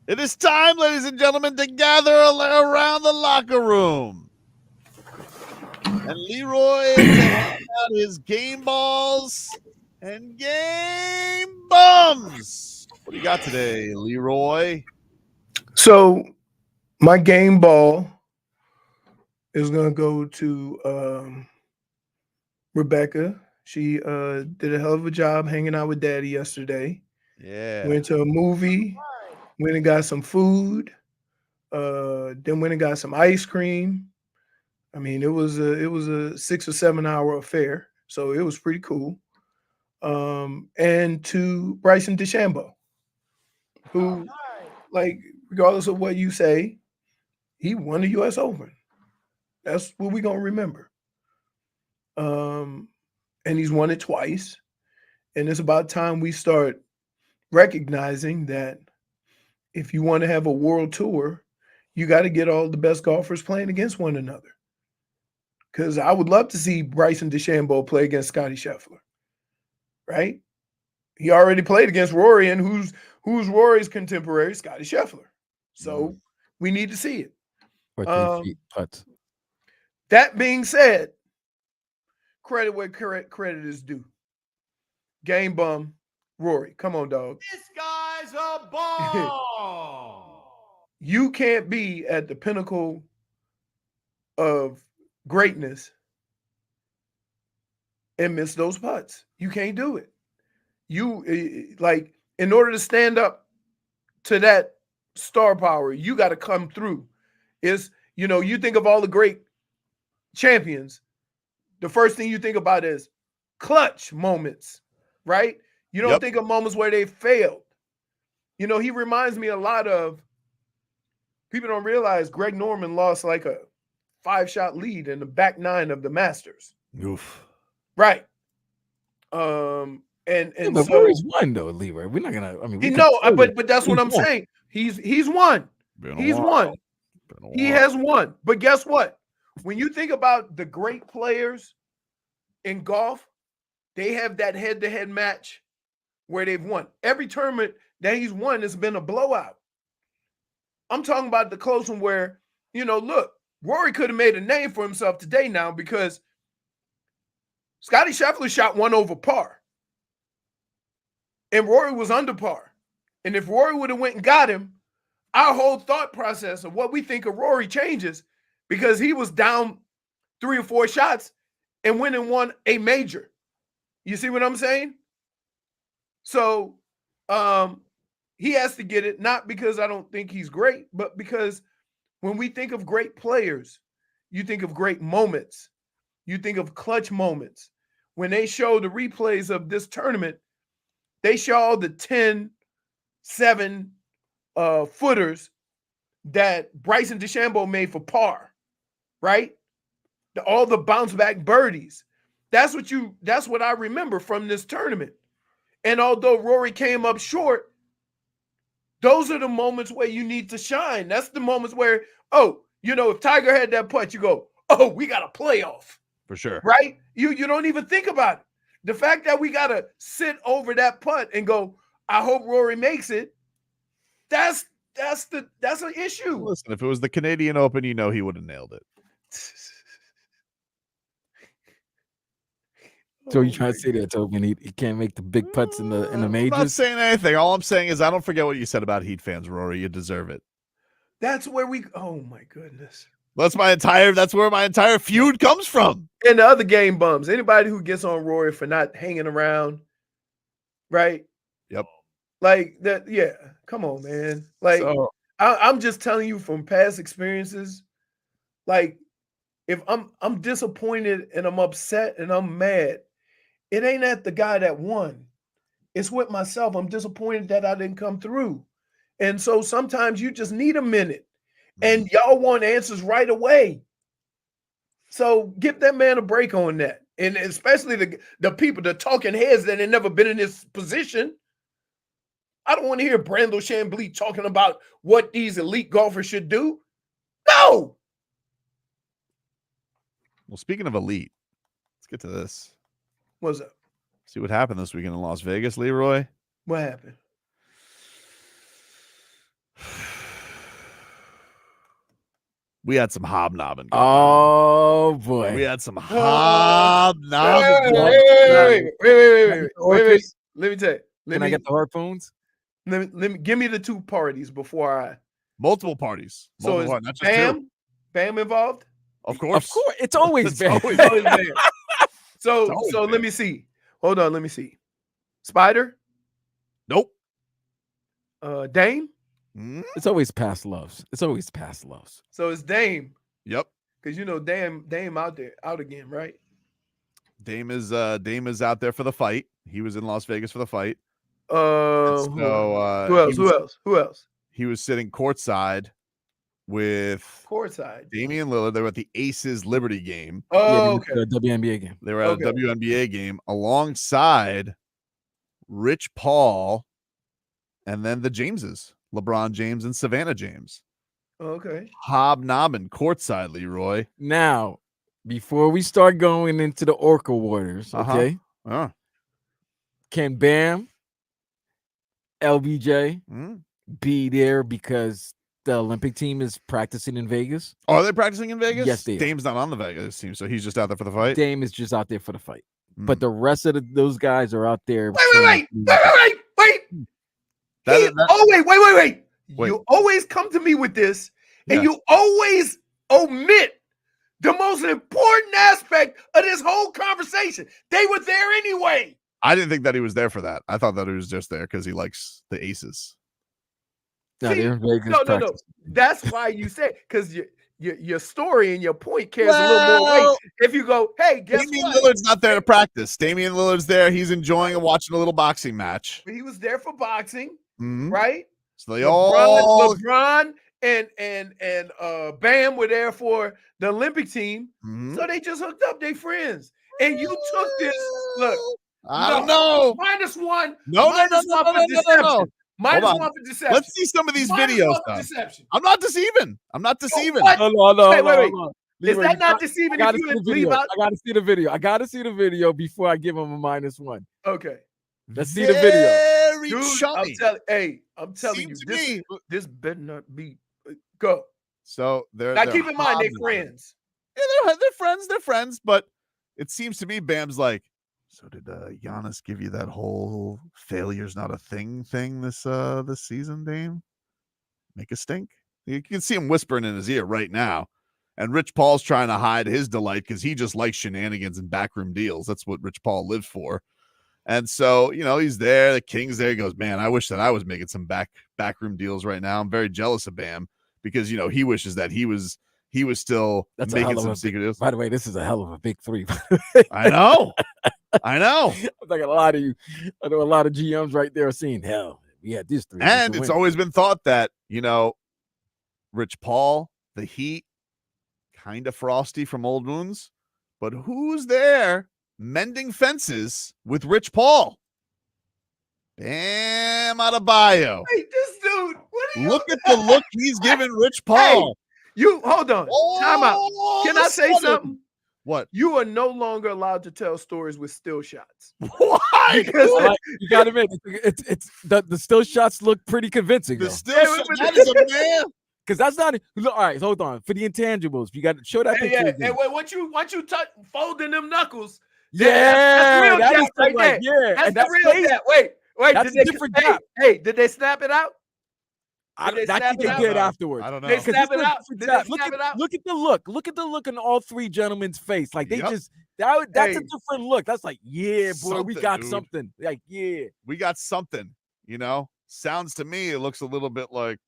It is time, ladies and gentlemen, to gather around the locker room. And Leroy is handing out his game balls and game bums. What do you got today, Leroy? So my game ball is going to go to Rebecca. She did a hell of a job hanging out with Daddy yesterday. Yeah. Went to a movie, went and got some food, then went and got some ice cream. I mean, it was a 6 or 7 hour affair, so it was pretty cool. And to Bryson DeChambeau, who, like, regardless of what you say, he won the U.S. Open. That's what we're gonna remember. And he's won it twice. And it's about time we start recognizing that if you want to have a world tour, you got to get all the best golfers playing against one another. Because I would love to see Bryson DeChambeau play against Scottie Scheffler, right? He already played against Rory, and who's Rory's contemporary? Scottie Scheffler. So we need to see it. 14 feet putts. That being said, credit where credit is due. Game bum, Rory. Come on, dog. This guy's a ball. You can't be at the pinnacle of greatness and miss those putts. You can't do it. You, like, in order to stand up to that star power, you got to come through. You think of all the great champions, the first thing you think about is clutch moments, right? You don't think of moments where they failed. He reminds me a lot of, people don't realize Greg Norman lost like a 5-shot lead in the back 9 of the Masters. Oof. Right. And but so Rory's won though, Leroy. We're not gonna. I mean, but that's what I'm saying. He's won. He's won. He has won. But guess what? When you think about the great players in golf, they have that head-to-head match where they've won. Every tournament that he's won has been a blowout. I'm talking about the close one where, look, Rory could have made a name for himself today now because Scottie Scheffler shot 1 over par. And Rory was under par. And if Rory would have went and got him, our whole thought process of what we think of Rory changes because he was down 3 or 4 shots and went and won a major. You see what I'm saying? So he has to get it, not because I don't think he's great, but because when we think of great players, you think of great moments. You think of clutch moments. When they show the replays of this tournament, they show all the 10, 7 footers that Bryson DeChambeau made for par, right? All the bounce back birdies. That's what I remember from this tournament. And although Rory came up short, those are the moments where you need to shine. That's the moments where, if Tiger had that putt, you go, oh, we got a playoff. For sure. Right? You don't even think about it. The fact that we got to sit over that putt and go, I hope Rory makes it, that's an issue. Listen, if it was the Canadian Open, he would have nailed it. So you trying to say that Tobin he can't make the big putts in the majors? I'm not saying anything. All I'm saying is I don't forget what you said about Heat fans, Rory. You deserve it. That's where oh my goodness. That's where my entire feud comes from. And the other game bums. Anybody who gets on Rory for not hanging around, right? Yep. Like that, yeah. Come on, man. Like, I'm just telling you from past experiences, like, if I'm disappointed and I'm upset and I'm mad, it ain't at the guy that won. It's with myself. I'm disappointed that I didn't come through. And so sometimes you just need a minute. And y'all want answers right away. So give that man a break on that. And especially the people, the talking heads that have never been in this position. I don't want to hear Brandel Chamblee talking about what these elite golfers should do. No. Well, speaking of elite, let's get to this. What's up? See what happened this weekend in Las Vegas, Leroy? What happened? We had some hobnobbing. Oh boy. We had some hobnobbing. Wait. Let me tell you. Can I get the harpoons? Let me give me the two parties before I. Multiple parties. So is not just two. Bam involved? Of course. Of course. It's always Bam. Always Bam. So let me see. Hold on. Let me see. Spider? Nope. Dame? It's always past loves. So it's Dame. Yep. Because Dame out again, right? Dame is out there for the fight. He was in Las Vegas for the fight. Who else? He was sitting courtside with Damian Lillard. They were at the Aces Liberty game. Okay. The WNBA game. They were at a WNBA game alongside Rich Paul and then the Jameses, LeBron James and Savannah James. Okay. Hobnobbing courtside, Leroy. Now, before we start going into the Orca waters, okay? Can Bam, LBJ be there because the Olympic team is practicing in Vegas? Are they practicing in Vegas? Yes, they are. Dame's not on the Vegas team, so he's just out there for the fight. Dame is just out there for the fight. But the rest of those guys are out there. Wait. Wait. You always come to me with this, and you always omit the most important aspect of this whole conversation. They were there anyway. I didn't think that he was there for that. I thought that he was just there because he likes the Aces. No, they're in Vegas. No. That's why you say, because your story and your point carries a little more weight. If you go, hey, guess Damian what? Lillard's not there to practice. Damian Lillard's there. He's enjoying and watching a little boxing match. He was there for boxing, Mm-hmm. right? So they all LeBron and Bam were there for the Olympic team. Mm-hmm. So they just hooked up their friends. And you took this. Look, I don't know. -1. No. -1 for deception. Let's see some of these videos. Deception. I'm not deceiving. What? No. Wait. Is Leroy, that not deceiving if you didn't leave out? I gotta see the video. I gotta see the video before I give him a -1. Okay. Let's see the video. Very Dude, chummy. I'm telling Seems you, to this better not be. Go. So they're Now keep in mind they're friends. Yeah, they're friends, but it seems to me Bam's like, so did Giannis give you that whole failure's not a thing this season, Dame? Make a stink? You can see him whispering in his ear right now. And Rich Paul's trying to hide his delight because he just likes shenanigans and backroom deals. That's what Rich Paul lived for. And so, he's there. The King's there. He goes, man, I wish that I was making some backroom deals right now. I'm very jealous of Bam because, he wishes that he was still making some secret deals. By the way, this is a hell of a big three. I know. I'm like a lot of you. I know a lot of GMs right there are saying, hell, we had this three. And it's always been thought that, Rich Paul, the Heat, kind of frosty from old wounds, but who's there mending fences with Rich Paul? Bam Adebayo. Hey, this dude. Look at the look he's giving Rich Paul. Hey, you hold on. Time out. Can I say something? What? You are no longer allowed to tell stories with still shots. Why? You got to admit, it's the still shots look pretty convincing. The still shot, that is a man. Because that's not look, all right. Hold on for the intangibles. You got to show that picture. And once you touch folding them knuckles, that's real that is right there. Yeah, that's the real gap. Wait. That's a different gap. Hey, did they snap it out? That can get good afterwards. I don't know. They snap it out. Look at the look. Look at the look in all three gentlemen's face. Like they that's a different look. That's like, yeah, boy, we got something. Like, yeah, we got something. Sounds to me, it looks a little bit like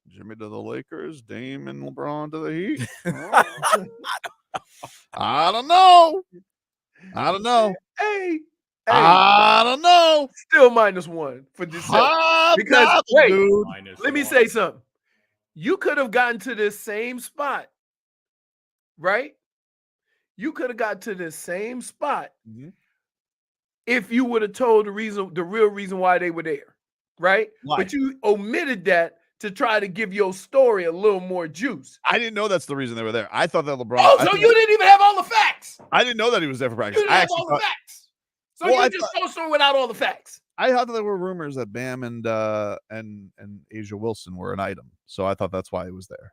Jimmy to the Lakers, Dame and LeBron to the Heat. I don't know. Hey, I don't know. Still -1 for deception. Because let me say something. You could have gotten to this same spot, right? You could have got to this same spot if you would have told the real reason why they were there, right? Why? But you omitted that to try to give your story a little more juice. I didn't know that's the reason they were there. I thought that LeBron. Oh, so you didn't even have all the facts. I didn't know that he was there for practice. You didn't have all the facts. So you just told a story without all the facts. I thought there were rumors that Bam and Asia Wilson were an item, so I thought that's why he was there.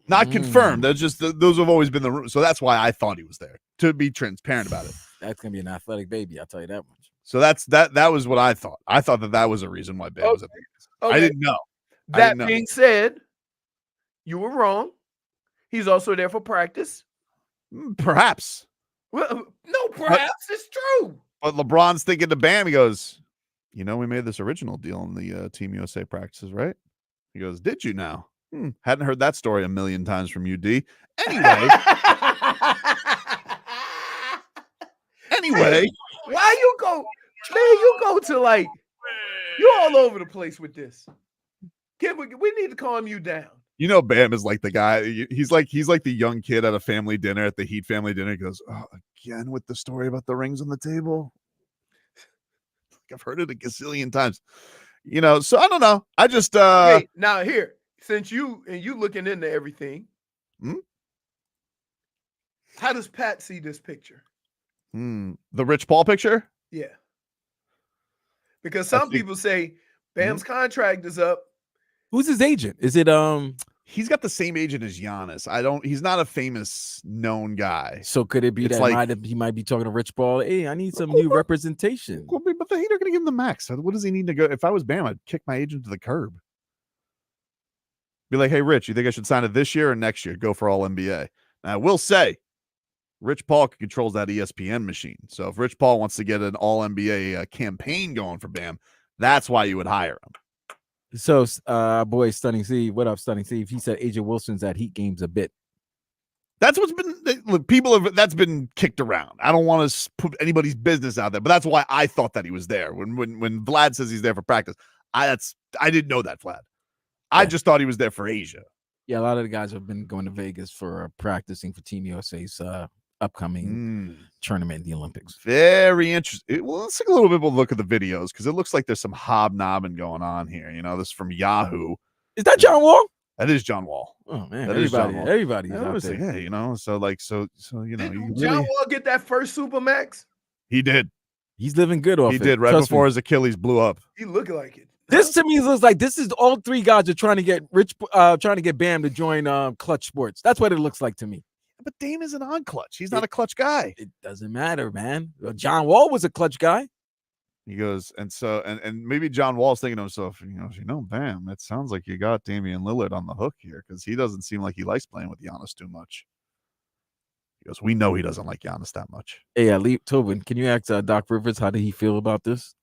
Not confirmed. That's just those have always been the rumors, so that's why I thought he was there, to be transparent about it. That's gonna be an athletic baby. I'll tell you that much. So that was what I thought. I thought that was a reason why Bam was at the games. Okay. I didn't know. That being said, you were wrong. He's also there for practice. Perhaps. Well, no, perhaps it's true. But LeBron's thinking to Bam, he goes, we made this original deal in the Team USA practices, right? He goes, did you now? Hadn't heard that story a million times from UD. Anyway. Why you go, man, you go to like, you're all over the place with this. We need to calm you down. Bam is like the guy. He's like the young kid at a family dinner, at the Heat family dinner. He goes, oh, again with the story about the rings on the table. I've heard it a gazillion times. So I don't know. I just Hey, now here, since you looking into everything, how does Pat see this picture? The Rich Paul picture? Yeah. Because some people say Bam's contract is up. Who's his agent? Is it He's got the same agent as Giannis. He's not a famous known guy. So could it be that he might be talking to Rich Paul? Hey, I need some new representation. But the Heat are going to give him the max. What does he need to go? If I was Bam, I'd kick my agent to the curb. Be like, hey, Rich, you think I should sign it this year or next year? Go for all NBA. Now, I will say, Rich Paul controls that ESPN machine. So if Rich Paul wants to get an all NBA campaign going for Bam, that's why you would hire him. So, boy, Stunning Steve, what up, Stunning Steve? He said Asia Wilson's at Heat games a bit. That's what's been that's been kicked around. I don't want to put anybody's business out there, but that's why I thought that he was there. When Vlad says he's there for practice, I didn't know that, Vlad. I just thought he was there for Asia. Yeah, a lot of the guys have been going to Vegas for practicing for Team USA's upcoming tournament in the Olympics. Very interesting. Well, let's take a little bit of a look at the videos because it looks like there's some hobnobbing going on here. This is from Yahoo. Is that John Wall? That is John Wall. Oh man, everybody's out there. Hey, John Wall get that first Supermax? He did. He's living good off it. He did right before his Achilles blew up. He looking like it. This to me looks like this is all three guys are trying to get trying to get Bam to join Clutch Sports. That's what it looks like to me. But Dame isn't on Clutch. He's not a Clutch guy. It doesn't matter, man. John Wall was a Clutch guy. He goes, and maybe John Wall's thinking to himself, Bam, it sounds like you got Damian Lillard on the hook here because he doesn't seem like he likes playing with Giannis too much. He goes, we know he doesn't like Giannis that much. Hey, Tobin, can you ask Doc Rivers how did he feel about this?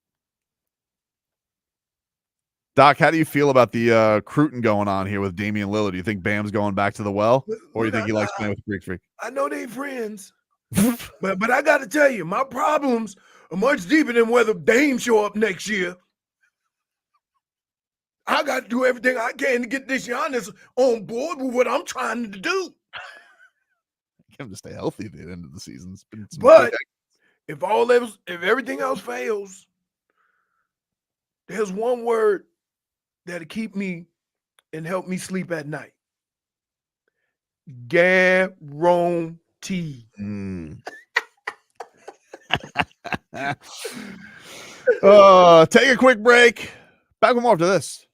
Doc, how do you feel about the Cruton going on here with Damian Lillard? Do you think Bam's going back to the well, or do you think he likes playing with Greek Freak? I know they friends, but I got to tell you, my problems are much deeper than whether Dame show up next year. I got to do everything I can to get this Giannis on board with what I'm trying to do. Get him to stay healthy at the end of the season. But if everything else fails, there's one word that'll keep me and help me sleep at night. Guarantee. Take a quick break. Back with more after this.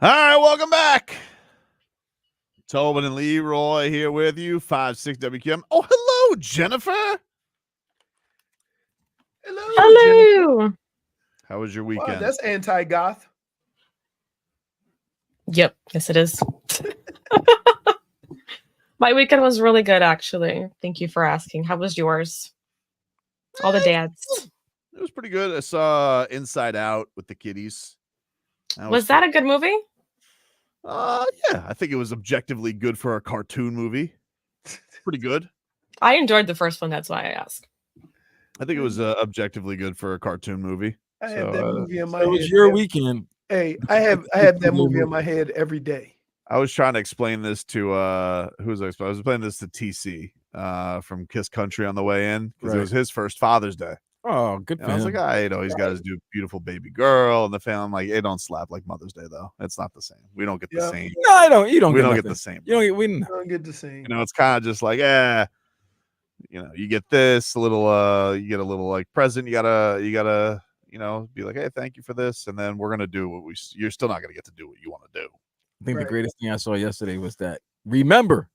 All right, welcome back. Tobin and Leroy here with you, 5'6" WQM. Oh, hello, Jennifer. Hello. Jennifer. How was your Wow, weekend? that's anti-goth. Yep. Yes, it is. My weekend was really good, actually. Thank you for asking. How was yours? All the dads. It was pretty good. I saw Inside Out with the kiddies. Was that a good movie? Yeah, I think it was objectively good for a cartoon movie. Pretty good. I enjoyed the first one. That's why I asked. I think it was objectively good for a cartoon movie. I have that movie in my head. It was your weekend. Hey, I have that movie in my head every day. I was trying to explain this to who was I was playing this to TC from Kiss Country on the way in because it was his first Father's Day. Oh, good for And I was him. like, he's got his beautiful baby girl and the family. I'm like, it don't slap like Mother's Day though. It's not the same. We don't get the same. No, I don't. You don't. We get don't nothing. get the same. We don't get the same. You know, it's kind of just like, you get this a little. You get a little like present. You gotta, be like, hey, thank you for this, and then we're gonna do what you're still not gonna get to do what you want to do. I think the greatest thing I saw yesterday was that. Remember,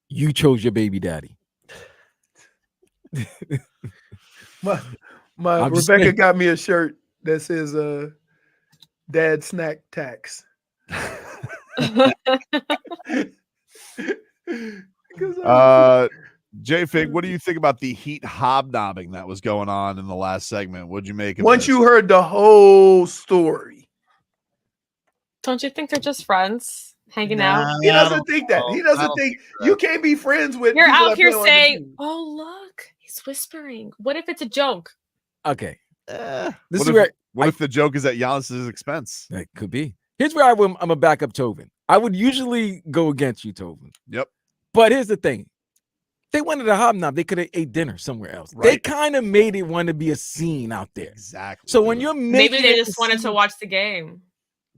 you chose your baby daddy. My Rebecca got me a shirt that says "Dad Snack Tax." J-Fig, what do you think about the heat hobnobbing that was going on in the last segment? What'd you make of Once this? you heard the whole story, Don't you think they're just friends hanging out? he doesn't think that. He doesn't think you can't be friends with. You're people out that here play on the saying, team. "Oh, look, he's whispering." What if it's a joke? Okay. This This is where what if the joke is at Giannis's expense? That could be. Here's where I'm gonna back up Tobin. I would usually go against you, Tobin. Yep. But here's the thing. They wanted a hobnob. They could have ate dinner somewhere else. They Right. kind of made it want to be a scene out there. Exactly. So when you're making Maybe they it just a wanted to scene, watch the game.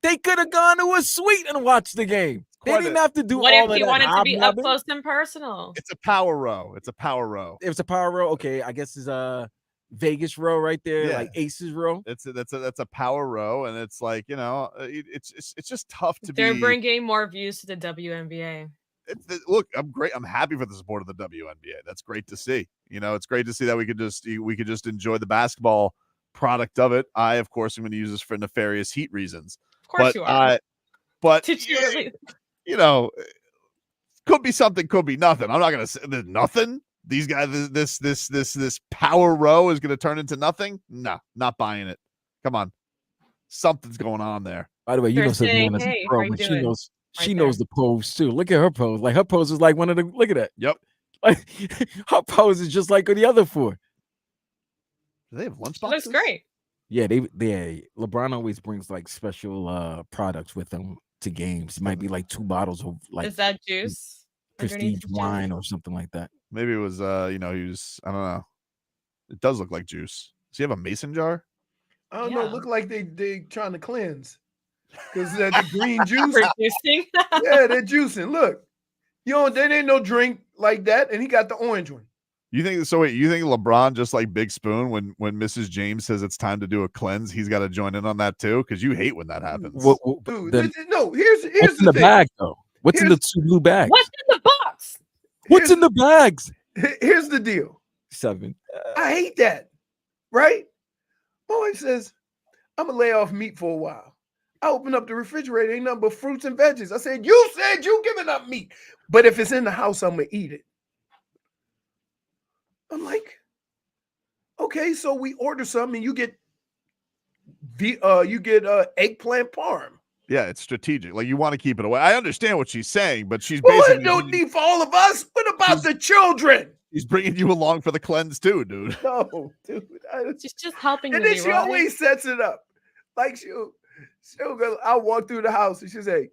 they could have gone to a suite and watched the game. They didn't have to do What all if of he that wanted to be up hobnobbing. close and personal? It's a power row. It's a power row. It was a power row. Okay, I guess it's a Vegas row right there, Yeah. like Aces row. That's a power row, and it's like it's just tough to They're be. bringing more views to the WNBA. Look, I'm great. I'm happy for the support of the WNBA. That's great to see. It's great to see that we could just enjoy the basketball product of it. I, of course, am going to use this for nefarious Heat reasons. Of course you are. But Did you really? Could be something, could be nothing. I'm not going to say there's nothing. These guys, this power row is going to turn into nothing. No, not buying it. Come on, something's going on there. By the way, you They're know saying, Savannah's "Hey, a pro, how you but she doing?" knows Right she knows the pose too. Look at her pose. Like her pose is like one of the. Look at that. Yep. Like her pose is just like the other four. Do they have lunch It boxes? looks great. Yeah, they LeBron always brings like special products with them to games. It might be like 2 bottles of like Is that juice? prestige underneath the wine or something like that. Maybe it was he was, I don't know. It does look like juice. Does he have a mason jar? I don't know. Yeah. Look like they trying to cleanse because the green juice. Producing? Yeah, they're juicing. Look, there ain't no drink like that, and he got the orange one. You think so? Wait, you think LeBron, just like Big Spoon, when Mrs. James says it's time to do a cleanse, he's got to join in on that too? Because you hate when that happens. Dude, then no. Here's what's in the the thing. bag though? What's in the 2 blue bags? What's in the box? What's in the bags? Here's the deal. 7. I hate that. Right? My wife says, I'm gonna lay off meat for a while. I open up the refrigerator, ain't nothing but fruits and veggies. I said, you said you giving up meat. But if it's in the house, I'm gonna eat it. I'm like, okay, so we order something and you get eggplant parm. Yeah, it's strategic. Like you want to keep it away. I understand what she's saying, but she's Well, basically it don't need for all of us. What about the children? She's bringing you along for the cleanse too, dude. No, dude. She's just helping And you, then she Leroy. always sets it up. Like she'll go, I'll walk through the house and she'll say,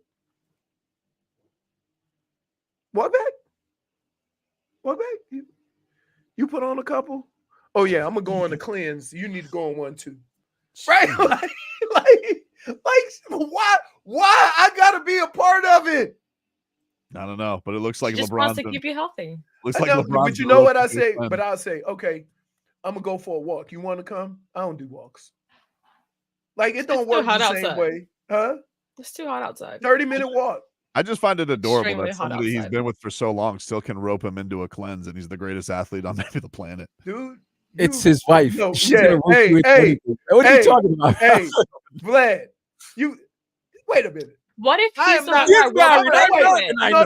Walk back? Walk back? You put on a couple? Oh yeah, I'm gonna go on a cleanse. You need to go on one too. Right? Why I gotta be a part of it? I don't know, but it looks like She just LeBron's wants to been- keep you healthy. looks I like know, LeBron's but you been know what I roasting say? his friend. But I'll say, okay, I'm gonna go for a walk. You want to come? I don't do walks. Like it don't It's too work hot the same outside. way, huh? It's too hot outside. 30-minute walk. I just find it adorable Extremely that hot somebody he's outside. been with for so long still can rope him into a cleanse, and he's the greatest athlete on maybe the planet. Dude. It's his wife. No, She's yeah. gonna rope you into anything. What are you talking about? Hey, Vlad, wait a minute. What if I he's am the not.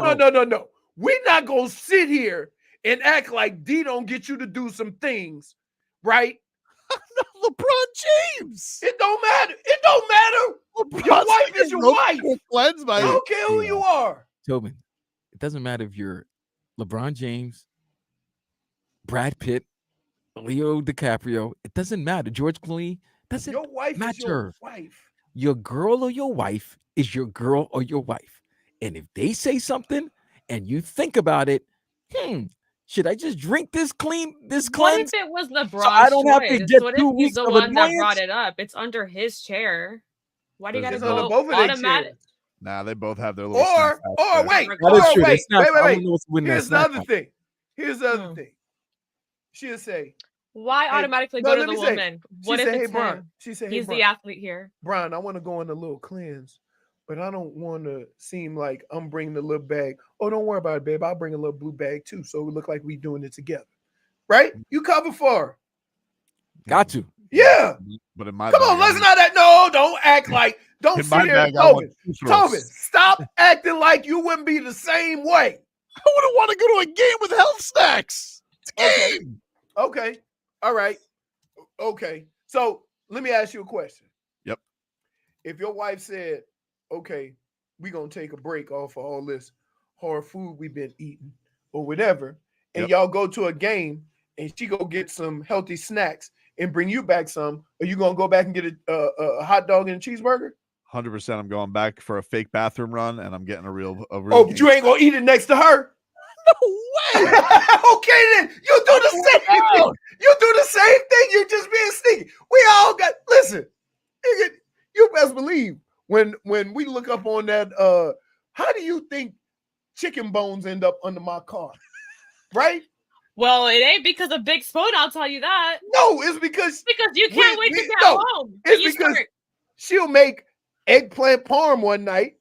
one that No. We're not gonna sit here and act like D don't get you to do some things, right? LeBron James. It don't matter. It don't matter. Your wife is your wife. I don't care who you are. Tobin, it doesn't matter if you're LeBron James, Brad Pitt, Leo DiCaprio. It doesn't matter. George Clooney. Doesn't Your wife matter. is your wife. Your girl or your wife is your girl or your wife. And if they say something and you think about it, should I just drink this cleanse? What if it was LeBron's so I don't have to choice? get What 2 if he's weeks the of one that annoyance? brought it up? It's under his chair. Why do you gotta It's go under both of their automatic? chairs. Nah, they both have their little. Or wait, That is true. wait. I don't know what's winning that Here's the snack other pack. thing. Here's the other thing. She'll say, Why Hey, automatically no, go to let the me say, woman? she What if said, hey, it's Brian. him? She said, hey, He's the Brian. athlete here. Brian, I want to go on a little cleanse, but I don't want to seem like I'm bringing a little bag. Oh, don't worry about it, babe. I'll bring a little blue bag too, so it look like we doing it together. Right? You cover for her. Got to. Yeah. But in my Come on, let's not act. No, don't act like. Don't In my sit here, bag, I want Tobin. two throats. Tobin, stop acting like you wouldn't be the same way. I wouldn't want to go to a game with health snacks. It's a game. Okay. All right. Okay. So let me ask you a question. Yep. If your wife said, okay, we're going to take a break off of all this hard food we've been eating or whatever, and y'all go to a game and she go get some healthy snacks and bring you back some, are you going to go back and get a hot dog and a cheeseburger? 100%. I'm going back for a fake bathroom run, and I'm getting a real. Oh, but you ain't going to eat it next to her? No way. Okay, then you do the same thing. You do the same thing. You're just being sneaky. We all got. Listen, you best believe when we look up on that. How do you think chicken bones end up under my car? Right? Well, it ain't because of Big Spoon, I'll tell you that. No, it's because you can't wait to get home. It's because she'll make eggplant parm one night,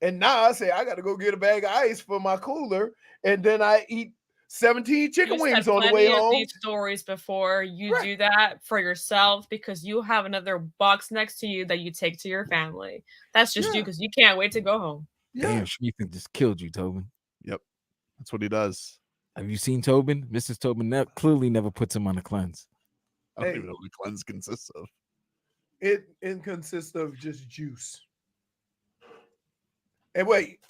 and now I say I got to go get a bag of ice for my cooler. And then I eat 17 chicken wings on the way home. These stories before you do that for yourself because you have another box next to you that you take to your family. That's just you because you can't wait to go home. Damn, Ethan just killed you, Tobin. Yep, that's what he does. Have you seen Tobin? Mrs. Tobin clearly never puts him on a cleanse. I don't even know what the cleanse consists of. It consists of just juice. And wait,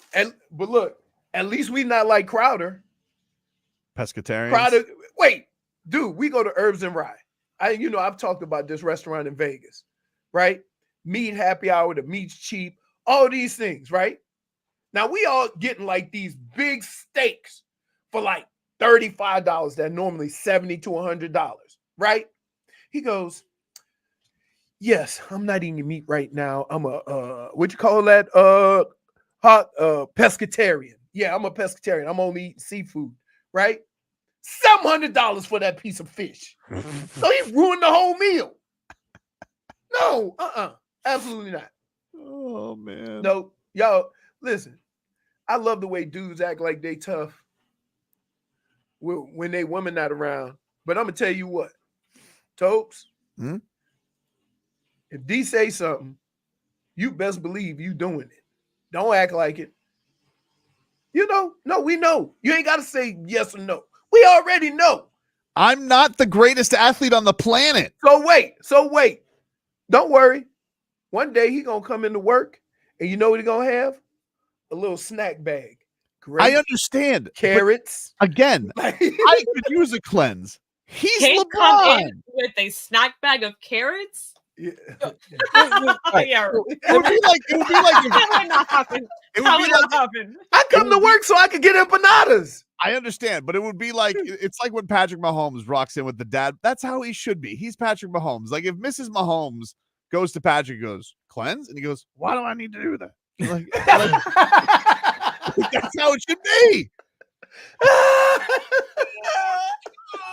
but look. At least we not like Crowder. Pescatarians. Crowder, wait, dude, we go to Herbs and Rye. I've talked about this restaurant in Vegas, right? Meat happy hour, the meat's cheap, all these things, right? Now we all getting like these big steaks for like $35 that normally $70 to $100, right? He goes, yes, I'm not eating meat right now. I'm a what you call that? Pescatarian. Yeah, I'm a pescatarian. I'm only eating seafood, right? $700 for that piece of fish. So he ruined the whole meal. No, absolutely not. Oh man. No, y'all, listen. I love the way dudes act like they tough when they women not around. But I'm gonna tell you what, Topes. If D say something, you best believe you doing it. Don't act like it. No, we know. You ain't got to say yes or no. We already know. I'm not the greatest athlete on the planet. So wait. Don't worry. One day he going to come into work and you know what he going to have? A little snack bag. I understand. Carrots. Again, I could use a cleanse. He's Can't LeBron. come in with a snack bag of carrots. Yeah. Yeah. It would be like That would not happen. It would That be would like not happen. I come to work so I can get empanadas. I understand, but it would be like it's like when Patrick Mahomes rocks in with the dad. That's how he should be. He's Patrick Mahomes. Like if Mrs. Mahomes goes to Patrick, goes cleanse, and he goes, "Why do I need to do that?" Like that's how it should be.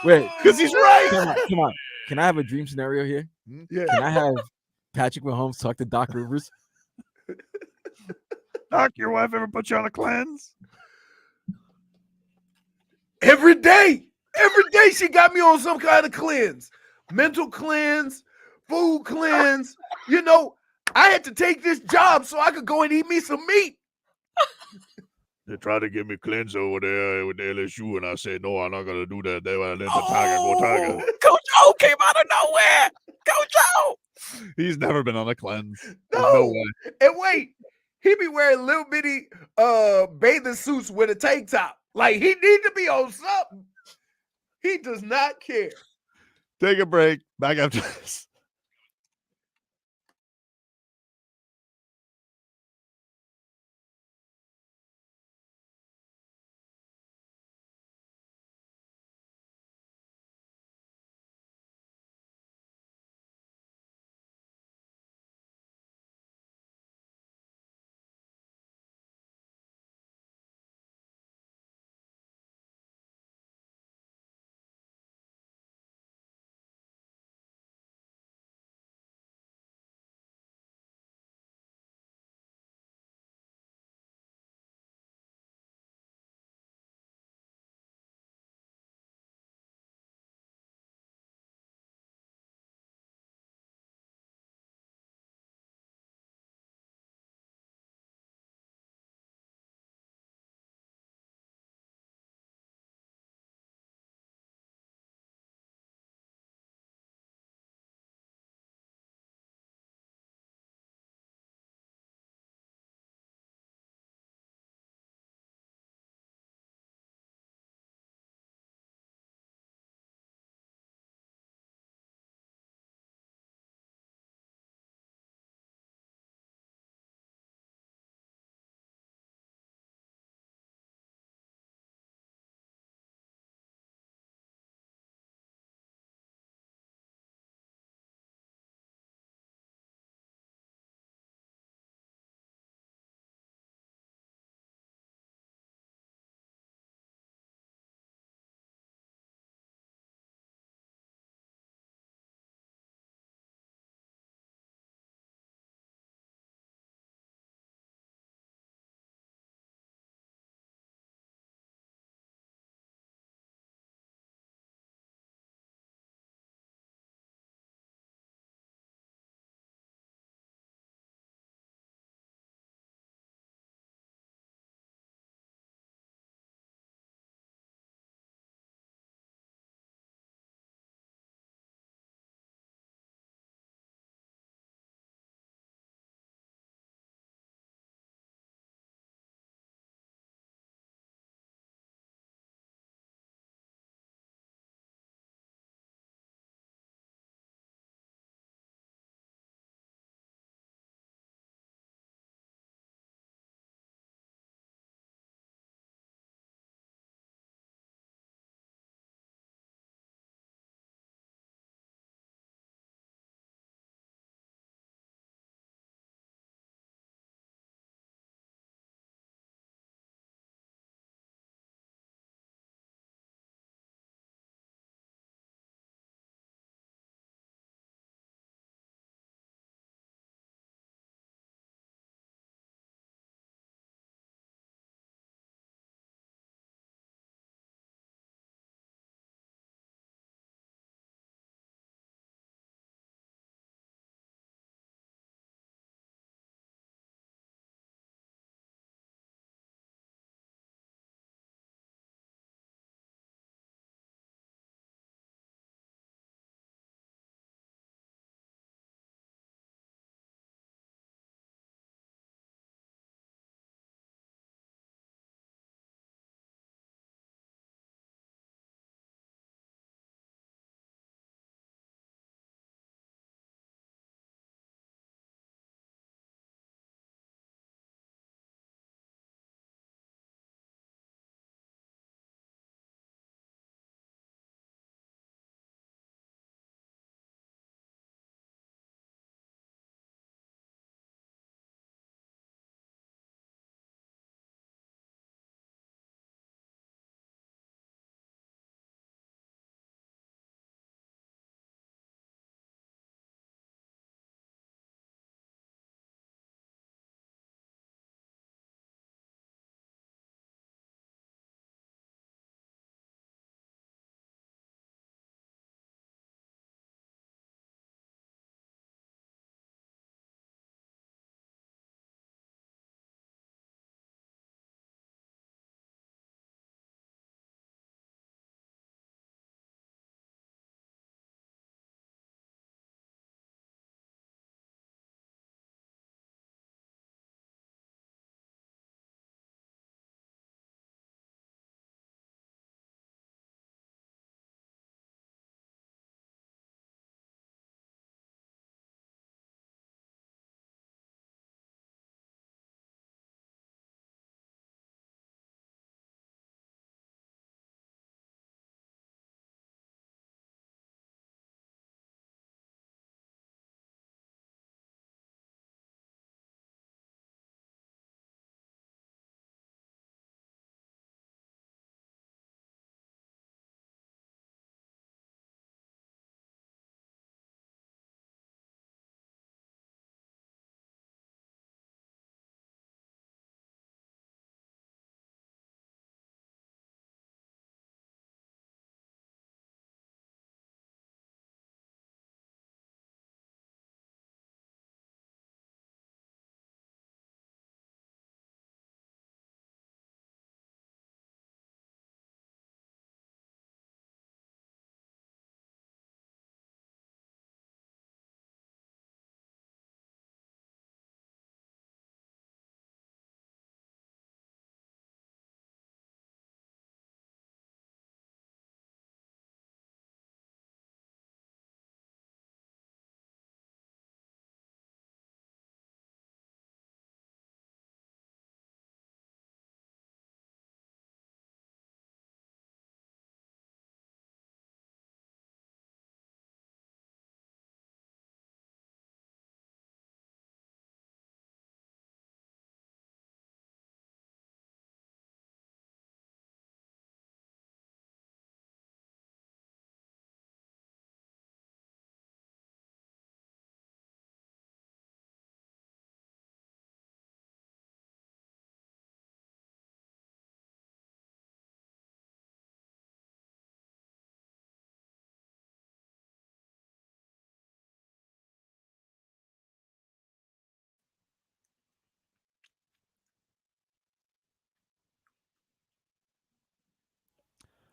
Wait, because he's right. Come on. Can I have a dream scenario here? Yeah. Can I have Patrick Mahomes talk to Doc Rivers? Doc, your wife ever put you on a cleanse? Every day she got me on some kind of cleanse, mental cleanse, food cleanse. You know, I had to take this job so I could go and eat me some meat. They tried to give me cleanse over there with LSU, and I said, no, I'm not going to do that. They were let the Tiger go Tiger. Coach O came out of nowhere. Coach O. He's never been on a cleanse. No way. And wait, he be wearing little bitty bathing suits with a tank top. Like, he need to be on something. He does not care. Take a break. Back after this.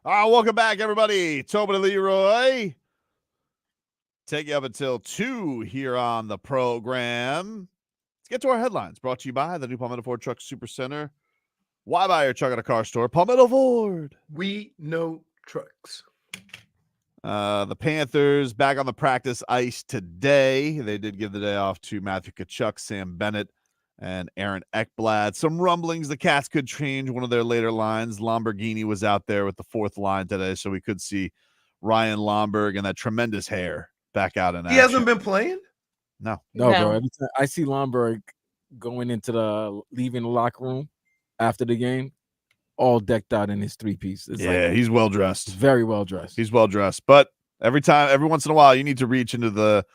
Welcome back, everybody. Tobin and Leroy. Take you up until 2 here on the program. Let's get to our headlines. Brought to you by the new Palmetto Ford Truck Super Center. Why buy your truck at a car store? Palmetto Ford. We know trucks. The Panthers back on the practice ice today. They did give the day off to Matthew Tkachuk, Sam Bennett, and Aaron Ekblad. Some rumblings the Cats could change one of their later lines. Lamborghini was out there with the 4th line today, so we could see Ryan Lomberg and that tremendous hair back out in action. He hasn't been playing? No, bro. Every time I see Lomberg going into leaving the locker room after the game, all decked out in his 3-piece. He's well dressed. Very well dressed. He's well dressed. But every once in a while, you need to reach into the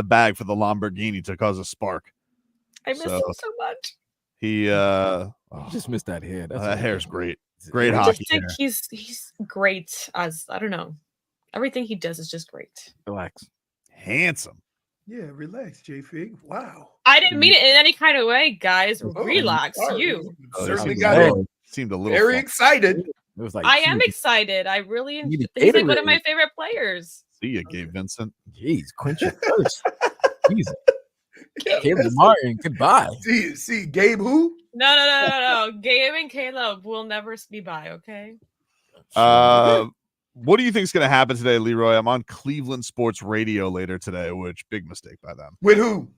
bag for the Lamborghini to cause a spark. I miss him so much. He just missed that hair. That hair's great. Great I hockey. just think he's great as I don't know. Everything he does is just great. Relax. Handsome. Yeah, relax, J-Fig. Wow. I didn't mean it in any kind of way, guys. Relax. You certainly got seemed a little very excited. It was like I am excited. I really he's like one of my favorite players. See you, Gabe Vincent. Jeez, quench your thirst. Jesus. Caleb Martin, goodbye. See, Gabe who? No. Gabe and Caleb will never be by, okay? What do you think is going to happen today, Leroy? I'm on Cleveland Sports Radio later today, which big mistake by them. With who?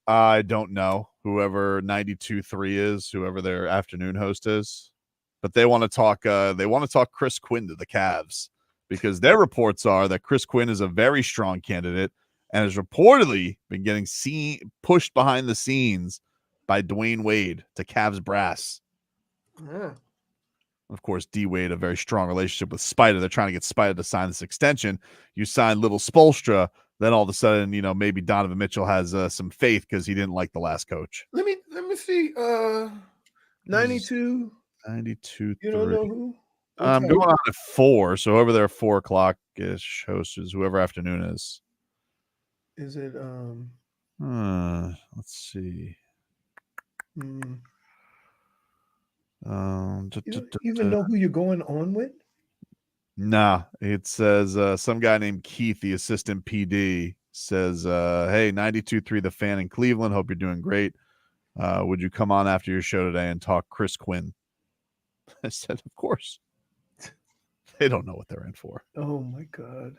I don't know. Whoever 92.3 is, whoever their afternoon host is. But they want to talk Chris Quinn to the Cavs because their reports are that Chris Quinn is a very strong candidate and has reportedly been getting pushed behind the scenes by Dwayne Wade to Cavs brass. Yeah. Of course, D Wade, a very strong relationship with Spider. They're trying to get Spider to sign this extension. You sign little Spoelstra, then all of a sudden, maybe Donovan Mitchell has some faith because he didn't like the last coach. Let me see. 92. 92. You don't know who? I'm going on at 4. So whoever their 4 o'clock ish host is, whoever afternoon is. Is it let's see. You don't even know who you're going on with? Nah, it says some guy named Keith, the assistant PD, says, hey, 92.3 The Fan in Cleveland. Hope you're doing great. Would you come on after your show today and talk Chris Quinn? I said, of course. They don't know what they're in for. Oh, my God.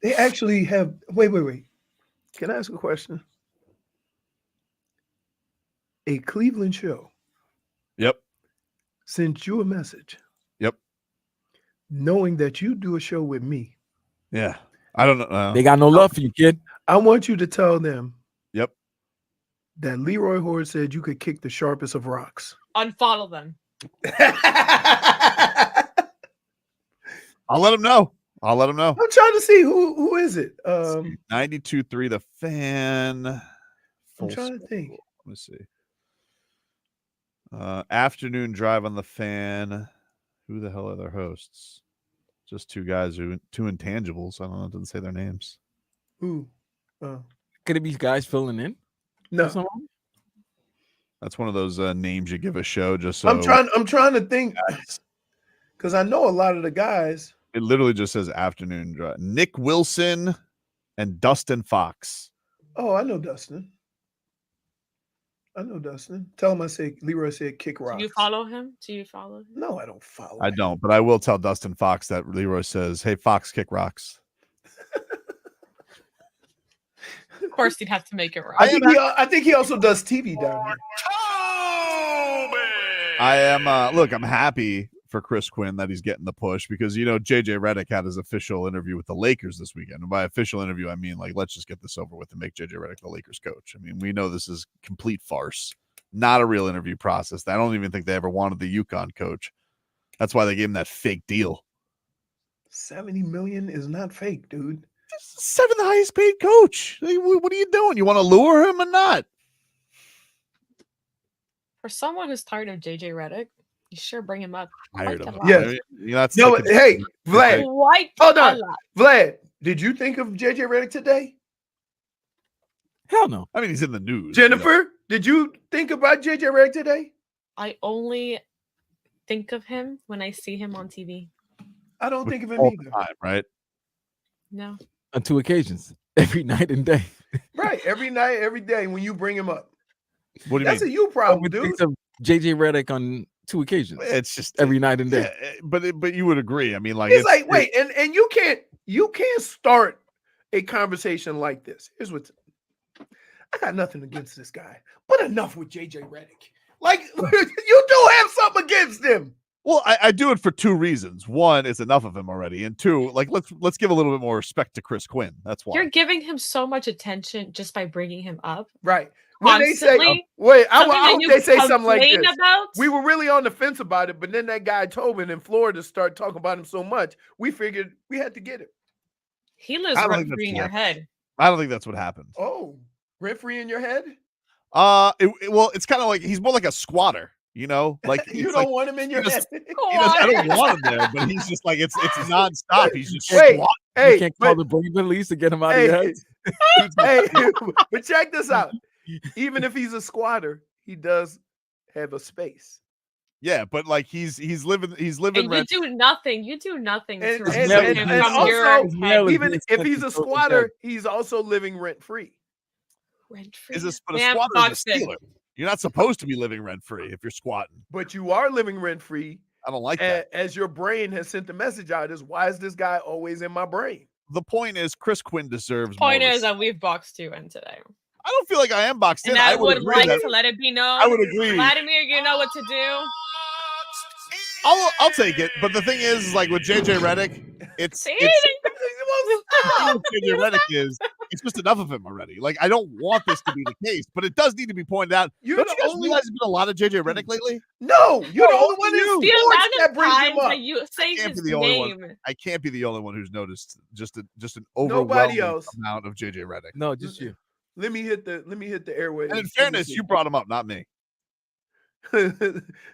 They actually have – wait. Can I ask a question? A Cleveland show. Yep. Sent you a message. Yep. Knowing that you do a show with me. Yeah. I don't know. They got no love for you, kid. I want you to tell them. Yep. That Leroy Horde said you could kick the sharpest of rocks. Unfollow them. I'll let them know. I'm trying to see who is it. 92.3 The Fan. I'm trying to think. Let me see. Afternoon drive on The Fan. Who the hell are their hosts? Just 2 guys, 2 intangibles. I don't know. It doesn't say their names. Who? Could it be guys filling in? No. That's one of those names you give a show just so. I'm trying to think because I know a lot of the guys. It literally just says afternoon drive. Nick Wilson and Dustin Fox. Oh, I know Dustin. Tell him Leroy said kick rocks. Do you follow him? No, I don't follow I don't, but I will tell Dustin Fox that Leroy says, hey, Fox, kick rocks. Of course, he'd have to make it right. I think he also does TV down here. I am. Look, I'm happy for Chris Quinn that he's getting the push because JJ Redick had his official interview with the Lakers this weekend. And by official interview, I mean let's just get this over with and make JJ Redick the Lakers coach. I mean, we know this is complete farce, not a real interview process. I don't even think they ever wanted the UConn coach. That's why they gave him that fake deal. $70 million is not fake, dude. 7th highest paid coach. What are you doing? You want to lure him or not? For someone who's tired of JJ Redick, you sure bring him up. Yeah. Hey, Vlad. Hold on. Vlad, did you think of JJ Redick today? Hell no. I mean, he's in the news. Jennifer, did you think about JJ Redick today? I only think of him when I see him on TV. I don't think of him All either. the time, right? No. On 2 occasions, every night and day. Right, every night, every day when you bring him up. What do you That's mean? a you problem, With dude. things of JJ Redick on 2 occasions. It's just every night and day. Yeah, but you would agree. I mean, like It's like, wait, and you can't start a conversation like this. Here's what I got nothing against this guy, but enough with JJ Redick. Like, you do have something against him. Well, I do it for 2 reasons. One, it's enough of him already, and 2, like let's give a little bit more respect to Chris Quinn. That's why You're giving him so much attention just by bringing him up. Right. When they say, Constantly. wait, I Something that hope you they say something like complain this. about? We were really on the fence about it, but then that guy Tobin in Florida started talking about him so much, we figured we had to get it. He lives I don't rent think free in that's your what- head. I don't think that's what happened. Oh, rent free in your head? Well, it's kind of like he's more like a squatter. You know, like You it's don't like, want him in your he head. does- I don't want him there, but he's just like it's nonstop. He's just Wait, squatting. You can't call the brain police to get him out of your head. Hey, but check this out. Even if he's a squatter, he does have a space. Yeah, but like he's living And you rent. do nothing. You do nothing And, to and, remove and, him and from your also, head. even if he's a squatter, he's also living rent free. Rent free. Is this but a Man, squatter is a toxic. stealer? You're not supposed to be living rent free if you're squatting. But you are living rent free. I don't like that. As your brain has sent the message out, is why is this guy always in my brain? The point is, Chris Quinn deserves. Point more is respect. that we've boxed you in today. I don't feel like I am boxed in. And I would agree like that- to let it be known. I would agree. Vladimir, you know what to do. I'll take it. But the thing is, like with JJ Redick, it's See? JJ Redick is. It's just enough of him already. Like I don't want this to be the case, but it does need to be pointed out. You're Don't the you guys only- realize there's been a lot of JJ Redick lately? No, you're the only one in The sports amount that of brings him times up. that you say Can't his be the only one. name. I can't be the only one who's noticed just an Nobody overwhelming else. amount of JJ Redick. No, just you. Let me hit the airwaves. And in fairness, you brought him up, not me.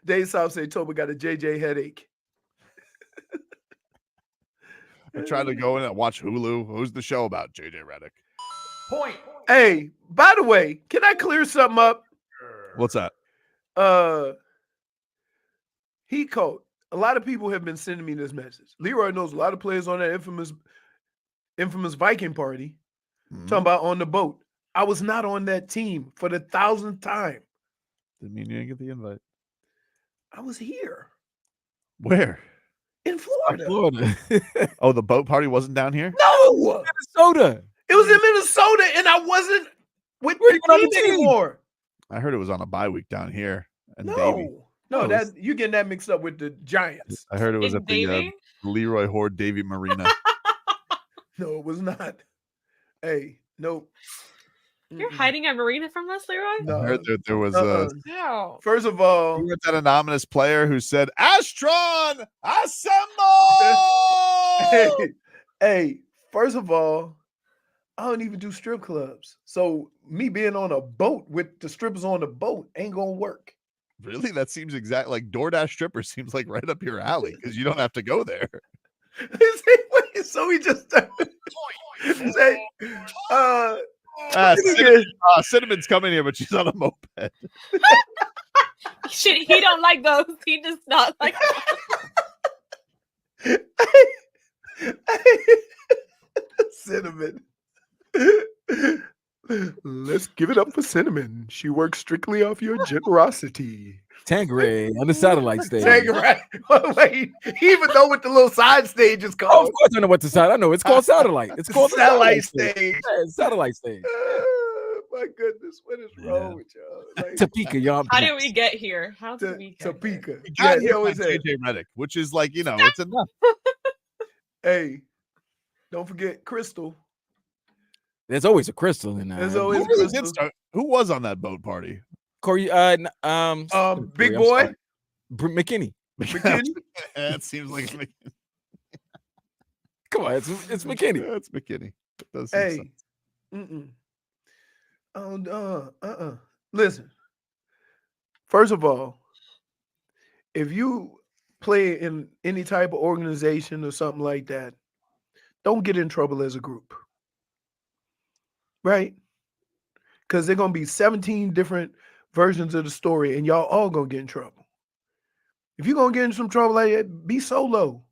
Dave South say Toba got a JJ headache. I tried to go in and watch Hulu. Who's the show about JJ Redick? Point. Hey, by the way, can I clear something up? What's that? Heat coat. A lot of people have been sending me this message. Leroy knows a lot of players on that infamous Viking party. Talking about on the boat. I was not on that team for the 1,000th time. Didn't mean you didn't get the invite. I was here Where? in Florida. Florida. Oh, the boat party wasn't down here? No, Minnesota. it was in Minnesota, and I wasn't with We're the even on the team team. anymore. I heard it was on a bye week down here. And Davey. No, Oh, that you're getting that mixed up with the Giants. I heard it was In at the Davie? Leroy Horde Davy Marina. No, it was not. Hey, nope. You're hiding at Marina from us, Leroy? No. I heard that there was No. First of all, you were that anonymous player who said, Astron, assemble! hey, first of all, I don't even do strip clubs. So me being on a boat with the strippers on the boat ain't gonna work. Really? That seems exact like DoorDash stripper seems like right up your alley because you don't have to go there. Wait, so we just say, Cinnamon's coming here, but she's on a moped. He don't like those. He does not like Cinnamon. Let's give it up for Cinnamon. She works strictly off your generosity. Tangeray on the satellite stage. Tangeray. Wait, even though with the little side stage is Oh, called of course I know what the side. I know it's called satellite. It's called the satellite stage. Yeah, it's satellite stage. My goodness, what is wrong with y'all? Like, Topeka, y'all. How did we get here? How did we get here? Topeka. Got Yeah, hit he by always said, JJ Redick, which is like, you know, it's enough. hey, don't forget Crystal. There's always a crystal in there. There's always Who was, Crystal. who was on that boat party? Corey. Big I'm boy. sorry. McKinney. McKinney? That seems like Come on, it's McKinney. That's McKinney. It does seem Hey, listen. First of all, if you play in any type of organization or something like that, don't get in trouble as a group, right? Because they're gonna be 17 different versions of the story, and y'all all gonna get in trouble. If you're gonna get in some trouble like that, be solo.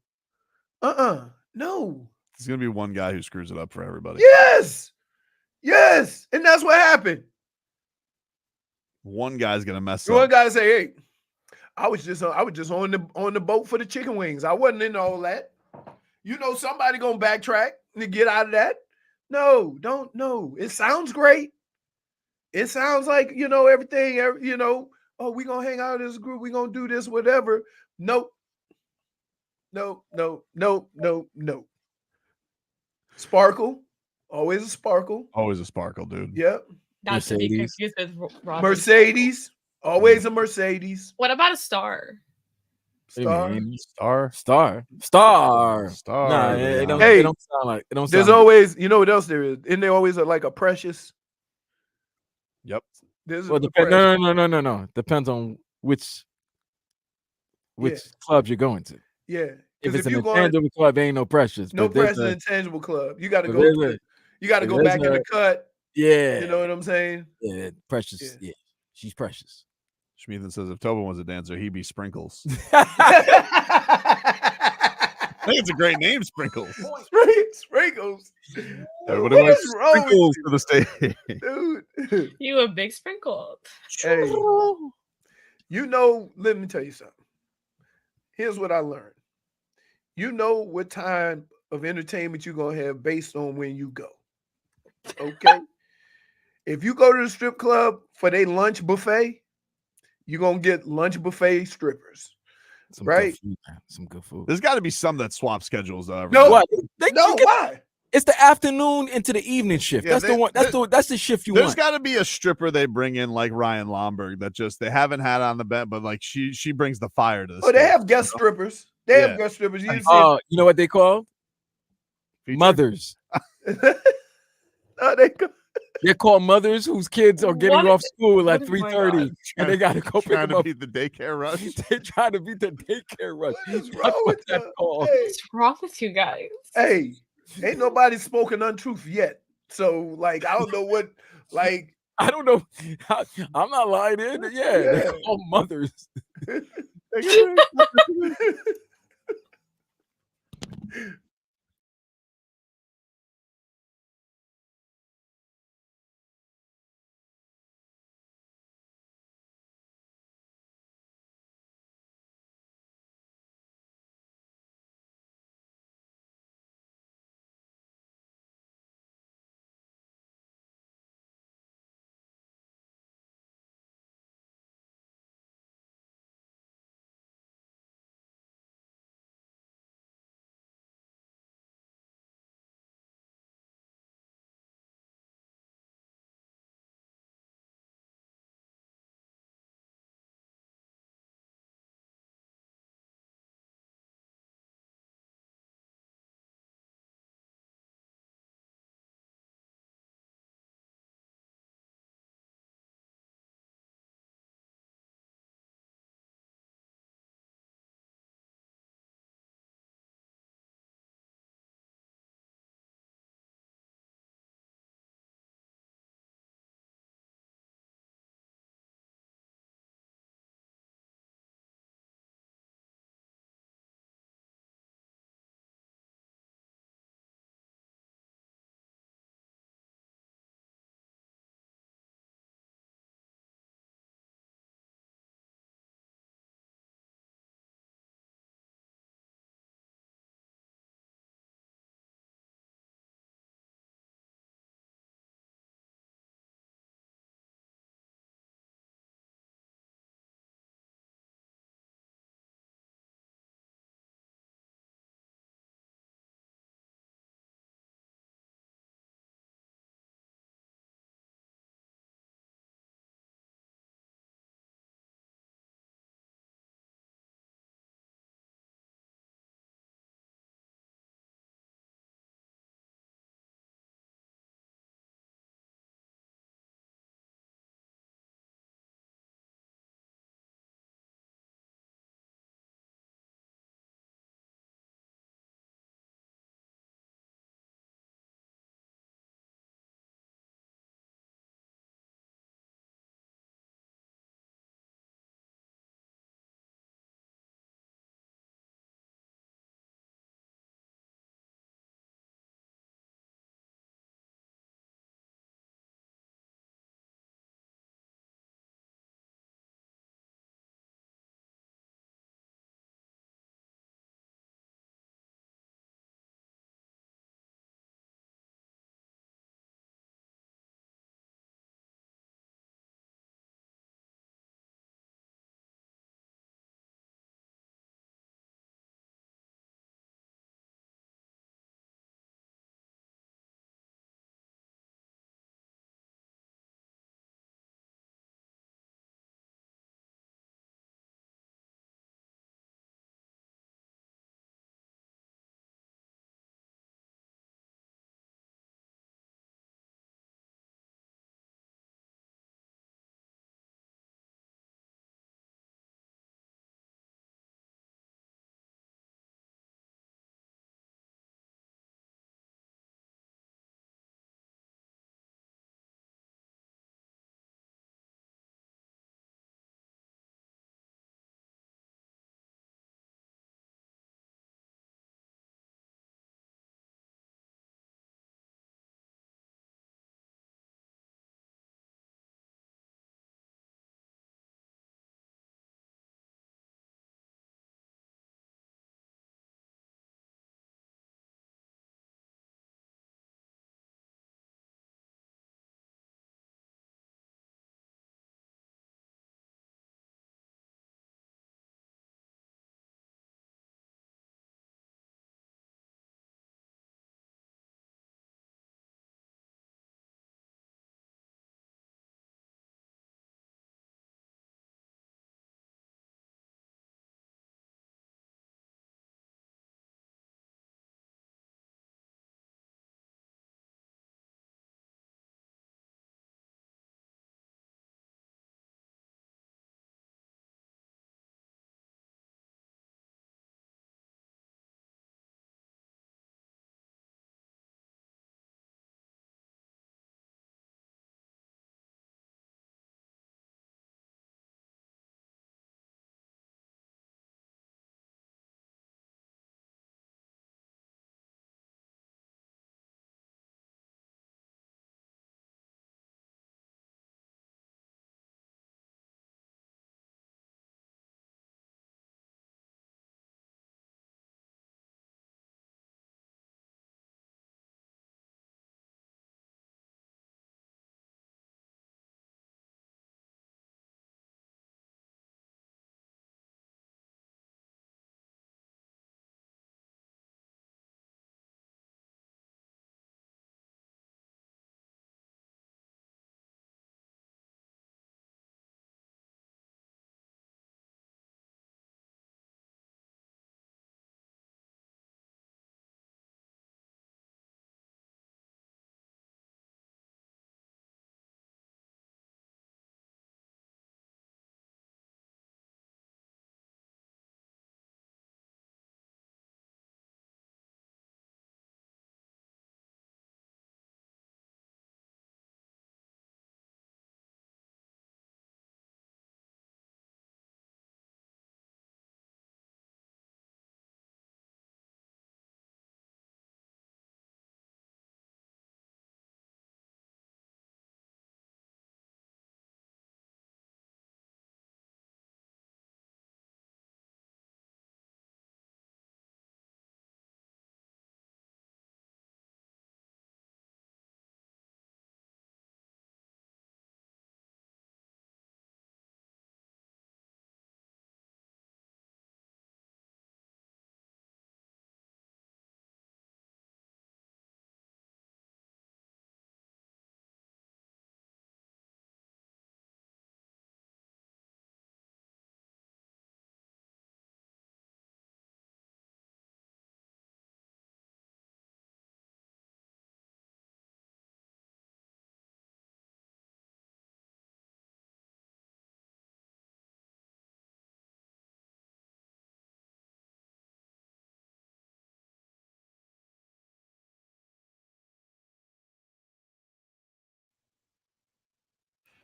No. There's gonna be one guy who screws it up for everybody. Yes. And that's what happened. One guy's gonna mess One up. guy say, "Hey, I was just on the boat for the chicken wings. I wasn't in all that." You know, somebody gonna backtrack to get out of that. No, don't. No, it sounds great. It sounds like, everything. Oh, we gonna hang out as a group. We gonna do this, whatever. Nope. No. Sparkle, always a sparkle. Always a sparkle, dude. Yep. Not to be confused with Robert. Mercedes, always a Mercedes. What about a star? Star. Nah, it don't sound like it. Don't. There's always, you know what else there is? Isn't there always like a precious? Yep. Well, no. Depends on which club you're going to. Yeah. If it's an intangible club, ain't no precious. No precious intangible club. You got to go. You got to go back in the cut. Yeah. You know what I'm saying? Yeah, precious. Yeah. She's precious. Schmeathan says if Tobin was a dancer, he'd be Sprinkles. I think it's a great name, Sprinkles. Sprinkles. Everybody wants Sprinkles to the stage. Dude. You a big sprinkle. Hey, let me tell you something. Here's what I learned. You know what time of entertainment you're going to have based on when you go. Okay? If you go to the strip club for their lunch buffet, you're going to get lunch buffet strippers. Right? Some good food. There's got to be some that swap schedules, though. No, why? It's the afternoon into the evening shift. Yeah, that's the shift you want. There's got to be a stripper they bring in like Ryan Lomberg that they haven't had on the bed, but like she brings the fire to the stage, they have guest strippers. They have guest strippers. You know what they call? Mothers. They're called mothers whose kids are getting off school at 3:30, and they got to go pick them up. Beat the daycare rush. They're trying to beat the daycare rush. What's wrong with that? What's wrong with you guys? Hey, ain't nobody spoken untruth yet. So, I don't know what, I don't know. I'm not lying in. Yeah. They're called mothers.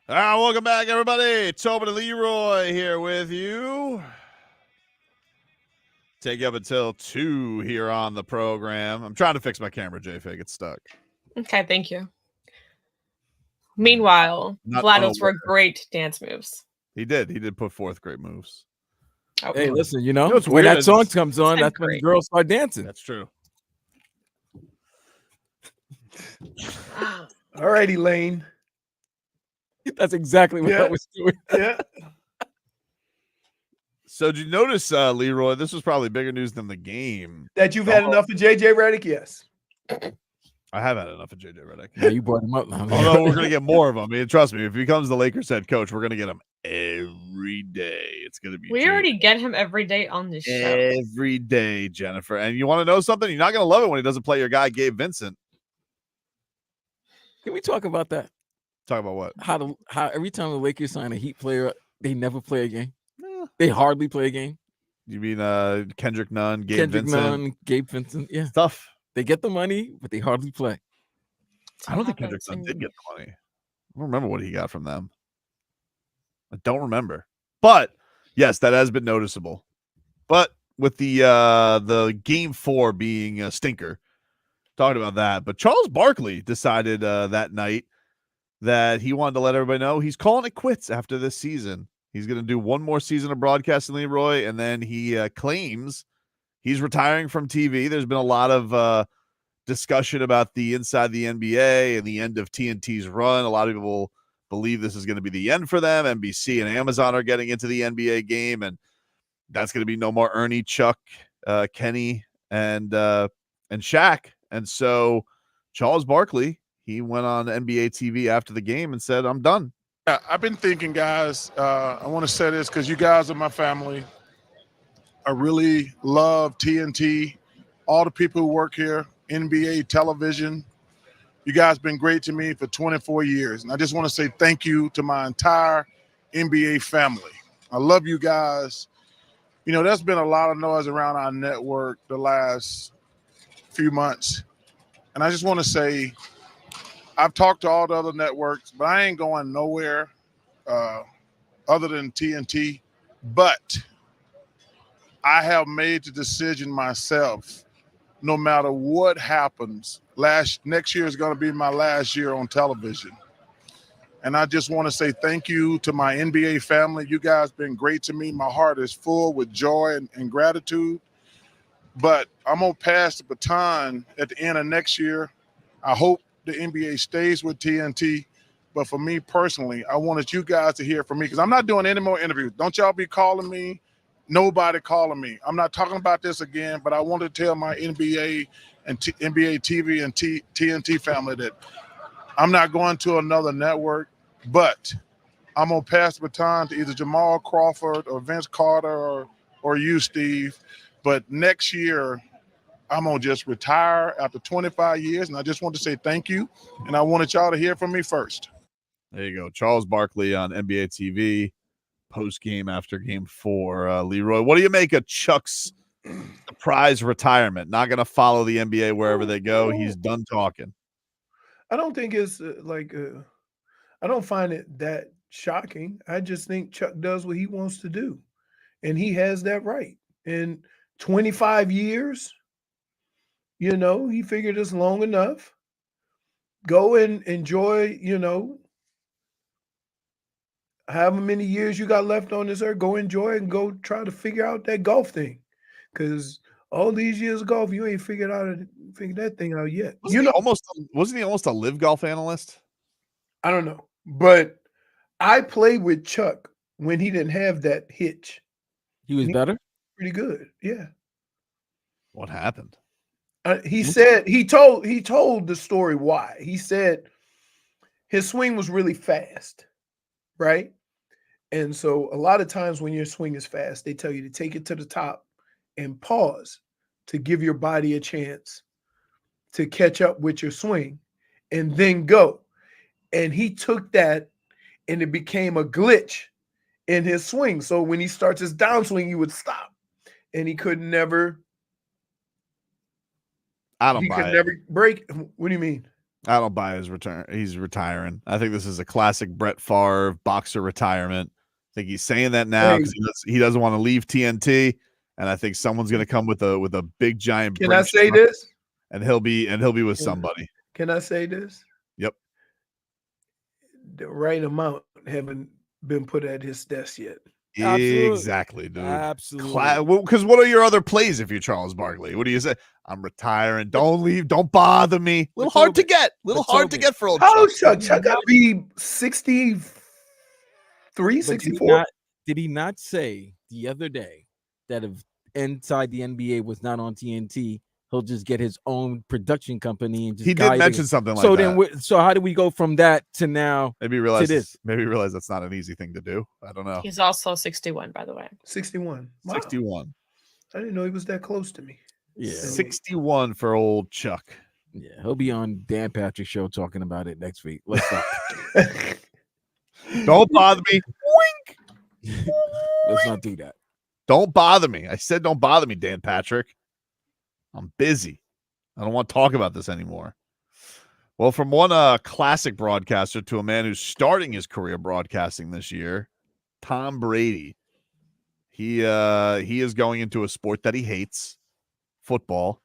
All right, welcome back, everybody. Tobin and Leroy here with you. Take you up until 2 here on the program. I'm trying to fix my camera, J-Fig. It's stuck. Okay, thank you. Meanwhile, Vlad was for great dance moves. He did put forth great moves. Oh, Hey, listen, weird when that song comes on, that's when the great. girls start dancing. That's true. All righty, Lane. That's exactly what I was doing. Yeah. So did you notice, Leroy, this was probably bigger news than the game. That you've had enough of JJ Redick? Yes. I have had enough of JJ Redick. Yeah, you brought him up. Although we're going to get more of him. I mean, trust me, if he becomes the Lakers head coach, we're going to get him every day. It's going to be We already get him every day on this show. every day, Jennifer. And you want to know something? You're not going to love it when he doesn't play your guy, Gabe Vincent. Can we talk about that? Talk about what? How every time the Lakers sign a Heat player, they never play a game. They hardly play a game. You mean Kendrick Nunn, Gabe Kendrick Vincent? Nunn, Gabe Vincent. Yeah. It's tough. They get the money, but they hardly play. I don't think Kendrick Nunn did get the money. I don't remember what he got from them. I don't remember. But yes, that has been noticeable. But with the game 4 being a stinker, talking about that. But Charles Barkley decided that night that he wanted to let everybody know he's calling it quits after this season. He's going to do one more season of broadcasting, Leroy, and then he claims he's retiring from TV. There's been a lot of discussion about the inside the NBA and the end of TNT's run. A lot of people believe this is going to be the end for them. NBC and Amazon are getting into the NBA game, and that's going to be no more Ernie, Chuck, Kenny, and Shaq. And so Charles Barkley, he went on NBA TV after the game and said, I'm done. Yeah, I've been thinking, guys, I want to say this because you guys are my family. I really love TNT, all the people who work here, NBA television. You guys been great to me for 24 years. And I just want to say thank you to my entire NBA family. I love you guys. You know, there's been a lot of noise around our network the last few months. And I just want to say, I've talked to all the other networks, but I ain't going nowhere other than TNT. But I have made the decision myself, no matter what happens, next year is going to be my last year on television. And I just want to say thank you to my NBA family. You guys been great to me. My heart is full with joy and gratitude. But I'm going to pass the baton at the end of next year. I hope the NBA stays with TNT. But for me personally, I wanted you guys to hear from me because I'm not doing any more interviews. Don't y'all be calling me. Nobody calling me. I'm not talking about this again, but I want to tell my NBA and NBA TV and TNT family that I'm not going to another network, but I'm going to pass the baton to either Jamal Crawford or Vince Carter or you, Steve. But next year, I'm going to just retire after 25 years, and I just want to say thank you, and I wanted y'all to hear from me first. There you go. Charles Barkley on NBA TV, post-game after game 4. Leroy, what do you make of Chuck's surprise retirement? Not going to follow the NBA wherever they go. He's done talking. I don't think it's I don't find it that shocking. I just think Chuck does what he wants to do, and he has that right. In 25 years, you know, he figured it's long enough. Go and enjoy, you know, however many years you got left on this earth, go enjoy it and go try to figure out that golf thing. Because all these years of golf, you ain't figured that thing out yet. Wasn't he almost a live golf analyst? I don't know. But I played with Chuck when he didn't have that hitch. He was better? Pretty good. Yeah. What happened? He said he told the story why. He said his swing was really fast, right? And so a lot of times when your swing is fast, they tell you to take it to the top and pause to give your body a chance to catch up with your swing and then go. And he took that and it became a glitch in his swing. So when he starts his downswing, he would stop and he could never. I don't buy it. Never break. What do you mean? I don't buy his return. He's retiring. I think this is a classic Brett Favre boxer retirement. I think he's saying that now because he doesn't want to leave TNT, and I think someone's going to come with a big giant. Can I say this? And he'll be with somebody. Can I say this? Yep. The right amount haven't been put at his desk yet. Absolutely. Exactly, dude. Absolutely. Because what are your other plays if you're Charles Barkley? What do you say? I'm retiring. Don't leave. Don't bother me. A little hard to get. For old How Chuck. Chuck got to be 63, 64? Did he not say the other day that if Inside the NBA was not on TNT, he'll just get his own production company and just he did mention something like so that. then so how do we go from that to now? Maybe realize that's not an easy thing to do. I don't know. He's also 61, by the way. 61. Wow. 61. I didn't know he was that close to me. Yeah. 61 for old Chuck. Yeah, he'll be on Dan Patrick's show talking about it next week. Let's stop. Don't bother me. Wink. Let's not do that. Don't bother me. I said don't bother me, Dan Patrick. I'm busy. I don't want to talk about this anymore. Well, from one classic broadcaster to a man who's starting his career broadcasting this year, Tom Brady. He is going into a sport that he hates, football,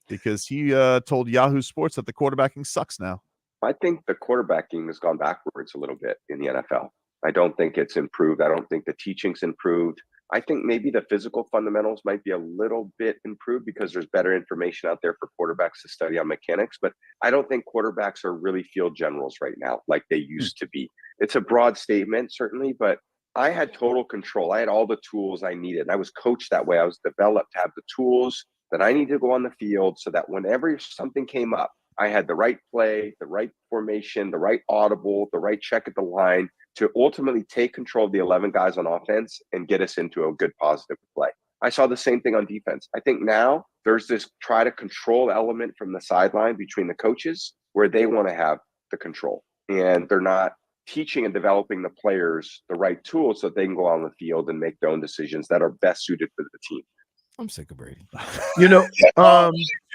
because he told Yahoo Sports that the quarterbacking sucks now. I think the quarterbacking has gone backwards a little bit in the NFL. I don't think it's improved. I don't think the teaching's improved. I think maybe the physical fundamentals might be a little bit improved because there's better information out there for quarterbacks to study on mechanics. But I don't think quarterbacks are really field generals right now like they used to be. It's a broad statement, certainly, but I had total control. I had all the tools I needed. And I was coached that way. I was developed to have the tools that I needed to go on the field so that whenever something came up, I had the right play, the right formation, the right audible, the right check at the line to ultimately take control of the 11 guys on offense and get us into a good positive play. I saw the same thing on defense. I think now there's this try to control element from the sideline between the coaches where they want to have the control and they're not teaching and developing the players the right tools so they can go on the field and make their own decisions that are best suited for the team. I'm sick of Brady. You know,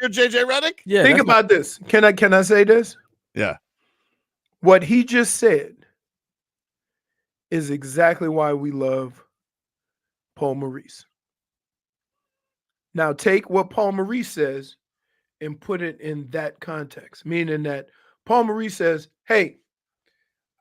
you're JJ Redick? Yeah. Think about this. Can I say this? Yeah. What he just said is exactly why we love Paul Maurice. Now take what Paul Maurice says and put it in that context, meaning that Paul Maurice says, hey,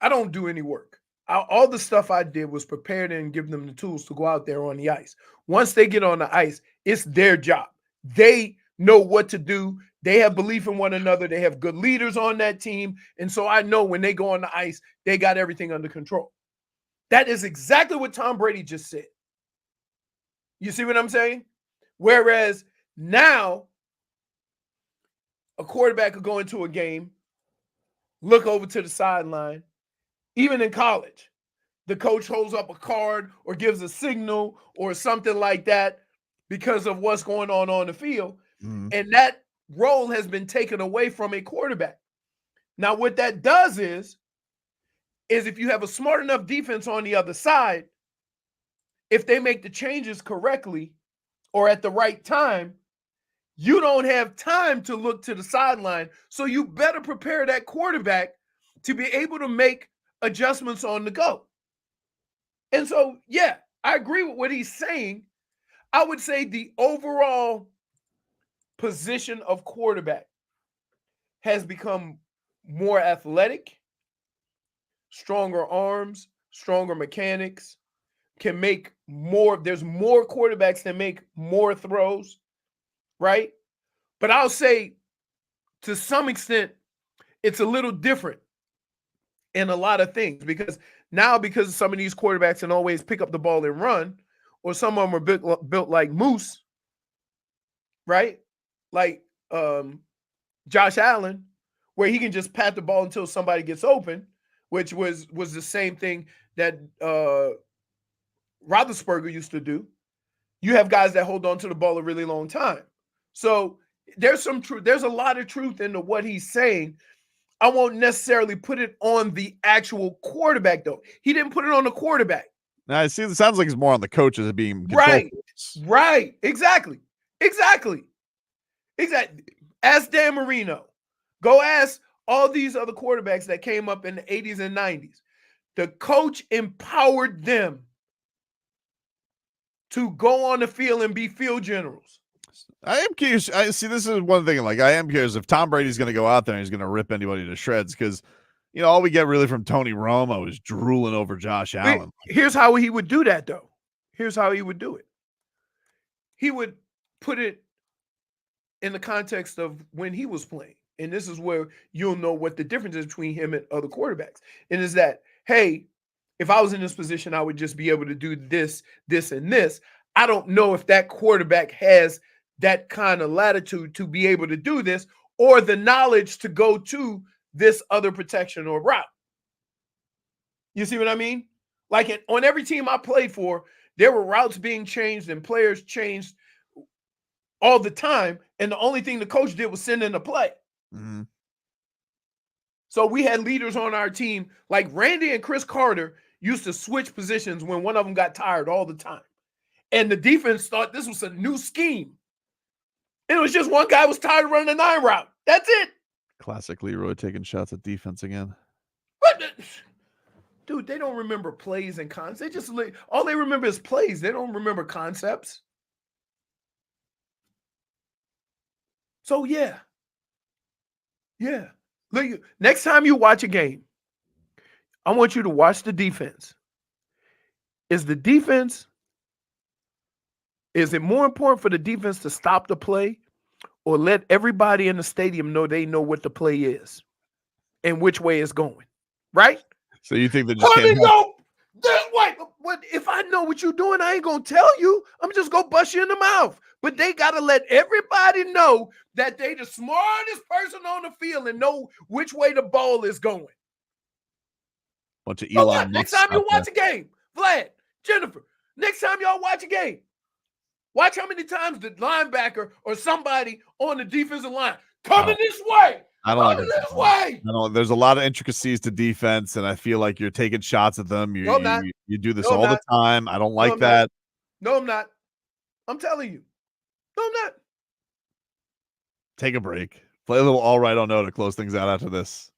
I don't do any work. All the stuff I did was prepare them and give them the tools to go out there on the ice. Once they get on the ice, it's their job. They know what to do. They have belief in one another. They have good leaders on that team. And so I know when they go on the ice, they got everything under control. That is exactly what Tom Brady just said. You see what I'm saying? Whereas now, a quarterback could go into a game, look over to the sideline. Even in college, the coach holds up a card or gives a signal or something like that because of what's going on the field. Mm-hmm. And that role has been taken away from a quarterback. Now, what that does is if you have a smart enough defense on the other side, if they make the changes correctly or at the right time, you don't have time to look to the sideline. So you better prepare that quarterback to be able to make adjustments on the go. And so, yeah, I agree with what he's saying. I would say the overall position of quarterback has become more athletic, stronger arms, stronger mechanics, can make more. There's more quarterbacks that make more throws, right? But I'll say to some extent, it's a little different in a lot of things because some of these quarterbacks can always pick up the ball and run, or some of them are built like Moose, right? Like Josh Allen, where he can just pat the ball until somebody gets open, which was the same thing that Roethlisberger used to do. You have guys that hold on to the ball a really long time. So there's some truth. There's a lot of truth into what he's saying. I won't necessarily put it on the actual quarterback, though. He didn't put it on the quarterback. Now, it sounds like it's more on the coaches being right. Exactly. Ask Dan Marino. Go ask all these other quarterbacks that came up in the 80s and 90s. The coach empowered them to go on the field and be field generals. I am curious. I see. This is one thing. Like, I am curious if Tom Brady's going to go out there and he's going to rip anybody to shreds, because, you know, all we get really from Tony Romo is drooling over Josh Allen. Here's how he would do that, though. Here's how he would do it. He would put it in the context of when he was playing. And this is where you'll know what the difference is between him and other quarterbacks. And is that, hey, if I was in this position, I would just be able to do this, this, and this. I don't know if that quarterback has that kind of latitude to be able to do this, or the knowledge to go to this other protection or route. You see what I mean? Like on every team I played for, there were routes being changed and players changed all the time. And the only thing the coach did was send in a play. Mm-hmm. So we had leaders on our team, like Randy and Chris Carter used to switch positions when one of them got tired all the time. And the defense thought this was a new scheme. And it was just one guy was tired of running the 9 route. That's it. Classic Leroy taking shots at defense again. Dude, they don't remember plays and concepts. They just all they remember is plays. They don't remember concepts. So yeah. Look, next time you watch a game, I want you to watch the defense. Is it more important for the defense to stop the play or let everybody in the stadium know they know what the play is and which way it's going? Right? So you think they just can't wait, what if I know what you're doing, I ain't gonna tell you. I'm just gonna bust you in the mouth. But they gotta let everybody know that they the smartest person on the field and know which way the ball is going. Bunch of Elon. Next time you watch a game, Vlad, Jennifer, next time y'all watch a game, watch how many times the linebacker or somebody on the defensive line coming this way. I don't like it. This way. There's a lot of intricacies to defense, and I feel like you're taking shots at them. You do this all the time. I don't like that. No, I'm not. I'm telling you. No, I'm not. Take a break. Play a little All Right, I'll Know to close things out after this.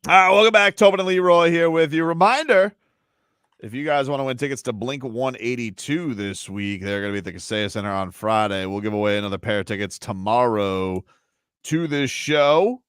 All right, welcome back. Tobin and Leroy here with you. Reminder, if you guys want to win tickets to Blink 182 this week, they're going to be at the Kaseya Center on Friday. We'll give away another pair of tickets tomorrow to this show.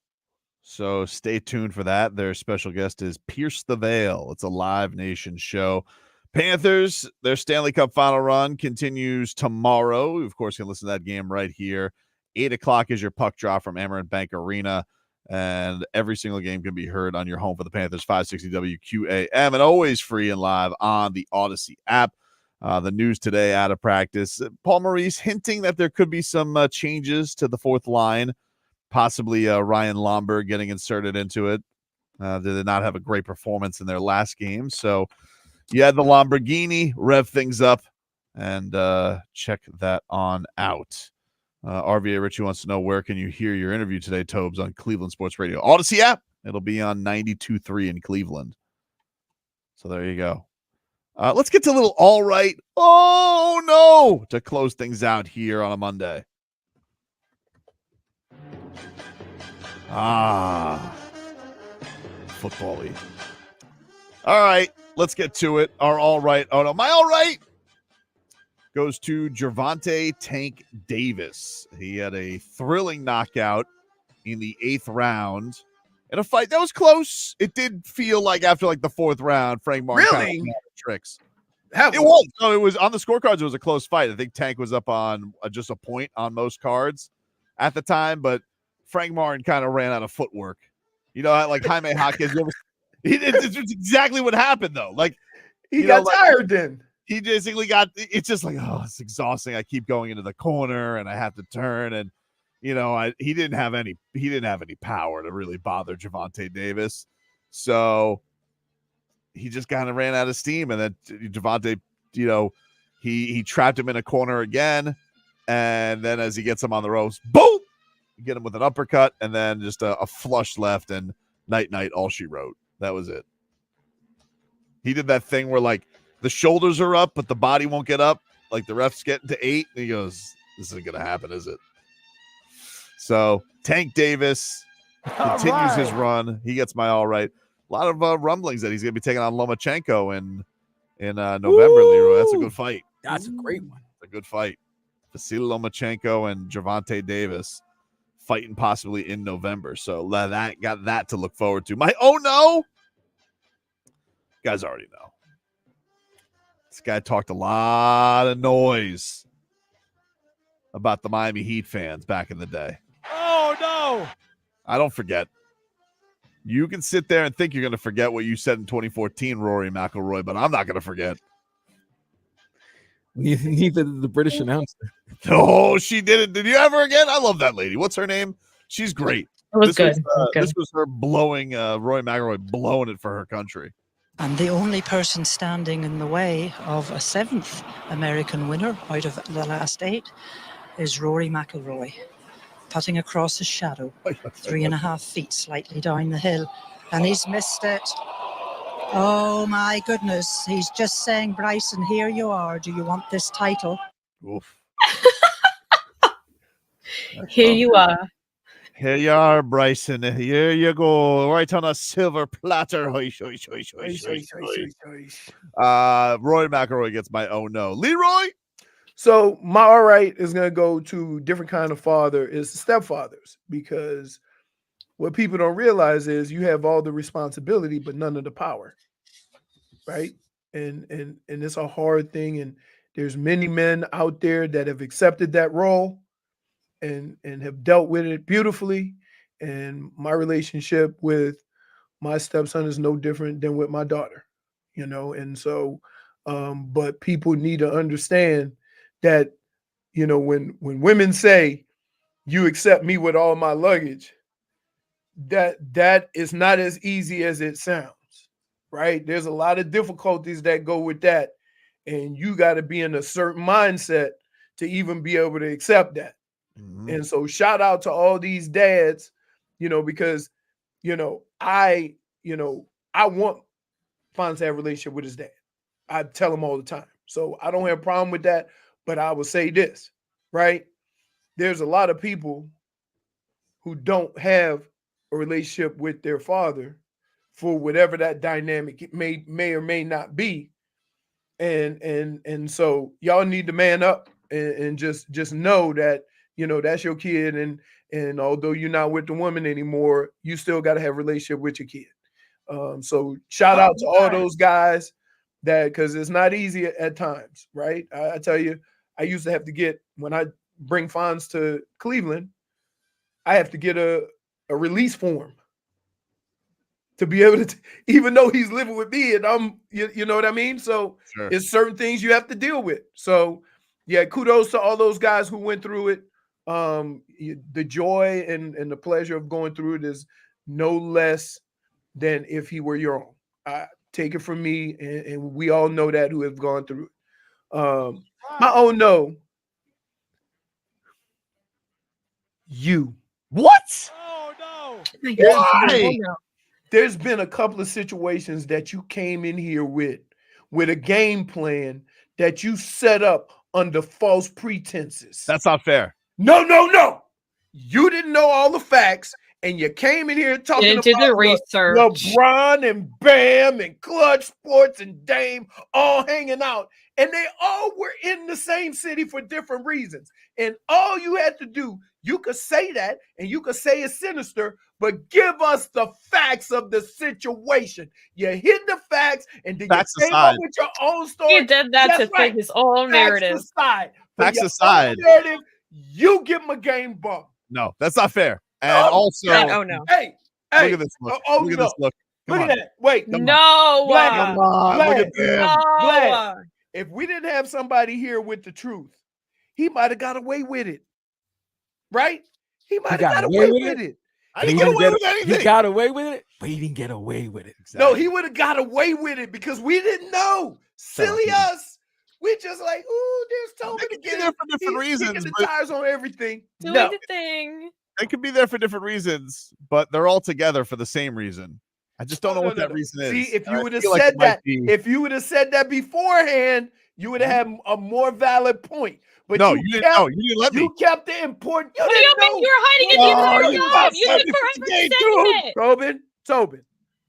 So stay tuned for that. Their special guest is Pierce the Veil. It's a Live Nation show. Panthers, their Stanley Cup final run continues tomorrow. You, of course, can listen to that game right here. 8 o'clock is your puck drop from Amerant Bank Arena. And every single game can be heard on your home for the Panthers, 560 WQAM, and always free and live on the Odyssey app. The news today out of practice, Paul Maurice hinting that there could be some changes to the fourth line, possibly Ryan Lomberg getting inserted into it. They did not have a great performance in their last game. So you had the Lamborghini rev things up, and check that on out. RVA Richie wants to know, where can you hear your interview today, Tobes, on Cleveland Sports Radio? Odyssey app. It'll be on 92.3 in Cleveland. So there you go. Let's get to a little all right. Oh, no, to close things out here on a Monday. Football-y. All right, let's get to it. Our all right. Oh, no, my all right goes to Gervonta Tank Davis. He had a thrilling knockout in the 8th round in a fight that was close. It did feel like after like the 4th round, Frank Martin kind of tricks. It was. No, it was on the scorecards. It was a close fight. I think Tank was up on just a point on most cards at the time, but Frank Martin kind of ran out of footwork. You know, like Jaime Jaquez. It's exactly what happened though. Like he got tired then. He basically got, it's just like, oh, it's exhausting. I keep going into the corner and I have to turn. And, you know, he didn't have any power to really bother Gervonta Davis. So he just kind of ran out of steam. And then Gervonta, you know, he trapped him in a corner again. And then as he gets him on the ropes, boom, get him with an uppercut. And then just a flush left, and night, all she wrote. That was it. He did that thing where like, the shoulders are up, but the body won't get up. Like the ref's getting to 8. And he goes, this isn't going to happen, is it? So Tank Davis continues his run. He gets my all right. A lot of rumblings that he's going to be taking on Lomachenko in November, Leroy. That's a good fight. That's a great one. It's a good fight. Vasily Lomachenko and Gervonta Davis fighting possibly in November. So that got that to look forward to. My oh no! You guys already know. This guy talked a lot of noise about the Miami Heat fans back in the day. Oh, no. I don't forget. You can sit there and think you're going to forget what you said in 2014, Rory McIlroy, but I'm not going to forget. Neither did the British announcer. Oh, she did it. Did you ever again? I love that lady. What's her name? She's great. It was good. This was her blowing, Rory McIlroy blowing it for her country. And the only person standing in the way of a 7th American winner out of the last 8 is Rory McIlroy, putting across his shadow, 3.5 feet slightly down the hill, and he's missed it. Oh my goodness, he's just saying, Bryson, here you are. Do you want this title? Oof. Here you are. Here you are, Bryson. Here you go. Right on a silver platter. Roy McIlroy gets my oh no. Leroy? So my all right is going to go to different kind of father is stepfathers, because what people don't realize is you have all the responsibility, but none of the power. Right. And it's a hard thing. And there's many men out there that have accepted that role and have dealt with it beautifully. And my relationship with my stepson is no different than with my daughter, you know? And so, but people need to understand that, you know, when women say you accept me with all my luggage, that is not as easy as it sounds, right? There's a lot of difficulties that go with that. And you got to be in a certain mindset to even be able to accept that. Mm-hmm. And so shout out to all these dads, you know, because, you know, I want Fonz to have a relationship with his dad. I tell him all the time. So I don't have a problem with that, but I will say this, right? There's a lot of people who don't have a relationship with their father for whatever that dynamic may or may not be. And so y'all need to man up and just know that, you know, that's your kid. And although you're not with the woman anymore, you still got to have a relationship with your kid. So shout out to all those guys because it's not easy at times, right? I tell you, I used to have to get, when I bring Fonz to Cleveland, I have to get a release form to be able to, even though he's living with me and I'm, you know what I mean? So it's certain things you have to deal with. So yeah, kudos to all those guys who went through it. The joy and the pleasure of going through it is no less than if he were your own. Take it from me, and we all know that who have gone through it. My own no. You. What? Oh no. Why? There's been a couple of situations that you came in here with a game plan that you set up under false pretenses. That's not fair. No. You didn't know all the facts, and you came in here talking about the research. LeBron and Bam and Clutch Sports and Dame all hanging out, and they all were in the same city for different reasons. And all you had to do, you could say that, and you could say it's sinister, but give us the facts of the situation. You hid the facts, and then you came up with your own story. He did that to fit his own narrative. Facts aside. Narrative, you give him a game bump. No, that's not fair. And also, no. Hey, look at this look. Look at this look. Look at that. Wait. No. Come on. Look at them. Vlad, if we didn't have somebody here with the truth, he might have got away with it. Right? He might have got away with it. I didn't get away with anything. He got away with it, but he didn't get away with it. Exactly. No, he would have got away with it because we didn't know. Silly us. We just like, ooh, there's Tobin again. They could be there for different reasons. The tires on everything. Doing the thing. They could be there for different reasons, but they're all together for the same reason. I just don't know what that reason is. See, if you would have said that, if you would have said that beforehand, you would have had a more valid point. But no, you didn't know. You didn't let me. You kept the important. What do you mean you were hiding it? You Tobin,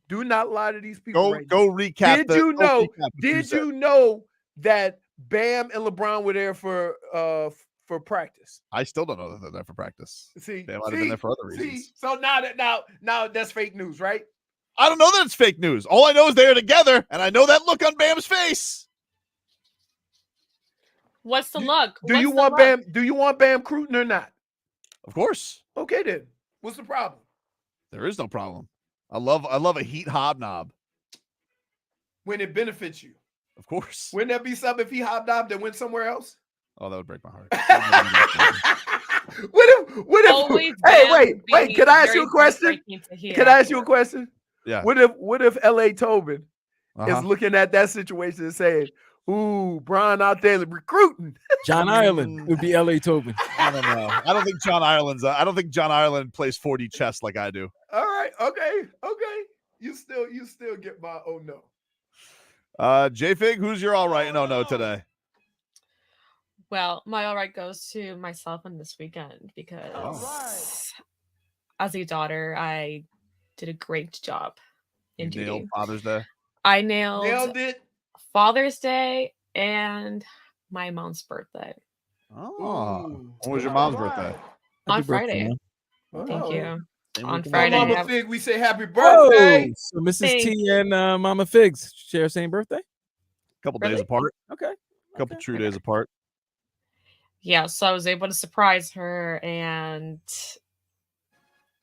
do not lie to these people. Go recap. Did you know that Bam and LeBron were there for practice? I still don't know that they're there for practice. See, they might have been there for other reasons. So now that's fake news, right? I don't know that it's fake news. All I know is they're together, and I know that look on Bam's face. What's the look? Do you want Bam? Do you want Bam Cruton or not? Of course. Okay, then. What's the problem? There is no problem. I love a heat hobnob. When it benefits you. Of course. Wouldn't that be something if he hobnobbed and went somewhere else? Oh, that would break my heart. What if hey, wait, can I ask you a question? Can I ask you a question? Yeah. What if LA Tobin is looking at that situation and saying, ooh, Brian out there recruiting. John Ireland would be LA Tobin. I don't know. I don't think John Ireland plays 4D chess like I do. All right. Okay. You still get my oh no. J-Fig, who's your all right and oh no today? Well, my all right goes to myself on this weekend because as a daughter, I did a great job in You nailed Father's Day? I nailed it. Father's Day and my mom's birthday. Oh, when was your mom's birthday? On Friday. Thank you. On Friday. Mama Fig, we say happy birthday. Oh, so Mrs. T and Mama Figs share same birthday? Couple days apart. Okay. Couple true days apart. Yeah, so I was able to surprise her and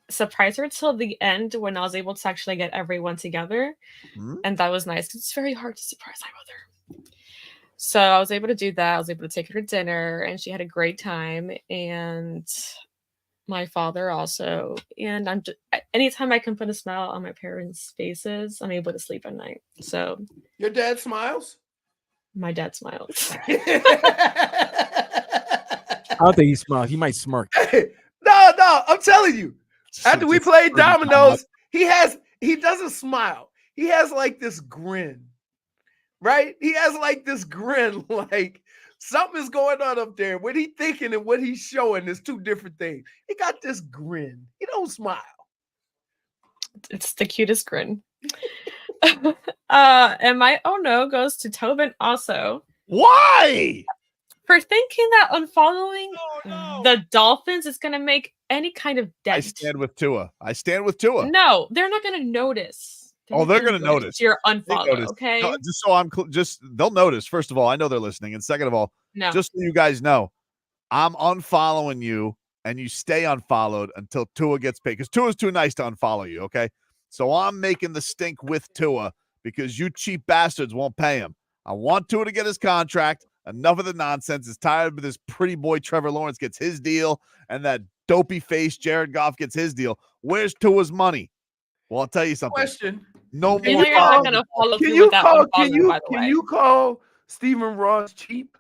surprise her till the end when I was able to actually get everyone together. And that was nice because it's very hard to surprise my mother. So I was able to do that. I was able to take her to dinner and she had a great time. And my father also. And I'm just, anytime I can put a smile on my parents' faces, I'm able to sleep at night. So your dad smiles? My dad smiles. I don't think he smiles. He might smirk. No, I'm telling you. After we played dominoes, he doesn't smile. He has like this grin, right? He has like this grin, like something is going on up there. What he thinking and what he's showing is two different things. He got this grin. He don't smile. It's the cutest grin. And my oh no goes to Tobin also. Why? For thinking that unfollowing the Dolphins is going to make any kind of dent. I stand with Tua. I stand with Tua. No, they're not going to notice. They're going to notice. Your unfollow, okay? No, just so I'm they'll notice. First of all, I know they're listening, and second of all, just so you guys know, I'm unfollowing you, and you stay unfollowed until Tua gets paid because Tua's too nice to unfollow you. Okay, so I'm making the stink with Tua because you cheap bastards won't pay him. I want Tua to get his contract. Enough of the nonsense. It's tired of this pretty boy Trevor Lawrence gets his deal, and that dopey face Jared Goff gets his deal. Where's Tua's money? Well, I'll tell you something. Question. No You more. know you're not going to follow Can through you with that call? unfollow, by the Can way. you call Stephen Ross cheap?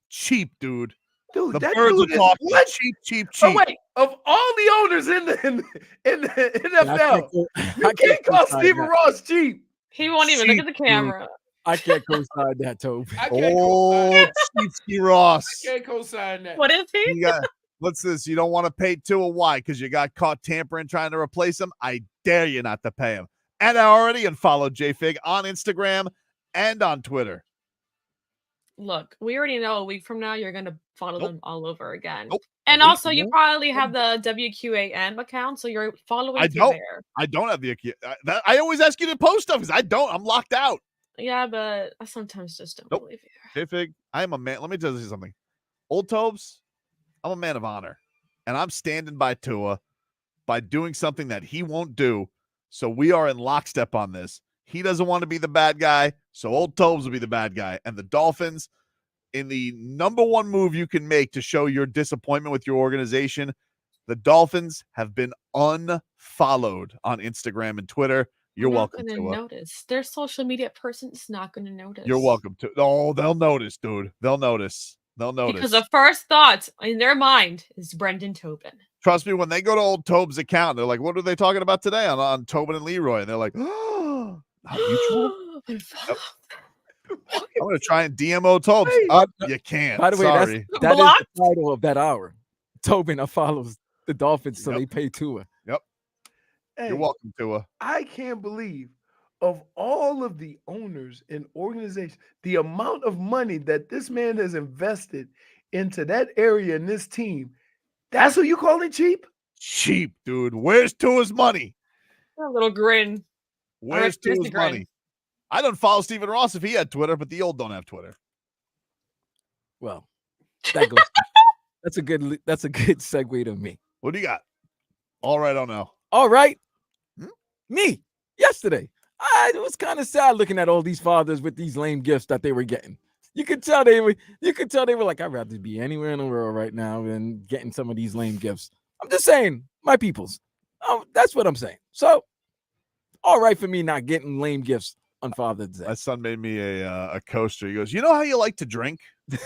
Cheap, dude. Dude, The that birds dude are is talking. what? Cheap. Oh wait, of all the owners in the NFL, you can't call Stephen Ross cheap. He won't even look at the camera. I can't co-sign that, Toby. I can't Cheapsy Ross. I can't co-sign that. What is he? You got, what's this? You don't want to pay Tua. Why? Because you got caught tampering trying to replace him? I dare you not to pay him. And I already unfollowed JFig on Instagram and on Twitter. Look, we already know a week from now you're going to follow them all over again. Nope. And A week also, from you now? probably have the WQAM account, so you're following I through don't. there. I don't have the. I always ask you to post stuff because I don't. I'm locked out. Yeah, but I sometimes just don't believe you. JFig, I am a man. Let me tell you something. Old Tobes, I'm a man of honor, and I'm standing by Tua by doing something that he won't do. So we are in lockstep on this. He doesn't want to be the bad guy, so Old Tobes will be the bad guy. And the Dolphins, in the number one move you can make to show your disappointment with your organization, the Dolphins have been unfollowed on Instagram and Twitter. You're welcome to notice. Their social media person is not going to notice. You're welcome to. Oh, they'll notice, dude. They'll notice. They'll notice. Because the first thought in their mind is Brendan Tobin. Trust me, when they go to Old Tobe's account, they're like, what are they talking about today on Tobin and Leroy? And they're like, oh, not mutual? Yep. I'm going to try and DMO Tobes. You can't. By the way, Sorry. that is the title of that hour. Tobin follows the Dolphins so they pay Tua. Yep. Hey, You're welcome, Tua. I can't believe of all of the owners and organizations, the amount of money that this man has invested into that area and this team. That's what you calling cheap? Cheap, dude. Where's Tua's money? A little grin. Where's Tua's money? I don't follow Stephen Ross if he had Twitter, but the old don't have Twitter. Well, that goes. That's a good segue to me. What do you got? All right, I don't know. All right. Me, yesterday. I was kind of sad looking at all these fathers with these lame gifts that they were getting. You could tell they were like, I'd rather be anywhere in the world right now than getting some of these lame gifts. I'm just saying, my peoples. That's what I'm saying. So, all right for me not getting lame gifts on Father's Day. My son made me a coaster. He goes, you know how you like to drink? He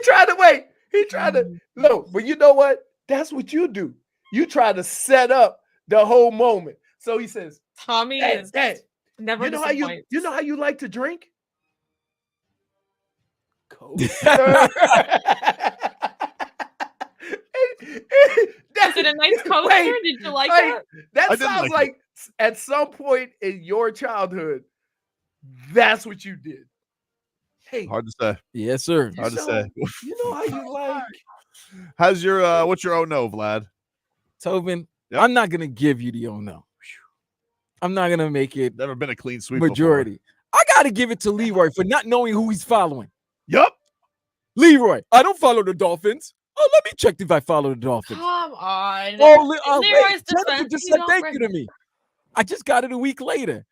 tried to wait. He tried to no, but you know what? That's what you do. You try to set up the whole moment. So he says, Tommy is never you know how you like to drink? Cold. Is it a nice coaster? Did you like it? That sounds like at some point in your childhood, that's what you did. Hey, hard to say. Yes, sir. Hard to say. You know how you like. How's your what's your oh no, Vlad? Tobin, I'm not gonna give you the oh no. I'm not gonna make it. Never been a clean sweep. Majority. Before. I gotta give it to Leroy for not knowing who he's following. Yup. Leroy, I don't follow the Dolphins. Oh, let me check if I follow the Dolphins. Come on. Wait, Jennifer just said thank you to me. I just got it a week later.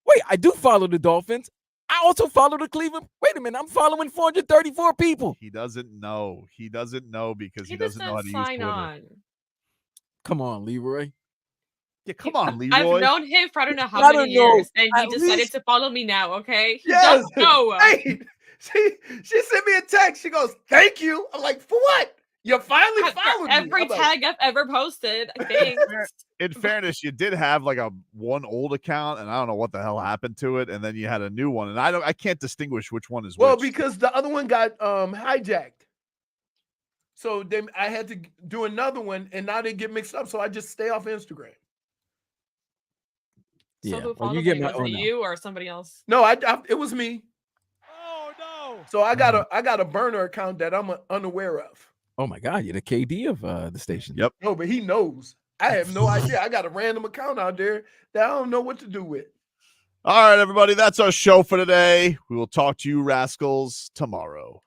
Wait, I do follow the Dolphins. I also follow the Cleveland. Wait a minute, I'm following 434 people. He doesn't know. He doesn't know because he doesn't know how to use Twitter. Come on, Leroy. Yeah, come on, Leroy. I've known him for I don't know how many years, and he decided to follow me now. Okay, he doesn't know. Hey, she sent me a text. She goes, "Thank you." I'm like, "For what? You finally followed me." Every tag I've ever posted. I think. In fairness, you did have like one old account, and I don't know what the hell happened to it, and then you had a new one, and I can't distinguish which one is well which. because the other one got hijacked. So then I had to do another one, and now they get mixed up. So I just stay off Instagram. So who Well, followed you get me? my Was it you or somebody else? No, it was me. Oh no! So I got a burner account that I'm unaware of. Oh my God, you're the KD of the station. Yep. No, but he knows. I have no idea. I got a random account out there that I don't know what to do with. All right, everybody, that's our show for today. We will talk to you rascals tomorrow.